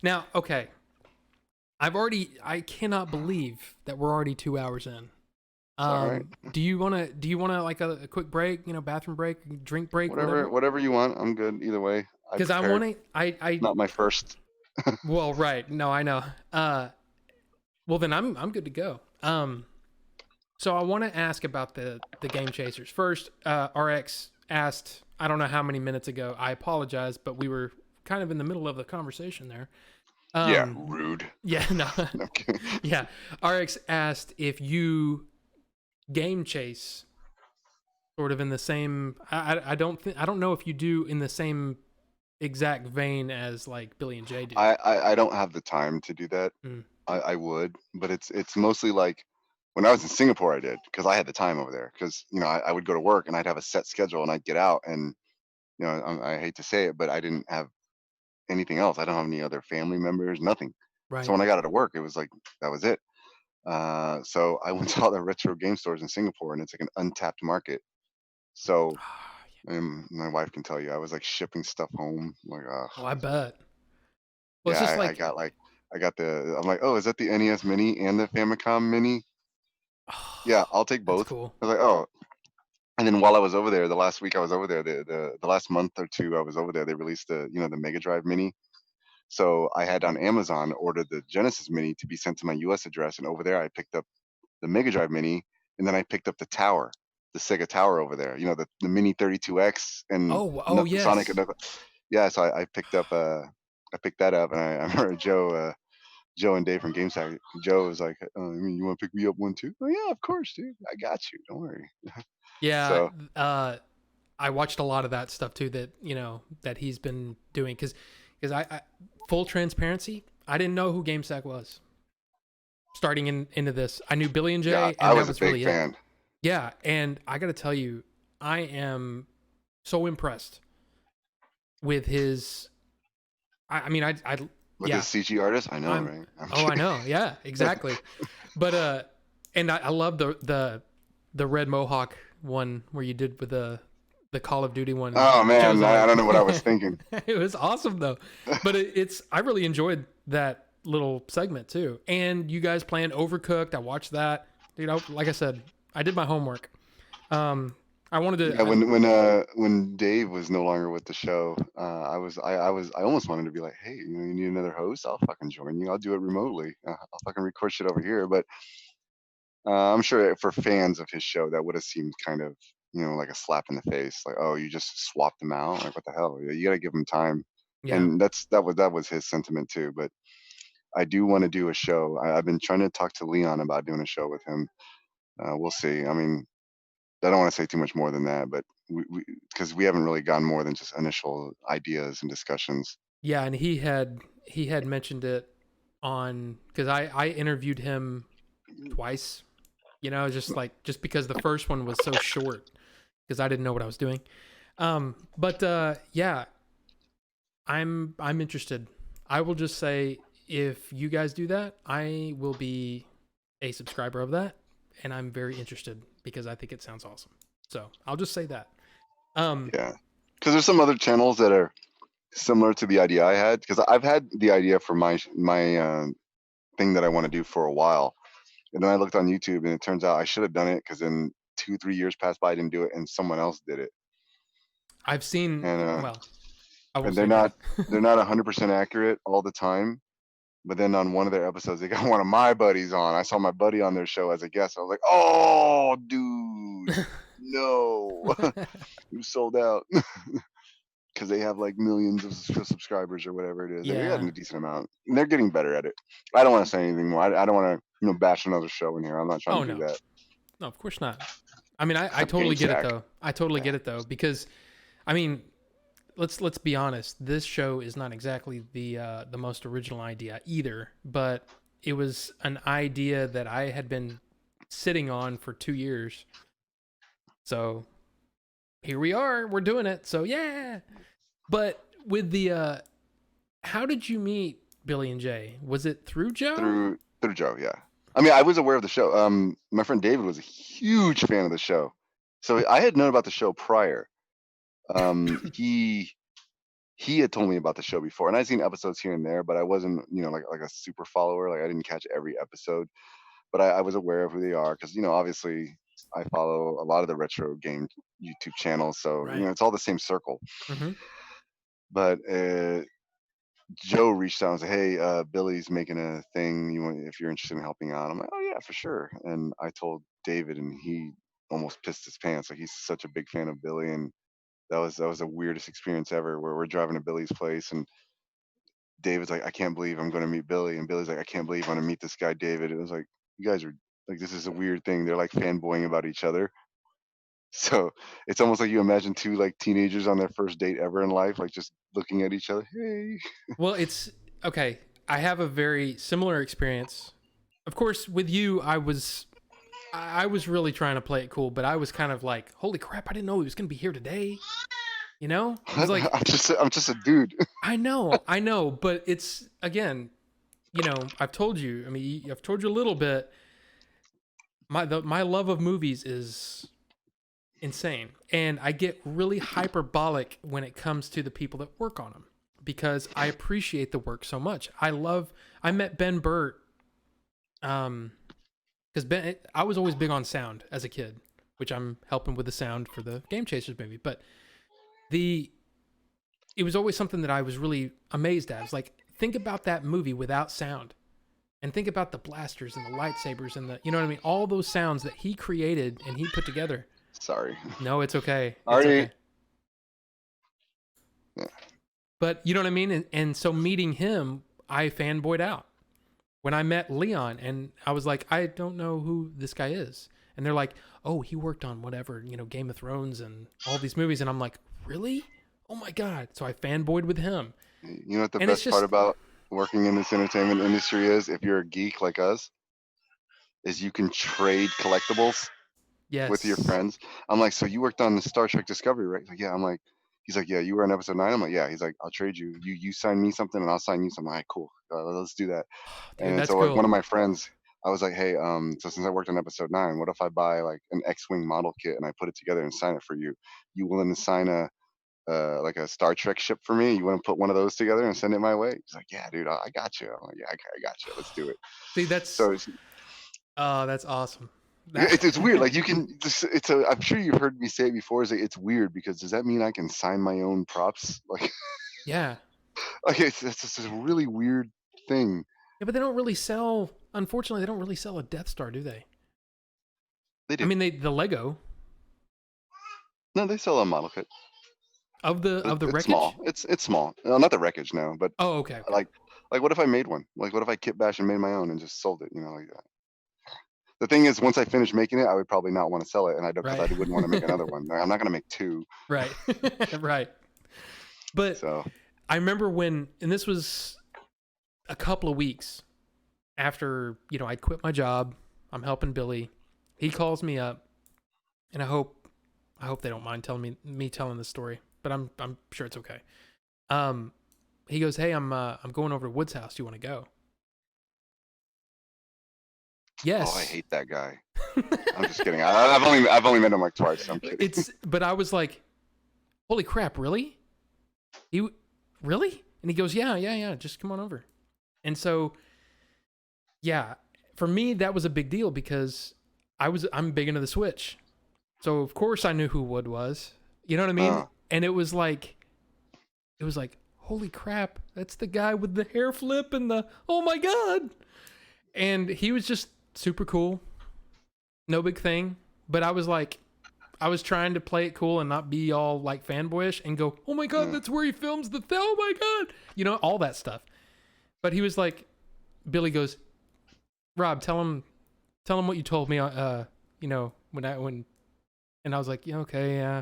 Now, okay. I cannot believe that we're already 2 hours in. It's all right. Do you wanna like a quick break, bathroom break, drink break, Whatever, whatever? whatever you want. I'm good either way. I Because I prepared. want to, Not my first. well, right. No, I know. Well then I'm good to go. So I want to ask about the game chasers. First, RX asked, I don't know how many minutes ago. I apologize, but we were kind of in the middle of the conversation there. Yeah, Um, rude. yeah, no, No, I'm kidding. yeah. RX asked if you game chase sort of in the same. I don't know if you do in the same exact vein as like Billy and Jay do. I don't have the time to do that. Mm, I would, but it's mostly like when I was in Singapore, I did because I had the time over there. Because I would go to work and I'd have a set schedule and I'd get out and I hate to say it, but I didn't have anything else. I don't have any other family members, nothing. So right. when I got out of work, it was like that was it. So I went to all the retro game stores in Singapore, and it's like an untapped market. So, and my wife can tell you, I was like shipping stuff home. Like, Oh, I bet. Well, it's yeah, just I like, got like, I'm like, oh, is that the NES Mini and the Famicom Mini? Yeah, I'll take that's both. cool. I was like, oh. And then while I was over there, the last week I was over there, the last month or two I was over there, they released the Mega Drive Mini. So I had on Amazon ordered the Genesis Mini to be sent to my US address, and over there I picked up the Mega Drive Mini, and then I picked up the tower, the Sega Tower over there. The Mini 32X and Oh Sonic. yes. Yeah, so I picked up I picked that up, and I remember Joe and Dave from GameStop. Joe was like, "You want to pick me up one too?" Oh yeah, of course, dude. I got you. Don't worry. Yeah. So I watched a lot of that stuff too. That that he's been doing because I full transparency. I didn't know who GameSack was starting into this. I knew Billy and yeah, Jay, I and that was a was big really it. fan. Yeah, and I got to tell you, I am so impressed with his. I mean, With yeah, this CG artist, I know, I'm. right? I'm Oh, I kidding. know. Yeah, exactly. But and I love the red mohawk one where you did with the Call of Duty one. Oh Joe's man, all I like, don't know what I was thinking. it was awesome though. But it's I really enjoyed that little segment too. And you guys playing Overcooked, I watched that. Like I said, I did my homework. I wanted to. Yeah, when Dave was no longer with the show, I almost wanted to be like, hey, you need another host? I'll fucking join you. I'll do it remotely. I'll fucking record shit over here. But I'm sure for fans of his show, that would have seemed kind of like a slap in the face. Like, oh, you just swapped them out? Like, what the hell? You got to give him time. Yeah, And that was his sentiment too. But I do want to do a show. I've been trying to talk to Leon about doing a show with him. We'll see. I mean, I don't want to say too much more than that, but because we haven't really gone more than just initial ideas and discussions. yeah, and he had mentioned it on because I interviewed him twice. Just because the first one was so short because I didn't know what I was doing. But yeah, I'm interested. I will just say, if you guys do that, I will be a subscriber of that, and I'm very interested because I think it sounds awesome. So I'll just say that. Yeah, because there's some other channels that are similar to the idea I had. Because I've had the idea for my thing that I want to do for a while, and then I looked on YouTube, and it turns out I should have done it because in 2-3 years passed by, I didn't do it, and someone else did it, I've seen, and well, I won't and say who. they're not 100% accurate all the time. But then on one of their episodes, they got one of my buddies on. I saw my buddy on their show as a guest. I was like, "Oh, dude, no, you sold out." Because they have like millions of subscribers or whatever it is. They got Yeah. a decent amount. And they're getting better at it. I don't want to say anything more. I don't want to bash another show in here. I'm not trying Oh to do no, that. no, of course not. I mean, I Except totally Game get it Shack. though. I totally get it though because, I mean, let's be honest. This show is not exactly the most original idea either, but it was an idea that I had been sitting on for 2 years. So here we are. We're doing it. So yeah. But with the how did you meet Billy and Jay? Was it through Joe? Through Joe, yeah. I mean, I was aware of the show. My friend David was a huge fan of the show, so I had known about the show prior. He had told me about the show before, and I'd seen episodes here and there, but I wasn't, like a super follower. Like I didn't catch every episode, but I was aware of who they are because, obviously I follow a lot of the retro game YouTube channels, so Right. it's all the same circle. Mm-hmm. But Joe reached out and said, "Hey, Billy's making a thing. If you're interested in helping out?" I'm like, "Oh yeah, for sure." And I told David, and he almost pissed his pants. Like he's such a big fan of Billy, and that was the weirdest experience ever. Where we're driving to Billy's place, and David's like, "I can't believe I'm going to meet Billy," and Billy's like, "I can't believe I'm going to meet this guy, David." It was like, you guys are like, this is a weird thing. They're like fanboying about each other. So it's almost like you imagine two like teenagers on their first date ever in life, like just looking at each other. Hey. Well, it's okay. I have a very similar experience. Of course, with you, I was really trying to play it cool, but I was kind of like, holy crap, I didn't know he was gonna be here today. You know? It was like, I'm just a dude. I know, but it's again, I've told you. I mean, I've told you a little bit. My love of movies is insane, and I get really hyperbolic when it comes to the people that work on them because I appreciate the work so much. I met Ben Burt, because I was always big on sound as a kid, which I'm helping with the sound for the Game Chasers movie, but it was always something that I was really amazed at. It's like, think about that movie without sound. And think about the blasters and the lightsabers and you know what I mean? All those sounds that he created and he put together. Sorry. No, it's okay. It's Already. okay. Yeah. But you know what I mean? And so meeting him, I fanboyed out. When I met Leon and I was like, I don't know who this guy is. And they're like, oh, he worked on whatever, Game of Thrones and all these movies. And I'm like, really? Oh my God. So I fanboyed with him. You know what the And it's best just, part about working in this entertainment industry is, if you're a geek like us, is you can trade collectibles with your yes. friends. I'm like, so you worked on the Star Trek Discovery, right? He's like, yeah. I'm like, he's like, yeah, you were in episode 9. I'm like, yeah. He's like, I'll trade you. You sign me something and I'll sign you something. All right, cool. Let's do that. Dude, And that's so like one cool. of my friends, I was like, hey, so since I worked on episode 9, what if I buy like an X-wing model kit and I put it together and sign it for you? You willing to sign like a Star Trek ship for me? You want to put one of those together and send it my way? He's like, yeah, dude, I got you. I'm like, yeah, I got you. Let's do it. See, So that's awesome. it's weird. Like you can, I'm sure you've heard me say it before. Is like, it's weird because does that mean I can sign my own props? Like, Yeah. like it's just a really weird thing. Yeah, but they don't really sell. Unfortunately, they don't really sell a Death Star, do they? They do. I mean, the Lego No, they sell a model kit. of the It's wreckage. small. It's small. No, not the wreckage, no. But Oh, okay. like what if I made one? Like what if I kit bashed and made my own and just sold it? Like that. The thing is, once I finish making it, I would probably not want to sell it, and I don't, because Right. I wouldn't want to make another one. I'm not going to make two. Right. Right. But So I remember when, and this was a couple of weeks after, I'd quit my job. I'm helping Billy. He calls me up, and I hope they don't mind telling me telling this story, but I'm sure it's okay. he goes, "Hey, I'm going over to Wood's house. Do you want to go?" Oh, I Yes. hate that guy. I'm just kidding. I've only met him like twice. I'm kidding. But I was like, "Holy crap, really? You really?" And he goes, "Yeah. Just come on over." And so, yeah, for me that was a big deal because I'm big into the Switch. So of course I knew who Wood was. You know what I mean? Uh, And it was like, holy crap, that's the guy with the hair flip and the oh my god. And he was just super cool. No big thing. But I was like, I was trying to play it cool and not be all like fanboyish and go, oh my god, yeah. that's where he films oh my god. You know, all that stuff. But he was like, Billy goes, Rob, tell him what you told me you know, when and I was like, yeah, okay, yeah.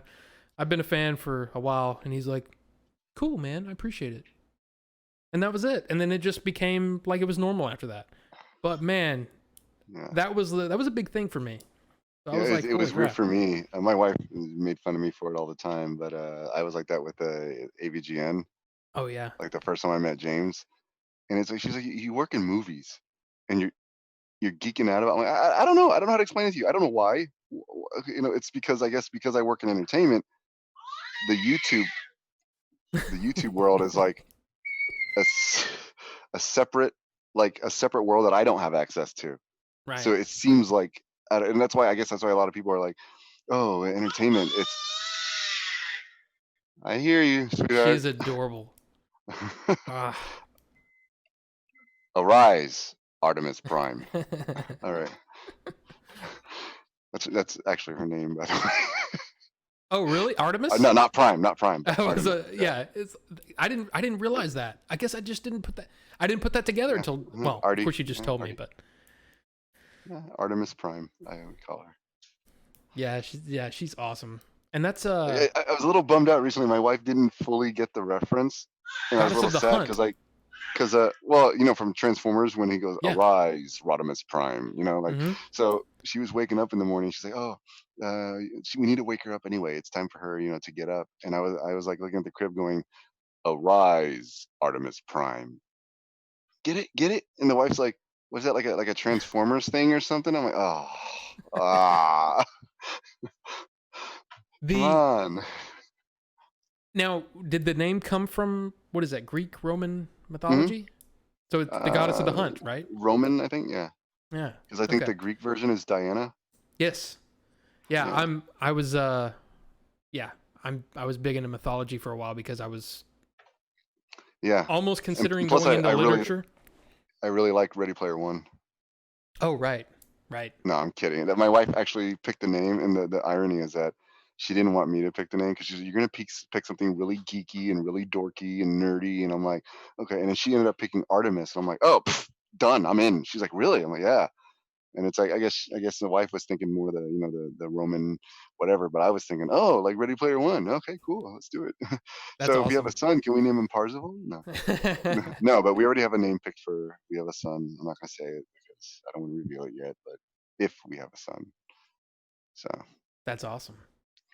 I've been a fan for a while. And he's like, cool, man, I appreciate it. And that was it. And then it just became like it was normal after that. But man, Yeah. that was a big thing for me. So I Yeah, was like, it holy was weird crap. for me. My wife made fun of me for it all the time, but I was like that with AVGN. Oh yeah. Like the first time I met James, and it's like she's like, you work in movies, and you're geeking out about. I'm like, I don't know. I don't know how to explain it to you. I don't know why. You know, it's because I guess because I work in entertainment, the YouTube the YouTube world is like a, s- a separate a separate world that I don't have access to. So Right. it seems like, and that's why I guess that's why a lot of people are like, oh, entertainment. It's I hear you, She sweetheart. is adorable. Ah. Arise, Artemis Prime. All right, that's actually her name, by the way. Oh really? No, Artemis? not Prime, not Prime, but I was Artemis. Yeah, yeah, it's I didn't realize that. I guess I didn't put that together yeah. until Mhm. well, of Artie, course you just yeah, told me, Artie. but Yeah, Artemis Prime. I would call her. she's awesome. And that's I was a little bummed out recently. My wife didn't fully get the reference, and I was a Goddess little of the sad Hunt. because well, you know, from Transformers when he goes, Yeah. "Arise, Rodimus Prime," you know, like, Mm-hmm. so she was waking up in the morning. She's like, "Oh, we need to wake her up anyway. It's time for her, you know, to get up." And I was like looking at the crib, going, "Arise, Artemis Prime, get it." And the wife's like, "Was that like a Transformers thing or something?" I'm like, "Oh, ah, come The on." Now, did the name come from what is that, Greek Roman Hmm. mythology? So it's the goddess of the hunt, right? Roman, I think, yeah, Yeah. because I think Okay. the Greek version is Diana. Yes. Yeah, Yeah, I was yeah, I was big into mythology for a while because I was yeah. almost And considering plus, going into literature. I really like Ready Player One. Oh, right. Right. No, I'm kidding. That my wife actually picked the name, and the irony is that she didn't want me to pick the name because she's like, "You're gonna pick something really geeky and really dorky and nerdy," and I'm like, "Okay." And then she ended up picking Artemis, and I'm like, "Oh, pff, done. I'm in." She's like, "Really?" I'm like, "Yeah." And it's like I guess the wife was thinking more the Roman whatever, but I was thinking, "Oh, like Ready Player One. Okay, cool. Let's do it." That's So if we have a awesome. son, can we name him Parzival? No. No, but we already have a name picked for we have a son. I'm not gonna say it because I don't want to reveal it yet, but if we have a son. So That's awesome.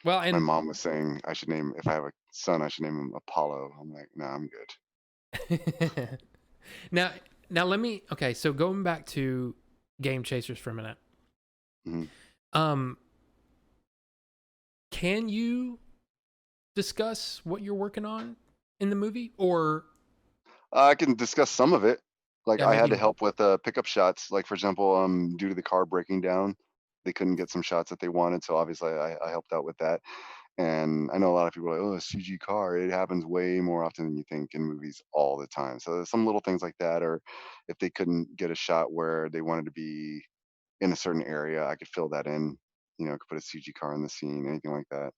Well, my and mom was saying I should name if I have a son, I should name him Apollo. I'm like, no, I'm good. now now let me okay, so going back to Game Chasers for a minute. Hmm. Um can you discuss what you're working on in the movie or I can discuss some of it. Like yeah, I had maybe to help with pickup shots. Like for example, due to the car breaking down, they couldn't get some shots that they wanted. So obviously I helped out with that. And I know a lot of people are like, oh, a CG car. It happens way more often than you think in movies all the time. So there's some little things like that, or if they couldn't get a shot where they wanted to be in a certain area, I could fill that in. You know, could put a CG car in the scene, anything like that.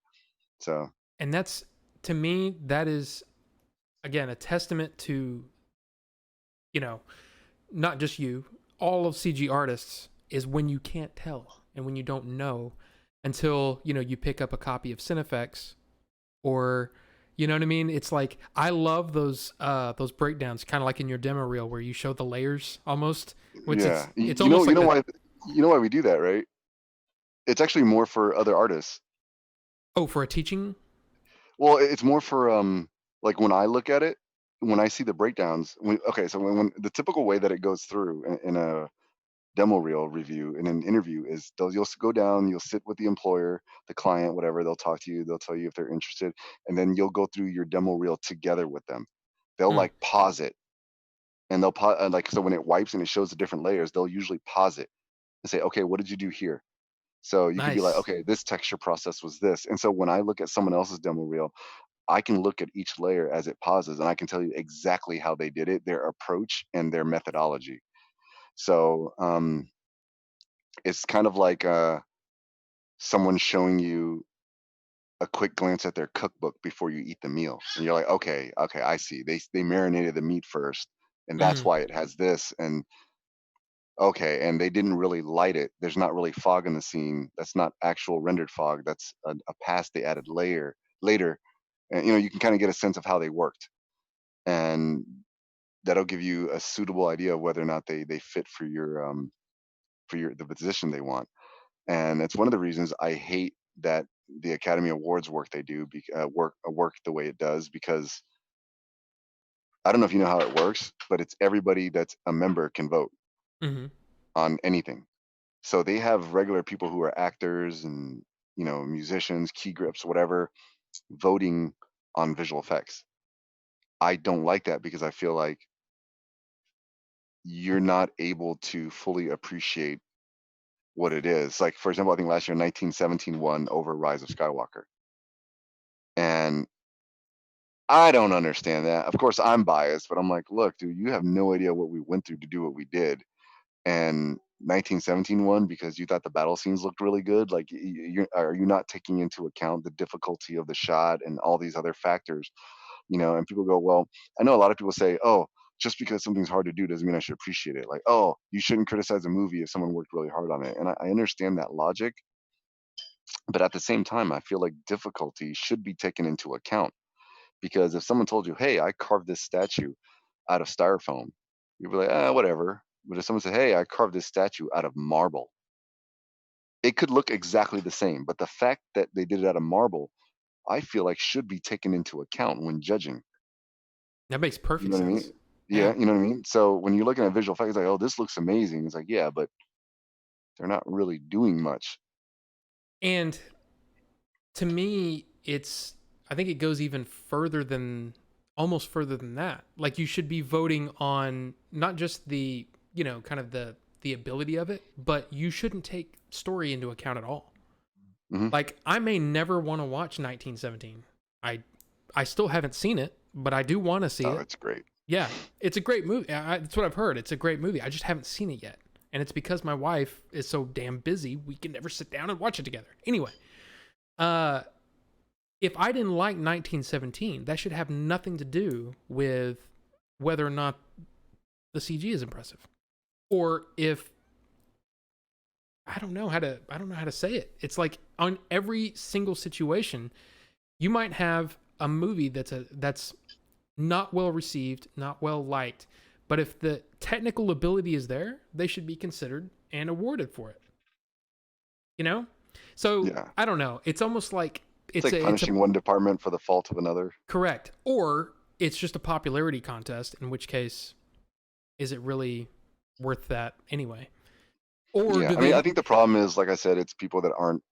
So and that's to me that is again a testament to, you know, not just you, all of CG artists is when you can't tell and when you don't know until, you know, you pick up a copy of Cinefx or you know what I mean? It's like I love those breakdowns, kind of like in your demo reel where you show the layers almost, which yeah, it's almost you like know the why we do that, right? It's actually more for other artists. oh, for a teaching. Well, it's more for like when I look at it, when I see the breakdowns, okay, so when the typical way that it goes through in a demo reel review in an interview is you'll go down, you'll sit with the employer, the client, whatever. They'll talk to you, they'll tell you if they're interested, and then you'll go through your demo reel together with them. They'll Mm, like pause it, and they'll like, so when it wipes and it shows the different layers, they'll usually pause it and say, okay, what did you do here? So you could be like, nice. okay, this texture process was this. And so when I look at someone else's demo reel, I can look at each layer as it pauses and I can tell you exactly how they did it, their approach and their methodology. So it's kind of like someone showing you a quick glance at their cookbook before you eat the meal. And you're like, okay, okay, I see. They marinated the meat first, and that's Mm, why it has this. And okay, and they didn't really light it. There's not really fog in the scene. That's not actual rendered fog. That's a pass they added later. And you can kind of get a sense of how they worked. And that'll give you a suitable idea of whether or not they fit for your the position they want. And it's one of the reasons I hate that the Academy Awards work they do work the way it does, because I don't know if you know how it works, but it's everybody that's a member can vote mm-hmm. on anything. So they have regular people who are actors and musicians, key grips, whatever, voting on visual effects. I don't like that because I feel like you're not able to fully appreciate what it is. Like for example, I think last year 1917 won over Rise of Skywalker. And I don't understand that. Of course, I'm biased, but I'm like, look, dude, you have no idea what we went through to do what we did. And 1917 won because you thought the battle scenes looked really good. Like, are you not taking into account the difficulty of the shot and all these other factors? And people go, well, I know a lot of people say, oh, just because something's hard to do doesn't mean I should appreciate it. Like, oh, you shouldn't criticize a movie if someone worked really hard on it. And I understand that logic, but at the same time, I feel like difficulty should be taken into account. Because if someone told you, "Hey, I carved this statue out of styrofoam," you'd be like, "Ah, whatever." But if someone said, "Hey, I carved this statue out of marble," it could look exactly the same. But the fact that they did it out of marble, I feel like should be taken into account when judging. That makes You perfect know what I sense. mean? Yeah. Yeah, you know what I mean? So when you're looking at visual effects, it's like, "Oh, this looks amazing." It's like, yeah, but they're not really doing much. And to me, I think it goes even further than almost further than that. Like you should be voting on not just the, kind of the ability of it, but you shouldn't take story into account at all. Hmm. Like I may never want to watch 1917. I I still haven't seen it, but I do want to see Oh, it. it's great. Yeah, it's a great movie. That's what I've heard. It's a great movie. I just haven't seen it yet. And it's because my wife is so damn busy, we can never sit down and watch it together. Anyway, uh if I didn't like 1917, that should have nothing to do with whether or not the CG is impressive. Or if I don't know how to say it. It's like on every single situation, you might have a movie that's not well received, not well liked, but if the technical ability is there, they should be considered and awarded for it. You know? So, Yeah. I don't know. It's almost like It's like it's a punishing one department for the fault of another. correct. Or it's just a popularity contest, in which case, is it really worth that anyway? Or Yeah. do I mean, I they think the problem is, like I said, it's people that aren't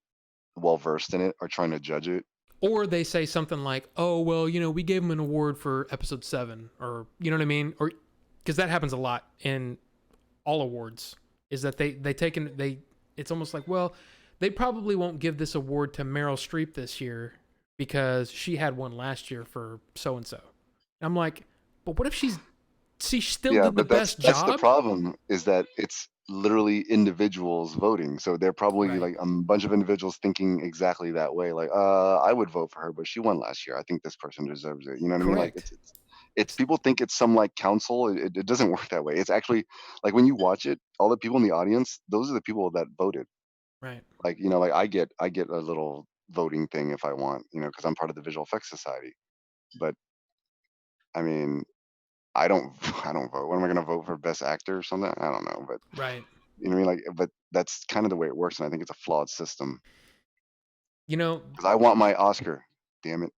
well versed in it are trying to judge it. or they say something like, "Oh, well, we gave them an award for episode 7," or you know what I mean? Or because that happens a lot in all awards is that they take in they it's almost like, well, they probably won't give this award to Meryl Streep this year because she had one last year for so and so. I'm like, but what if she still Yeah, did the but that's best that's the job? problem, is that it's literally individuals voting. So they're probably Right. like a bunch of individuals thinking exactly that way. Like, I would vote for her, but she won last year. I think this person deserves it. You know what I mean? Like Correct. it's people think it's some like council. It doesn't work that way. It's actually like when you watch it, all the people in the audience, those are the people that voted. Right. Like, like I get a little voting thing if I want, because I'm part of the Visual Effects Society. But I mean, I don't I don't vote. What am I gonna vote for best actor or something? I don't know, but Right. you know what I mean? Like, but that's kind of the way it works, and I think it's a flawed system. You know, Because I want my Oscar, damn it.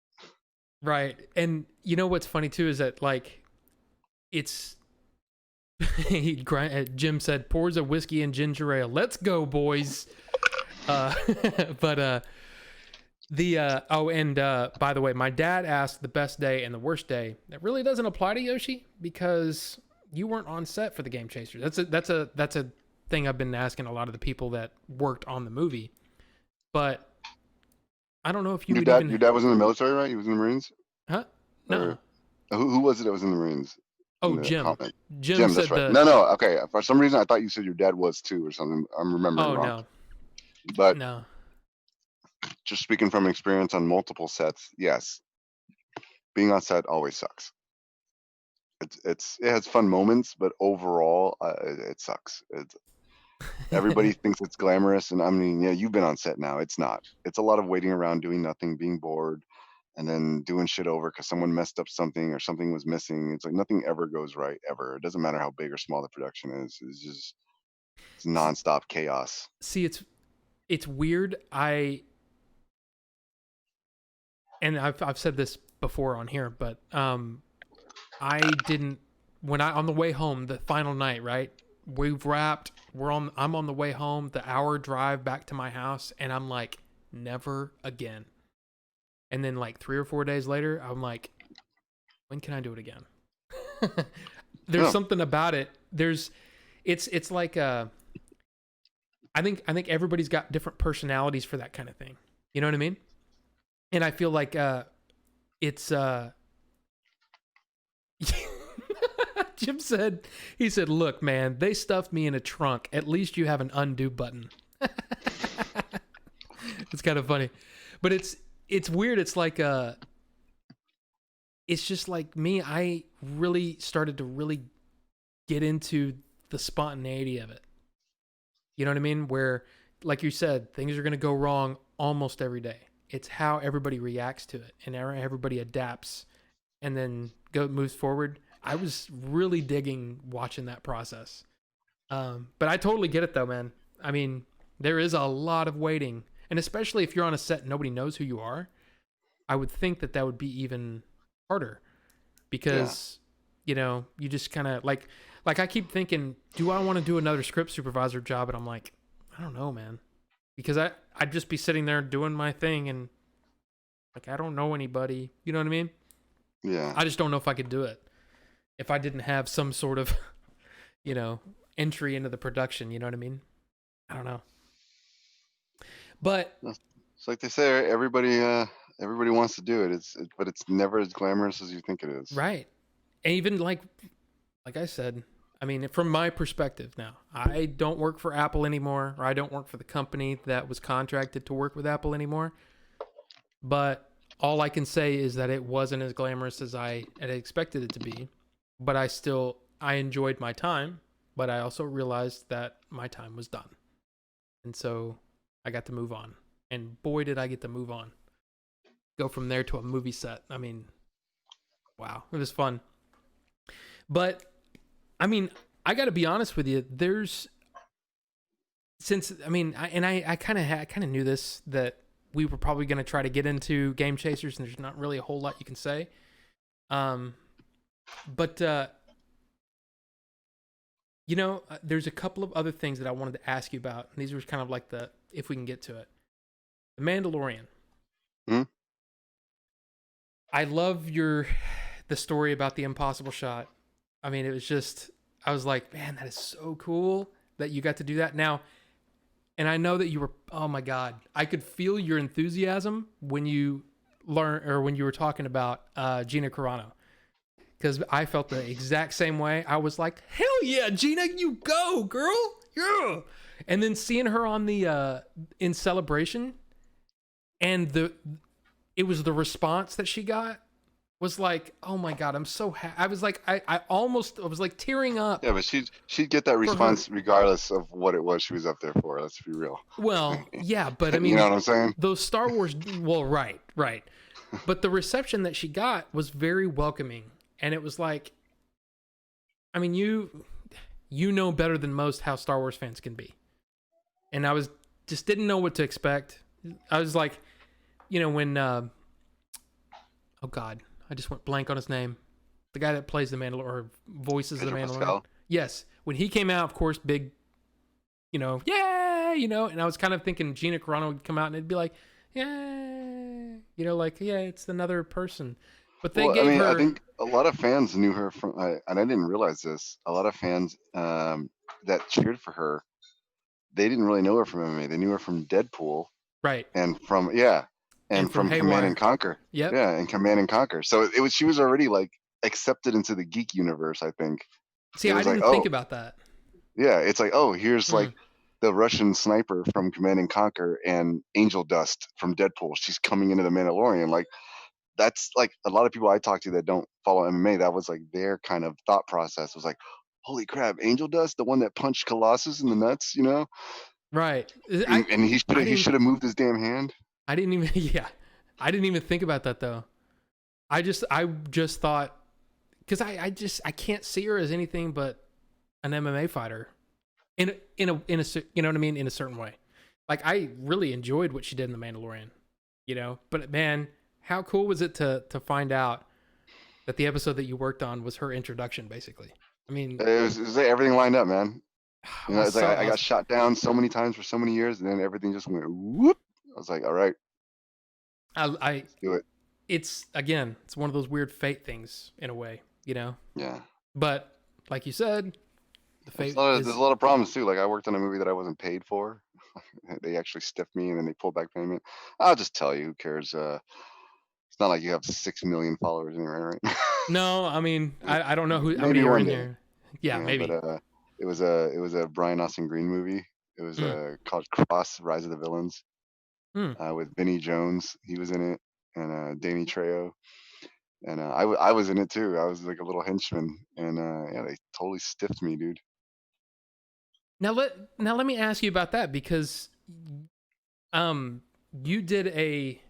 Right. And you know what's funny too is that like it's Jim said pours a whiskey and ginger ale. Let's go, boys. Uh, but by the way, my dad asked the best day and the worst day. That really doesn't apply to Yoshi because you weren't on set for the Game Chasers. That's a thing I've been asking a lot of the people that worked on the movie. But I don't know if you Your would dad, even. your dad was in the military, right? He was in the Marines. Huh? Or No. who was it that was in the Marines in Oh, the Jim. comment? Jim Jim, that's said right. the. No. Okay. For some reason, I thought you said your dad was too, or something. I'm remembering Oh wrong. no, But no. just speaking from experience on multiple sets, yes, being on set always sucks. It has fun moments, but overall, it sucks. Everybody thinks it's glamorous, and I mean, yeah, you've been on set now. It's not. It's a lot of waiting around, doing nothing, being bored, and then doing shit over because someone messed up something or something was missing. It's like nothing ever goes right ever. It doesn't matter how big or small the production is. It's nonstop chaos. See, it's weird. I've said this before on here, but I didn't when I on the way home the final night, right? We've wrapped. I'm on the way home, the hour drive back to my house, and I'm like, never again. And then like 3 or 4 days later, I'm like, when can I do it again? There's Yeah. something about it. It's like I think everybody's got different personalities for that kind of thing. You know what I mean? And I feel like it's Jim said, he said, look, man, they stuffed me in a trunk. At least you have an undo button. It's kind of funny. But it's weird. It's like it's just like me. I really started to really get into the spontaneity of it. You know what I mean? Where, like you said, things are going to go wrong almost every day. It's how everybody reacts to it and everybody adapts and then moves forward. I was really digging watching that process. But I totally get it though, man. I mean, there is a lot of waiting, and especially if you're on a set and nobody knows who you are, I would think that would be even harder because you just kind of like I keep thinking, do I want to do another script supervisor job? And I'm like, I don't know, man, because I'd just be sitting there doing my thing and like I don't know anybody. You know what I mean? Yeah. I just don't know if I could do it if I didn't have some sort of, entry into the production. You know what I mean? I don't know. But It's like they say, everybody wants to do it. But it's never as glamorous as you think it is. right. And even like I said, I mean, from my perspective now, I don't work for Apple anymore, or I don't work for the company that was contracted to work with Apple anymore. But all I can say is that it wasn't as glamorous as I had expected it to be. But I enjoyed my time, but I also realized that my time was done. And so I got to move on. And boy, did I get to move on. Go from there to a movie set. I mean, wow, it was fun. But I mean, I got to be honest with you. I kind of knew this, that we were probably going to try to get into Game Chasers, and there's not really a whole lot you can say. But there's a couple of other things that I wanted to ask you about, and these were kind of like if we can get to it. The Mandalorian. Hmm? I love the story about the impossible shot. I mean, it was just, I was like, man, that is so cool that you got to do that. Now, and I know that you were, oh my God, I could feel your enthusiasm when you were talking about Gina Carano. Because I felt the exact same way. I was like, hell yeah, Gina, you go, girl. Yeah. And then seeing her on the, in Celebration, and it was the response that she got was like, oh my God, I'm so happy. I was like, I was like tearing up. Yeah, but she'd get that response regardless of what it was she was up there for. Let's be real. Well, yeah, but I mean, you know what I'm saying? Those Star Wars, well, right. But the reception that she got was very welcoming. And it was like, I mean, you know better than most how Star Wars fans can be. And I just didn't know what to expect. I was like, when oh God, I just went blank on his name. The guy that plays the Mandalorian or voices the Pedro Mandalorian. Pascal. Yes, when he came out, of course, big, yeah, and I was kind of thinking Gina Carano would come out and it'd be like, yeah, like yeah, it's another person, but they Well, I gave mean, I her think a lot of fans knew her from, and I didn't realize this. A lot of fans that cheered for her, they didn't really know her from MMA. They knew her from Deadpool right and from yeah, and and from from Command and Haywire. Conquer. Yep. Yeah, and Command and Conquer. So it was she was already like accepted into the geek universe. I think See, it I was like, didn't think oh about that. yeah, it's like, oh, here's Hmm. like the Russian sniper from Command and Conquer and Angel Dust from Deadpool. She's coming into the Mandalorian. Like that's like a lot of people I talk to that don't follow MMA. That was like their kind of thought process. Was like, holy crap, Angel Dust, the one that punched Colossus in the nuts, Right. and I he didn't should have moved his damn hand. I didn't even yeah. I didn't even think about that though. I just thought because I can't see her as anything but an MMA fighter in a you know what I mean, in a certain way. Like I really enjoyed what she did in the Mandalorian, But man, how cool was it to find out that the episode that you worked on was her introduction, basically? I mean, It was like everything lined up, man. it was It's like so I got awesome. shot down so many times for so many years, and then everything just went whoop. I was like, all right, I let's do it. it's one of those weird fate things in a way. Yeah. But like you said, the fate There's a is lot of problems too. Like I worked on a movie that I wasn't paid for. They actually stiffed me and then they pulled back payment. I'll just tell you, who cares? It's not like you have 6 million followers anywhere, right? no. I mean, I don't know how Maybe many are one in day. here. Yeah, Yeah, but maybe. it was a Brian Austin Green movie. It was Hmm. called Cross: Rise of the Villains Hmm. with Vinnie Jones. He was in it, and Danny Trejo, and I was in it too. I was like a little henchman, and yeah, they totally stiffed me, dude. Now let me ask you about that because um you did a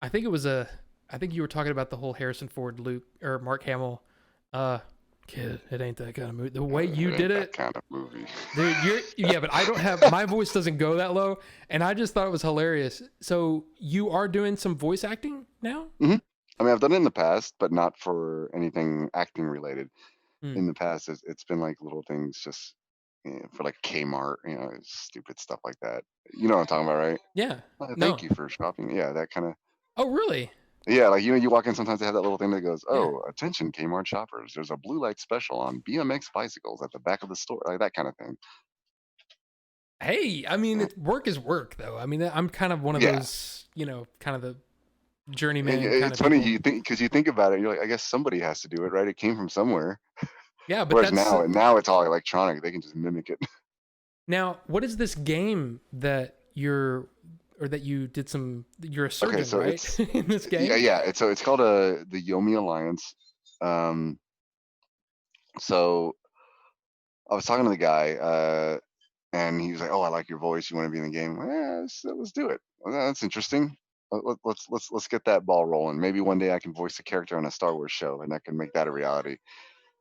I think it was a I think you were talking about the whole Harrison Ford Luke or Mark Hamill uh kid, it ain't that kind of movie. The way you It did ain't that it, kind of movie. dude, yeah, but I don't have my voice doesn't go that low and I just thought it was hilarious. So you are doing some voice acting now? hmm I mean, I've done it in the past, but not for anything acting related. Hmm. In the past, it's been like little things, just for like Kmart, stupid stuff like that. You know what I'm talking about, right? Yeah. Thank No. you for shopping. Yeah, that kind of. Oh, really? Yeah, like you walk in, sometimes they have that little thing that goes, Yeah. "Oh, attention, Kmart shoppers! There's a blue light special on BMX bicycles at the back of the store," like that kind of thing. Hey, I mean, Yeah, work is work, though. I mean, I'm kind of one of yeah. those, kind of the And journeyman kind it's of funny people. you think because you think about it, you're like, I guess somebody has to do it, right? It came from somewhere. Yeah, but Whereas that's now it's all electronic. They can just mimic it. now. What is this game that you did some? You're a Okay, surgeon, so right? it's In this yeah, game. yeah. It's called the Yomi Alliance. Um, so I was talking to the guy, and he was like, "Oh, I like your voice. You want to be in the game? Yeah, let's do it. Well, that's interesting. Let's get that ball rolling. Maybe one day I can voice a character on a Star Wars show, and I can make that a reality.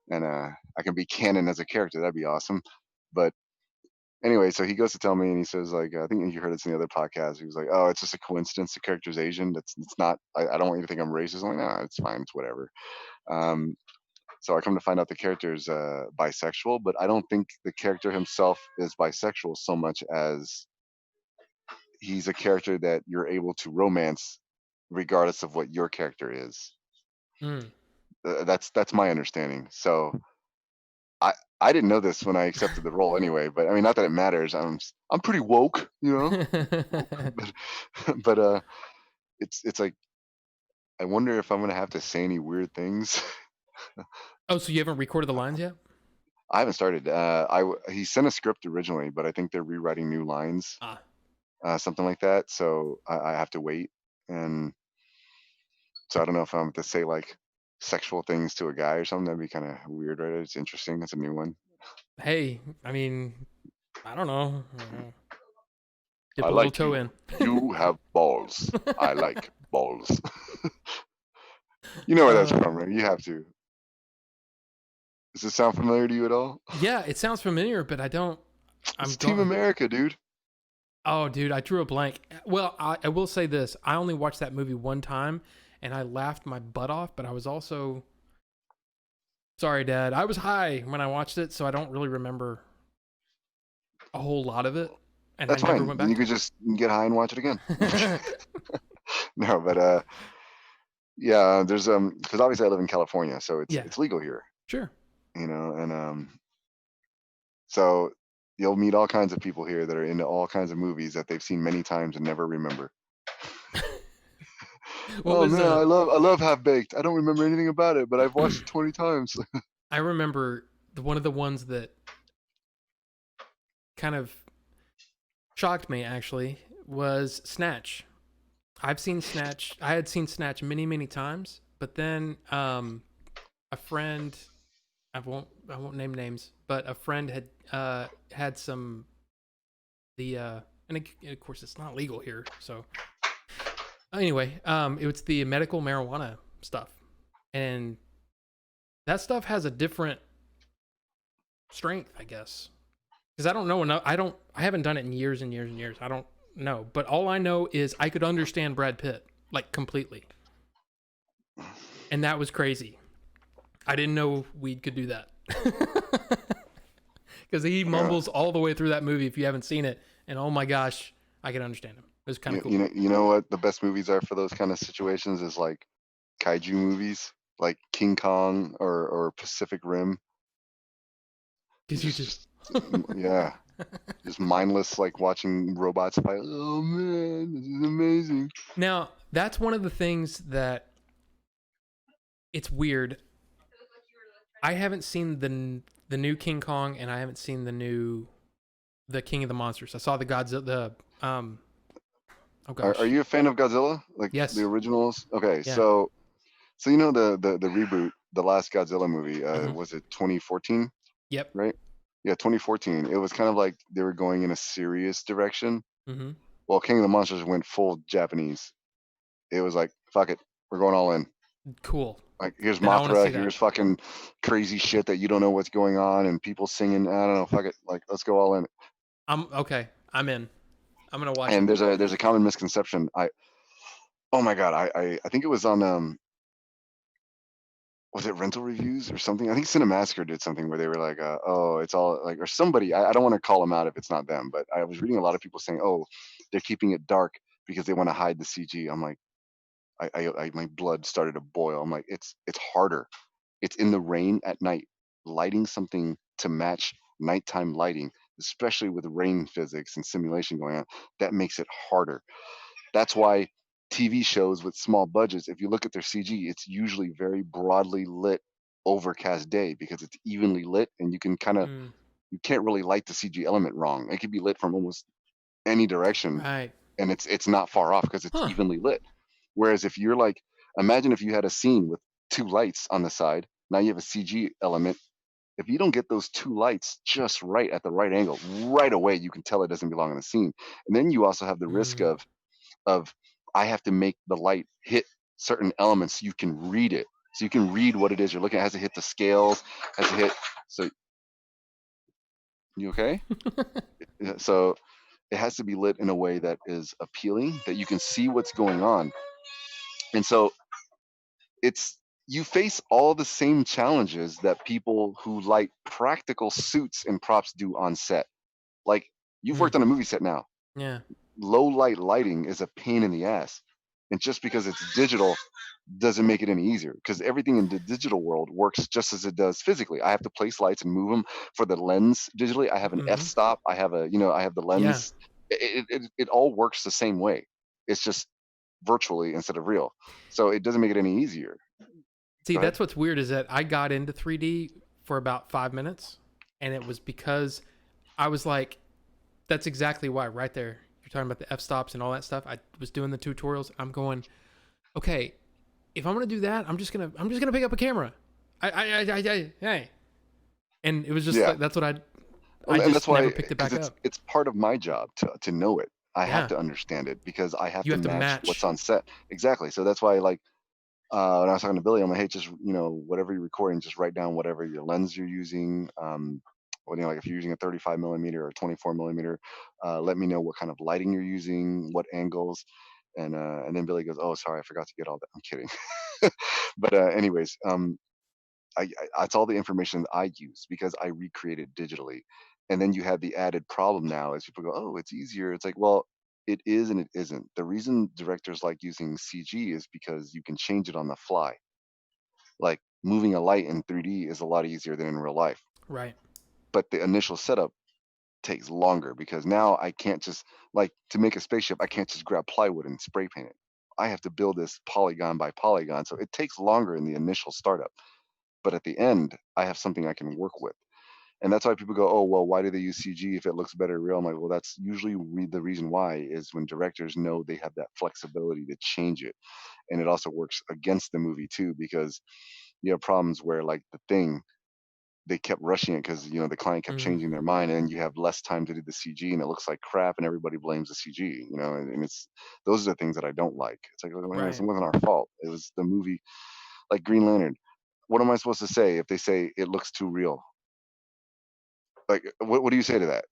And I can be canon as a character. That'd be awesome. But anyway, so he goes to tell me, and he says, like, I think you heard it in the other podcast. He was like, "Oh, it's just a coincidence. The character's Asian. It's not. I don't want you to think I'm racist." I'm like, "No, it's fine. It's whatever." Um, so I come to find out the character is bisexual, but I don't think the character himself is bisexual so much as he's a character that you're able to romance regardless of what your character is. Mm. That's my understanding. So I I didn't know this when I accepted the role anyway, but I mean, not that it matters. I'm pretty woke. but but it's like I wonder if I'm gonna have to say any weird things. Oh, so you haven't recorded the lines yet? I haven't started. He sent a script originally, but I think they're rewriting new lines, Ah, something like that. So I have to wait, and so I don't know if I'm to say like sexual things to a guy or something. That'd be kind of weird, right? It's interesting. That's a new one. hey, I mean, I don't know. I Dip a little like toe you. in. You have balls. I like balls. You know where that's uh, from, right? You have to. Does this sound familiar to you at all? yeah, it sounds familiar, but I don't. I'm It's Team going. America, dude. Oh, dude, I drew a blank. Well, I will say this: I only watched that movie one time, and I laughed my butt off, but I was also sorry, Dad. I was high when I watched it, so I don't really remember a whole lot of it, and I That's never fine. went Then back you could to just get high and watch it again. it. No, but yeah, there's because obviously I live in California, so it's Yeah, it's legal here, sure. and so you'll meet all kinds of people here that are into all kinds of movies that they've seen many times and never remember. What Oh was man, I love Half Baked. I don't remember anything about it, but I've watched it 20 times. I remember one of the ones that kind of shocked me actually was Snatch. I've seen Snatch. I had seen Snatch many, many times, but then a friend, I won't name names, but a friend had had some the and of course it's not legal here. So anyway, it was the medical marijuana stuff, and that stuff has a different strength, I guess. Because I don't know enough. I haven't done it in years and years and years. I don't know, but all I know is I could understand Brad Pitt like completely, and that was crazy. I didn't know weed could do that. Because he Yeah, mumbles all the way through that movie if you haven't seen it, and oh my gosh, I can understand him. It was kind of cool. you know what the best movies are for those kind of situations is like kaiju movies, like King Kong or Pacific Rim. Because you just Just yeah, just mindless like watching robots fight. Oh man, this is amazing. now that's one of the things that it's weird. I haven't seen the new King Kong, and I haven't seen the King of the Monsters. I saw the Godzilla. Oh Are gosh, you a fan of Godzilla, like the yes, originals? Okay, yeah. so you know the reboot, the last Godzilla movie, Hmm. was it 2014, Yep. right? Yeah, 2014. It was kind of like they were going in a serious direction. Hmm. Well, King of the Monsters went full Japanese. It was like, fuck it, we're going all in. Cool. Like, here's Then I want to Mothra, see that. here's fucking crazy shit that you don't know what's going on, and people singing. I don't know, fuck it, like let's go all in. I'm okay. I'm in. I'm gonna watch it. And there's a common misconception. Oh my god, I think it was on was it Rental Reviews or something? I think Cinemassacre did something where they were like, oh, it's all like, or somebody. I don't want to call them out if it's not them, but I was reading a lot of people saying, oh, they're keeping it dark because they want to hide the CG. I'm like, my blood started to boil. I'm like, it's harder. It's in the rain at night, lighting something to match nighttime lighting, especially with rain physics and simulation going on. That makes it harder. That's why TV shows with small budgets, if you look at their CG, it's usually very broadly lit overcast day because it's evenly lit and you can kind of Mm, you can't really light the CG element wrong. It could be lit from almost any direction right. and it's not far off because it's Huh. evenly lit. Whereas if you're like imagine if you had a scene with two lights on the side, now you have a CG element. If you don't get those two lights just right at the right angle, right away you can tell it doesn't belong in the scene. And then you also have the risk Mm. of I have to make the light hit certain elements so you can read it. So you can read what it is you're looking at. It has to hit the scales, has to hit. So you okay? Yeah, so it has to be lit in a way that is appealing, that you can see what's going on. And so it's you face all the same challenges that people who light practical suits and props do on set. Like you've Mm. worked on a movie set now. Yeah. Low light lighting is a pain in the ass. And just because it's digital doesn't make it any easier because everything in the digital world works just as it does physically. I have to place lights and move them for the lens digitally. I have an Hmm. f-stop. I have I have the Yeah. lens. It all works the same way. It's just virtually instead of real. So it doesn't make it any easier. See, Go ahead. that's what's weird is that I got into 3D for about 5 minutes, and it was because I was like, that's exactly why right there. You're talking about the f stops and all that stuff. I was doing the tutorials. I'm going, okay, if I'm gonna do that, I'm just gonna pick up a camera. Hey, and it was just Yeah. like that's what I And that's just never why picked it because back up. it's part of my job to know it. I have Yeah, to understand it because I have you to have to match what's match. on set. Exactly. So that's why like when I was talking to Billy, I'm like, hey, just whatever you're recording, just write down whatever your lens you're using. Like if you're using a 35 millimeter or 24 millimeter, let me know what kind of lighting you're using, what angles, And then Billy goes, "Oh, sorry, I forgot to get all that." I'm kidding. But anyways, that's all the information that I use because I recreated digitally. And then you have the added problem now is people go, "Oh, it's easier." It's like, well, it is and it isn't. The reason directors like using CG is because you can change it on the fly. Like moving a light in 3D is a lot easier than in real life. Right. But the initial setup takes longer because now I can't just like to make a spaceship, I can't just grab plywood and spray paint it. I have to build this polygon by polygon. So it takes longer in the initial startup. But at the end, I have something I can work with. And that's why people go, "Oh, well, why do they use CG if it looks better real?" I'm like, well, that's usually the reason why is when directors know they have that flexibility to change it. And it also works against the movie too, because you have problems where like the thing, they kept rushing it because the client kept Hmm. changing their mind, and you have less time to do the CG, and it looks like crap, and everybody blames the CG. And it's those are the things that I don't like. It's like, well, it Right. wasn't our fault. It was the movie, like Green Lantern. What am I supposed to say if they say it looks too real? Like, what do you say to that?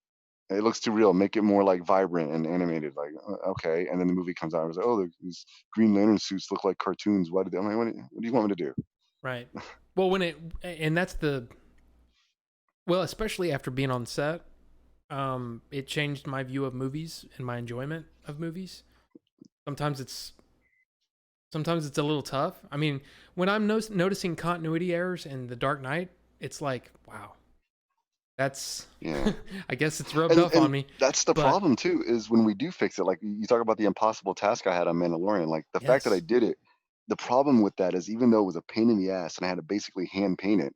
It looks too real. Make it more like vibrant and animated. Like, okay. And then the movie comes out. And it's like, oh, these Green Lantern suits look like cartoons. Why did they? I'm like, what do you want me to do? Right. Well, when it and that's the well, especially after being on set, it changed my view of movies and my enjoyment of movies. Sometimes it's sometimes it's a little tough. I mean, when I'm noticing continuity errors in The Dark Knight, it's like, wow, that's Yeah. I guess it's rubbed And off on and me. that's the But problem too, is when we do fix it. Like you talk about the impossible task I had on Mandalorian. Like the fact that I yes. did it. The problem with that is even though it was a pain in the ass and I had to basically hand paint it,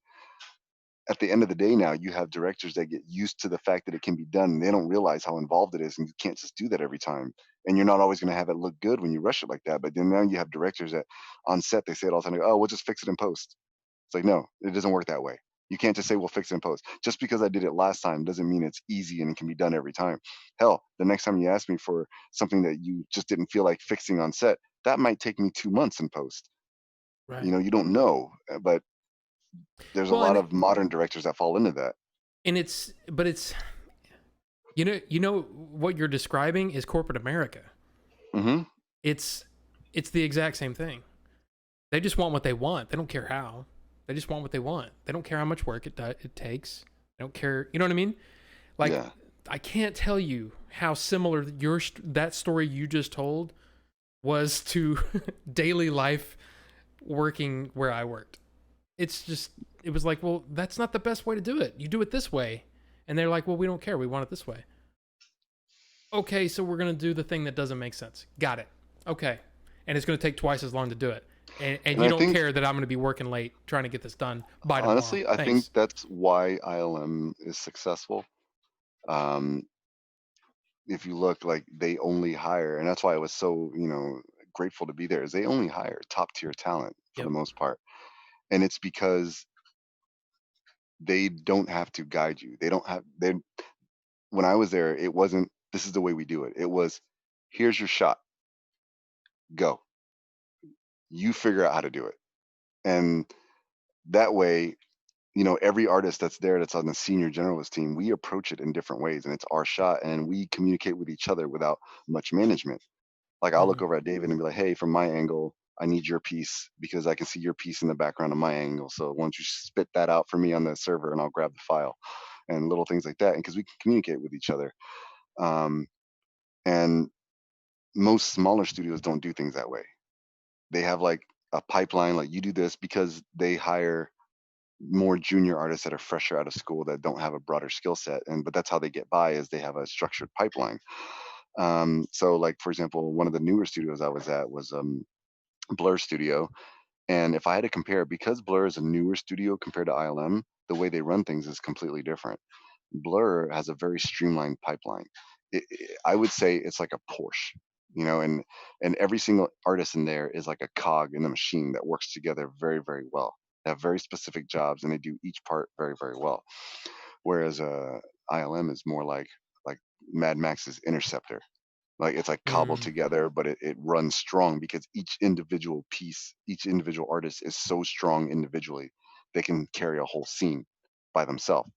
at the end of the day now you have directors that get used to the fact that it can be done and they don't realize how involved it is, and you can't just do that every time. And you're not always going to have it look good when you rush it like that, but then now you have directors that on set they say it all the time, oh, we'll just fix it in post. It's like, no, it doesn't work that way. You can't just say we'll fix it in post. Just because I did it last time doesn't mean it's easy and it can be done every time. Hell, the next time you ask me for something that you just didn't feel like fixing on set, that might take me 2 months in post. Right. You don't know, but there's a Well, lot of modern directors that fall into that. it's but it's what you're describing is corporate America. Hmm. It's it's the exact same thing. They just want what they want. They don't care how. They just want what they want. They don't care how much work it takes. They don't care. You know what I mean? Like, Yeah. I can't tell you how similar that story you just told was to daily life working where I worked. It's just it was like, well, that's not the best way to do it. You do it this way. And they're like, well, we don't care. We want it this way. Okay, so we're going to do the thing that doesn't make sense. Got it. Okay. And it's going to take twice as long to do it. And And you I don't think, care that I'm going to be working late trying to get this done by tomorrow. honestly, I think Thanks. that's why ILM is successful. Um, if you look, like they only hire, and that's why I was so, grateful to be there, is they only hire top tier talent for the Yep. most part. And it's because they don't have to guide you. They don't have, they, when I was there, it wasn't, this is the way we do it. It was, here's your shot, go. You figure out how to do it. And that way, every artist that's there that's on the senior generalist team, we approach it in different ways and it's our shot and we communicate with each other without much management. Like I'll look Mm-hmm. over at David and be like, hey, from my angle, I need your piece because I can see your piece in the background of my angle. So why don't you spit that out for me on the server and I'll grab the file and little things like that. And because we can communicate with each other. Um, and most smaller studios don't do things that way. They have like a pipeline, like you do this because they hire more junior artists that are fresher out of school that don't have a broader skill set, and but that's how they get by, is they have a structured pipeline. So like for example, one of the newer studios I was at was Blur Studio. And if I had to compare, because Blur is a newer studio compared to ILM, the way they run things is completely different. Blur has a very streamlined pipeline. I would say it's like a Porsche, and every single artist in there is like a cog in the machine that works together very, very well. They have very specific jobs and they do each part very, very well. Whereas ILM is more like Mad Max's Interceptor. Like it's like cobbled Mm, together, but it runs strong because each individual piece, each individual artist is so strong individually, they can carry a whole scene by themselves.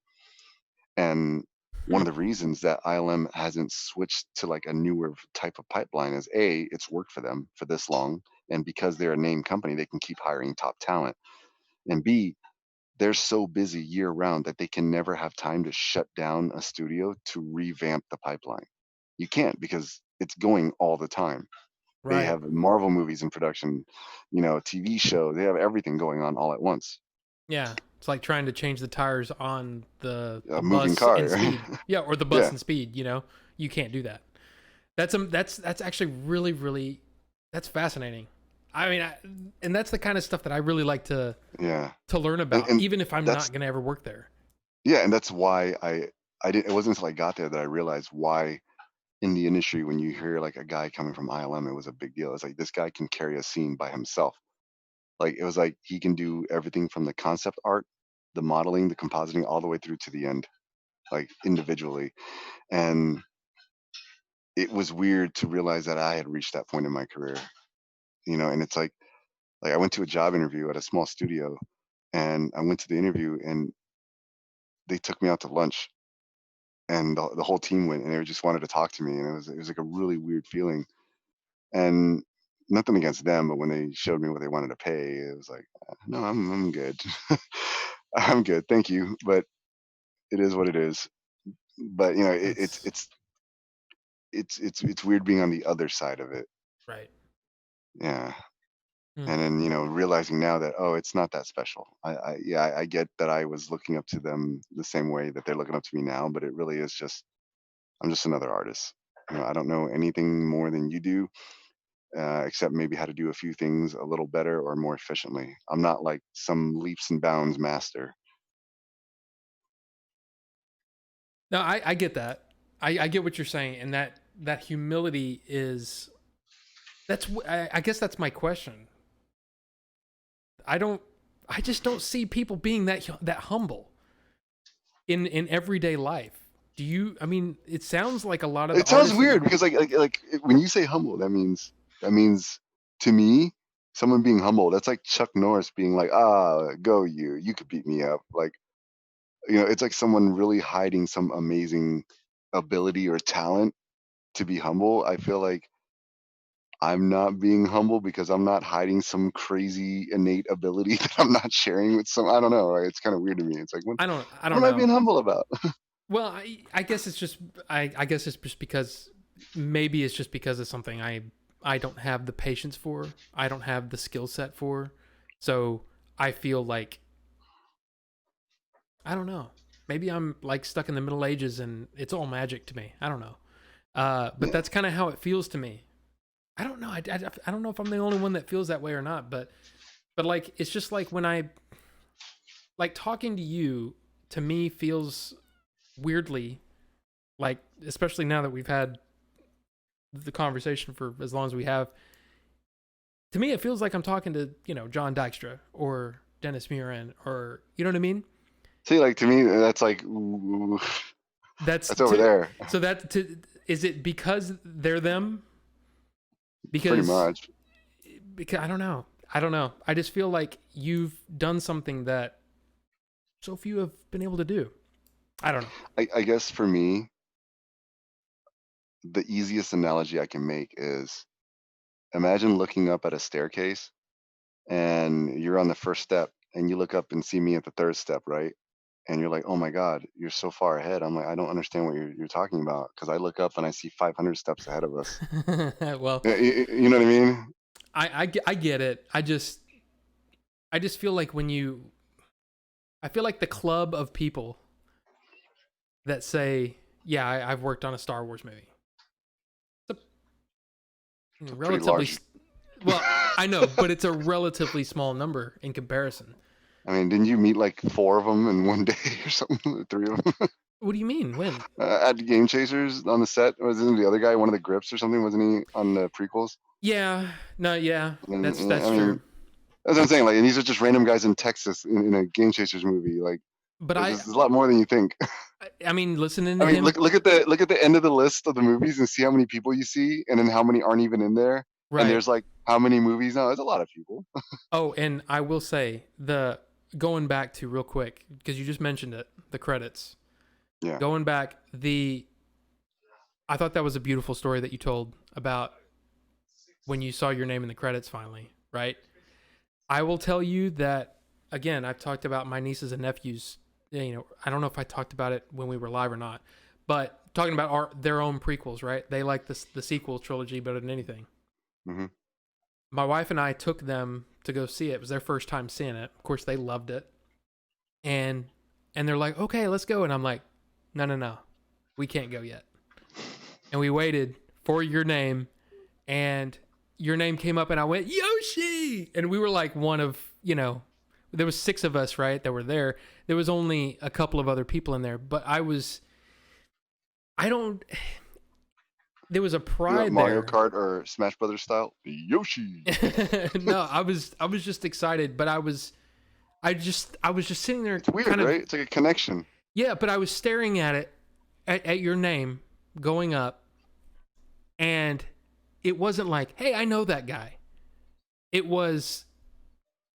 And one of the reasons that ILM hasn't switched to like a newer type of pipeline is A, it's worked for them for this long. And because they're a name company, they can keep hiring top talent. And B, they're so busy year round that they can never have time to shut down a studio to revamp the pipeline. You can't because it's going all the time. They Right. have Marvel movies in production, TV show. They have everything going on all at once. Yeah. It's like trying to change the tires on the A moving bus and car. speed. Yeah, or the bus Yeah, and speed, you know. You can't do that. That's actually really that's fascinating. I mean, and that's the kind of stuff that I really like yeah, to learn and, about, and even if I'm that's not going to ever work there. yeah, and that's why I didn't. It wasn't until I got there that I realized why in the industry when you hear like a guy coming from ILM, it was a big deal. It's like this guy can carry a scene by himself. Like it was like he can do everything from the concept art, the modeling, the compositing, all the way through to the end, like individually. And it was weird to realize that I had reached that point in my career, and it's like I went to a job interview at a small studio and I went to the interview and they took me out to lunch and the whole team went and they just wanted to talk to me and it was like a really weird feeling. And nothing against them, but when they showed me what they wanted to pay, it was like, no, I'm good. I'm good, thank you. But it is what it is. But That's it's weird being on the other side of it. right. Yeah. Hmm. And then realizing now that, oh, it's not that special. I get that I was looking up to them the same way that they're looking up to me now, but it really is just I'm just another artist. I don't know anything more than you do, except maybe how to do a few things a little better or more efficiently. I'm not like some leaps and bounds master. No, I get that. I get what you're saying, and that humility is I guess that's my question. I don't. I just don't see people being that humble in everyday life. Do you? I mean, it sounds like a lot of the It sounds artists that weird you. because when you say humble, that means to me, someone being humble, that's like Chuck Norris being like, ah, go you could beat me up. Like, it's like someone really hiding some amazing ability or talent to be humble. I feel like I'm not being humble because I'm not hiding some crazy innate ability that I'm not sharing with some. I don't know. Right? It's kind of weird to me. It's like, I what don't am I being know. humble about? Well, I guess it's just I guess it's just because maybe it's just because of something I don't have the patience for. I don't have the skill set for. So I feel like I don't know. Maybe I'm like stuck in the Middle Ages and it's all magic to me. I don't know. But Yeah. that's kind of how it feels to me. I don't know. I don't know if I'm the only one that feels that way or not. But like it's just like when I like talking to you to me feels weirdly like especially now that we've had the conversation for as long as we have. To me, it feels like I'm talking to John Dykstra or Dennis Muren or you know what I mean. See, like to me, that's like ooh, That's that's over to there, so that to is it because they're them? pretty Because much. I don't know. I don't know. I just feel like you've done something that so few have been able to do. I don't know. I guess for me, the easiest analogy I can make is imagine looking up at a staircase and you're on the first step and you look up and see me at the third step, right? And you're like, oh my God, you're so far ahead. I'm like, I don't understand what you're talking about because I look up and I see 500 steps ahead of us. Well, You know what I mean? I get it. I just feel like when you I feel like the club of people that say, "Yeah, I've worked on a Star Wars movie." It's It's a a pretty relatively large. well, I know, but it's a relatively small number in comparison. I mean, didn't you meet like four of them in one day or something? Three of them What do you mean? When? at Game Chasers on the set. Wasn't the other guy one of the grips or something? Wasn't he on the prequels? Yeah, no, yeah, And that's I true. mean, that's what I'm saying. Like, and these are just random guys in Texas in a Game Chasers movie. Like, But there's a lot more than you think. I mean, listening I to mean, him, look at the end of the list of the movies and see how many people you see, and then how many aren't even in there. And right? there's like how many movies now? There's a lot of people. Oh, and I will say the going back to real quick because you just mentioned it, the credits. Yeah. Going back, I thought that was a beautiful story that you told about when you saw your name in the credits finally, right? I will tell you that again, I've talked about my nieces and nephews. I don't know if I talked about it when we were live or not, but talking about their own prequels, right? They like the sequel trilogy better than anything. Mm-hmm. My wife and I took them to go see it. It was their first time seeing it. Of course, they loved it, and they're like, "Okay, let's go." And I'm like, "No, no, no, we can't go yet." And we waited for your name, and your name came up, and I went Yoshi, and we were like one of there was 6 of us, right, that were there. There was only a couple of other people in there, but I don't. There was a You know, pride Mario there. Kart or Smash Brothers style, Yoshi. No, I was just excited, but I was just sitting there It's weird, kind of, right? It's like a connection. yeah, but I was staring at it at your name going up, and it wasn't like, hey, I know that guy. It was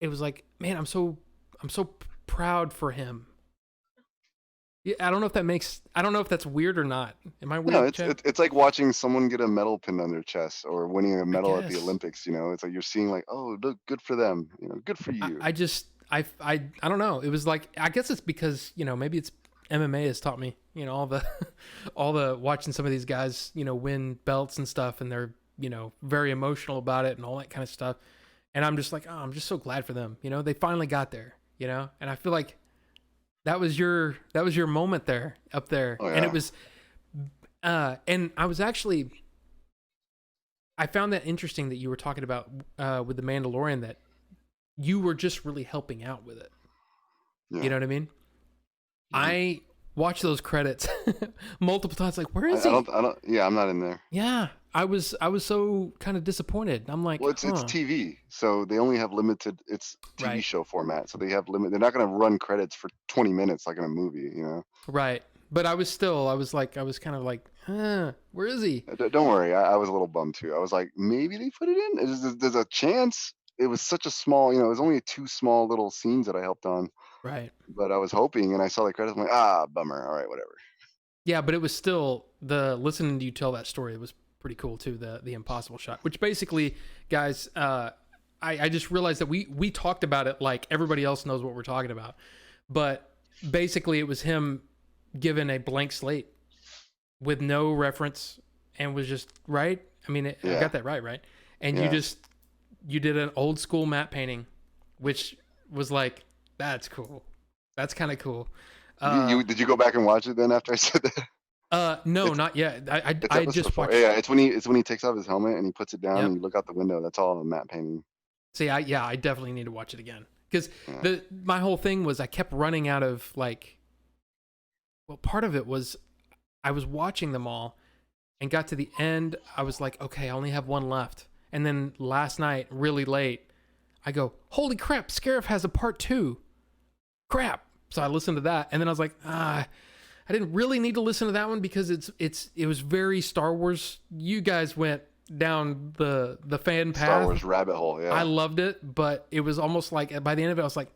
like, man, I'm so proud for him. Yeah, I don't know if that's weird or not. Am I No, weird, Chad? it's like watching someone get a medal pinned on their chest or winning a I medal at the guess. Olympics. You know, it's like you're seeing like, oh, look, good for them. You know, good for I, you. I just I don't know. It was like, I guess it's because maybe it's MMA has taught me all the all the watching some of these guys win belts and stuff, and they're very emotional about it and all that kind of stuff. And I'm just like, oh, I'm just so glad for them. They finally got there. And I feel like that was your moment there up there, Oh and it yeah. was and I found that interesting that you were talking about with the Mandalorian, that you were just really helping out with it. You Yeah. know what I mean? Mm-hmm. I watched those credits multiple times. Like, where is I he? don't. I don't. Yeah, I'm not in there. Yeah, I was so kind of disappointed. I'm like, Well, it's huh, TV, so they only have limited. It's TV right, show format, so they have limit. They're not going to run credits for 20 minutes like in a movie. You know. right. But I was kind of like, where is he? Don't worry. I was a little bummed too. I was like, maybe they put it in. There's a chance. It was such a small. You know, it was only 2 small little scenes that I helped on, Right. but I was hoping, and I saw the credits. I'm like, ah, bummer. All right, whatever. Yeah, but it was still the listening to you tell that story. It was pretty cool too. The impossible shot, which basically, guys, I just realized that we talked about it like everybody else knows what we're talking about, but basically it was him given a blank slate with no reference and was just right. I mean, I Yeah, got that right? And yeah. you did an old school matte painting, which was like, that's cool. That's kind of cool. You did you go back and watch it then after I said that? No, It's not yet. it's I episode just 4. watched. Yeah, it's when he takes off his helmet and he puts it down and Yep. you look out the window. That's all a matte painting. See, I definitely need to watch it again because Yeah. my whole thing was I kept running out of like. Well, part of it was I was watching them all and got to the end. I was like, okay, I only have one left. And then last night, really late, I go, holy crap, Scarif has a part 2. Crap. So I listened to that, and then I was like, I didn't really need to listen to that one because it was very Star Wars. You guys went down the fan Star path. Wars rabbit hole. I Yeah. loved it, but it was almost like by the end of it, I was like,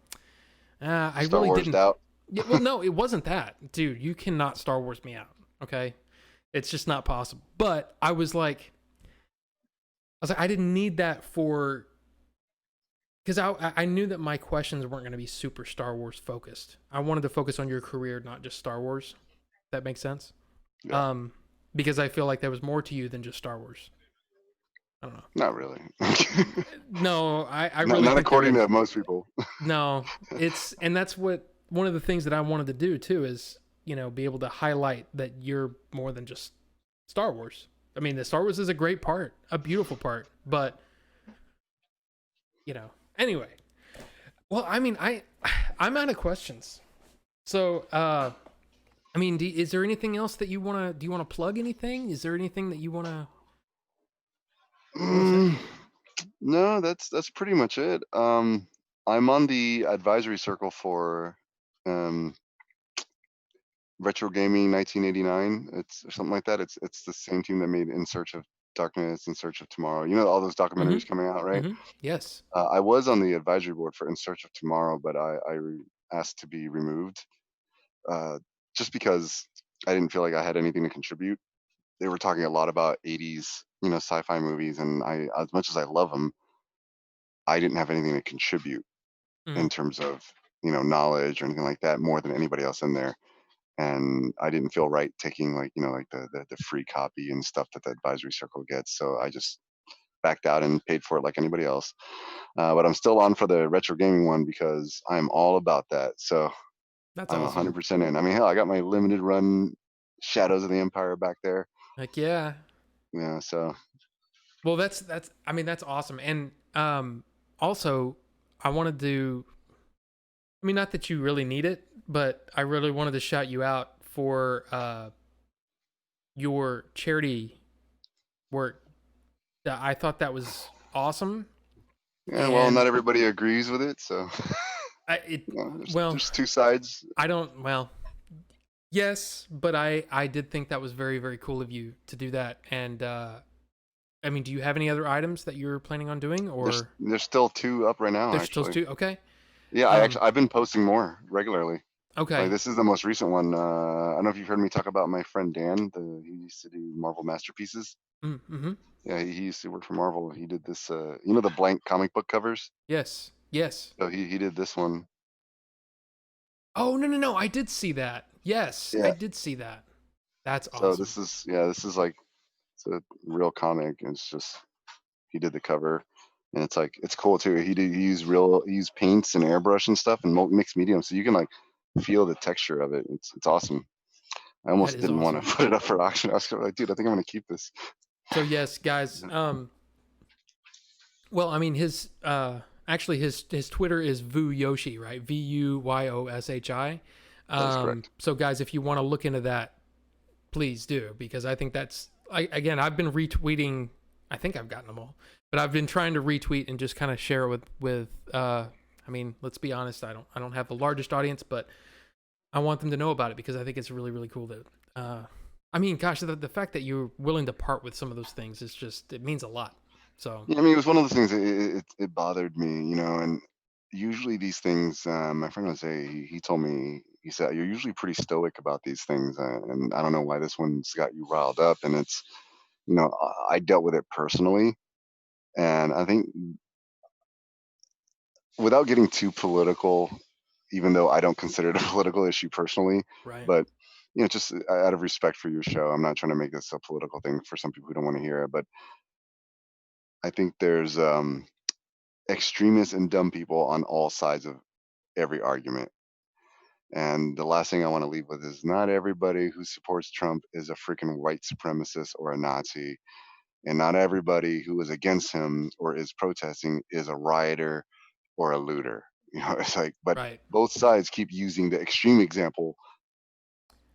I Star really Wars didn't. out. Yeah, well, no, it wasn't that, dude. You cannot Star Wars me out. Okay, it's just not possible. But I didn't need that for because I knew that my questions weren't going to be super Star Wars focused. I wanted to focus on your career, not just Star Wars. That makes sense. Yeah. Um, because I feel like there was more to you than just Star Wars. I don't know. Not really. No, I not, really not think there according is. to most people. No, and that's what one of the things that I wanted to do too is be able to highlight that you're more than just Star Wars. I mean, the Star Wars is a great part, a beautiful part, but anyway. Well, I mean, I'm out of questions. So, I mean, is there anything else that you wanna? Do you want to plug anything? Is there anything that you wanna say? No, that's pretty much it. I'm on the advisory circle for um, Retro Gaming 1989. It's or something like that. It's the same team that made In Search of Darkness, In Search of Tomorrow. You know all those documentaries Mm-hmm. coming out, right? Mm-hmm. Yes. I was on the advisory board for In Search of Tomorrow, but I asked to be removed. Uh, just because I didn't feel like I had anything to contribute. They were talking a lot about 80s, sci-fi movies, and as much as I love them, I didn't have anything to contribute Mm, in terms of, knowledge or anything like that more than anybody else in there. And I didn't feel right taking like, like the free copy and stuff that the advisory circle gets. So I just backed out and paid for it like anybody else. But I'm still on for the retro gaming one because I'm all about that. So that's I'm awesome. 100% in. I mean, hell, I got my limited run Shadows of the Empire back there. Like, yeah. Yeah, so Well, that's I mean, that's awesome. And also I wanted to, I mean, not that you really need it, but I really wanted to shout you out for your charity work. I thought that was awesome. yeah, well, And not everybody agrees with it. So I it there's, well, there's two sides. I don't well, yes, but I did think that was very very cool of you to do that. And I mean, do you have any other items that you're planning on doing, or There's still two up right now, there's still actually. two? Okay. Yeah, Um. I've been posting more regularly. Like Okay. this is the most recent one. I don't know if you've heard me talk about my friend Dan. He used to do Marvel Masterpieces. Mm-hmm. Yeah, he used to work for Marvel. He did this. The blank comic book covers. Yes. Yes. So he did this one. Oh, no, no, no. I did see that. Yes, I Yeah. did see that. That's So awesome. this is like it's a real comic. It's just he did the cover, and it's cool too. He used paints and airbrush and stuff and mixed medium, so you can like feel the texture of it. It's awesome. I That almost is didn't want awesome. to put it up for auction. I was like, dude, I think I'm gonna keep this. So yes, guys. Well, I mean, his actually his Twitter is Vu Yoshi, right? VUYOSHI. That is correct. So guys, if you want to look into that, please do, because I think that's again, I've been retweeting. I think I've gotten them all, but I've been trying to retweet and just kind of share it with. I mean, let's be honest. I don't have the largest audience, but I want them to know about it because I think it's really really cool that. I mean, gosh, the fact that you're willing to part with some of those things is just it means a lot. So Yeah, I mean, it was one of those things. It bothered me, and usually these things. My friend Jose, he told me, he said, you're usually pretty stoic about these things, and I don't know why this one's got you riled up. And it's, I dealt with it personally, and I think without getting too political, even though I don't consider it a political issue personally, right, but just out of respect for your show, I'm not trying to make this a political thing for some people who don't want to hear it, but I think there's extremists and dumb people on all sides of every argument. And the last thing I want to leave with is not everybody who supports Trump is a freaking white supremacist or a Nazi. And not everybody who is against him or is protesting is a rioter or a looter. It's like, but right, both sides keep using the extreme example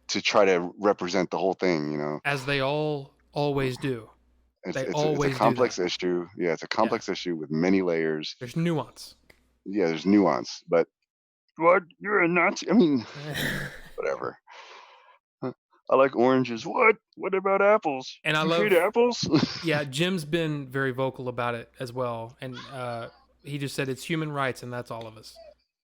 to try to represent the whole thing. as they all always do. It's They it's it's a always do that. complex issue. Yeah, it's a Yeah, complex issue with many layers. there's nuance. Yeah, there's nuance, but what? You're a Nazi? I mean, whatever. I like oranges. What? What about apples? And I You hate love, apples? yeah, Jim's been very vocal about it as well, and he just said it's human rights, and that's all of us,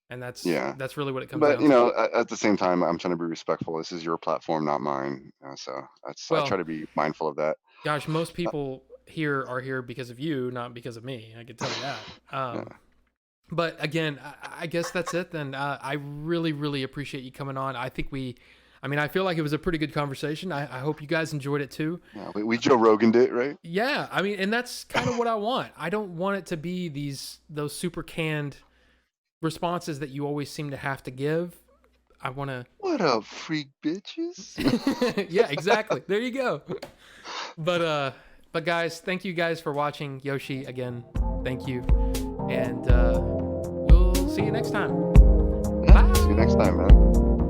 and Yeah, that's really what it comes but down to. at the same time, I'm trying to be respectful. This is your platform, not mine. So I try Well, to be mindful of that. gosh, most people here are here because of you, not because of me. I can tell you that. Yeah, But again, I guess that's it. Then I really, really appreciate you coming on. I mean, I feel like it was a pretty good conversation. I hope you guys enjoyed it too. yeah. We Joe Rogan'd it, right? Yeah, I mean, and that's kind of what I want. I don't want it to be those super canned responses that you always seem to have to give. I want to. What up, freak bitches? Yeah, exactly. There you go. But guys, thank you guys for watching. Yoshi, again, thank you, and we'll see you next time. Yeah, see you next time, man.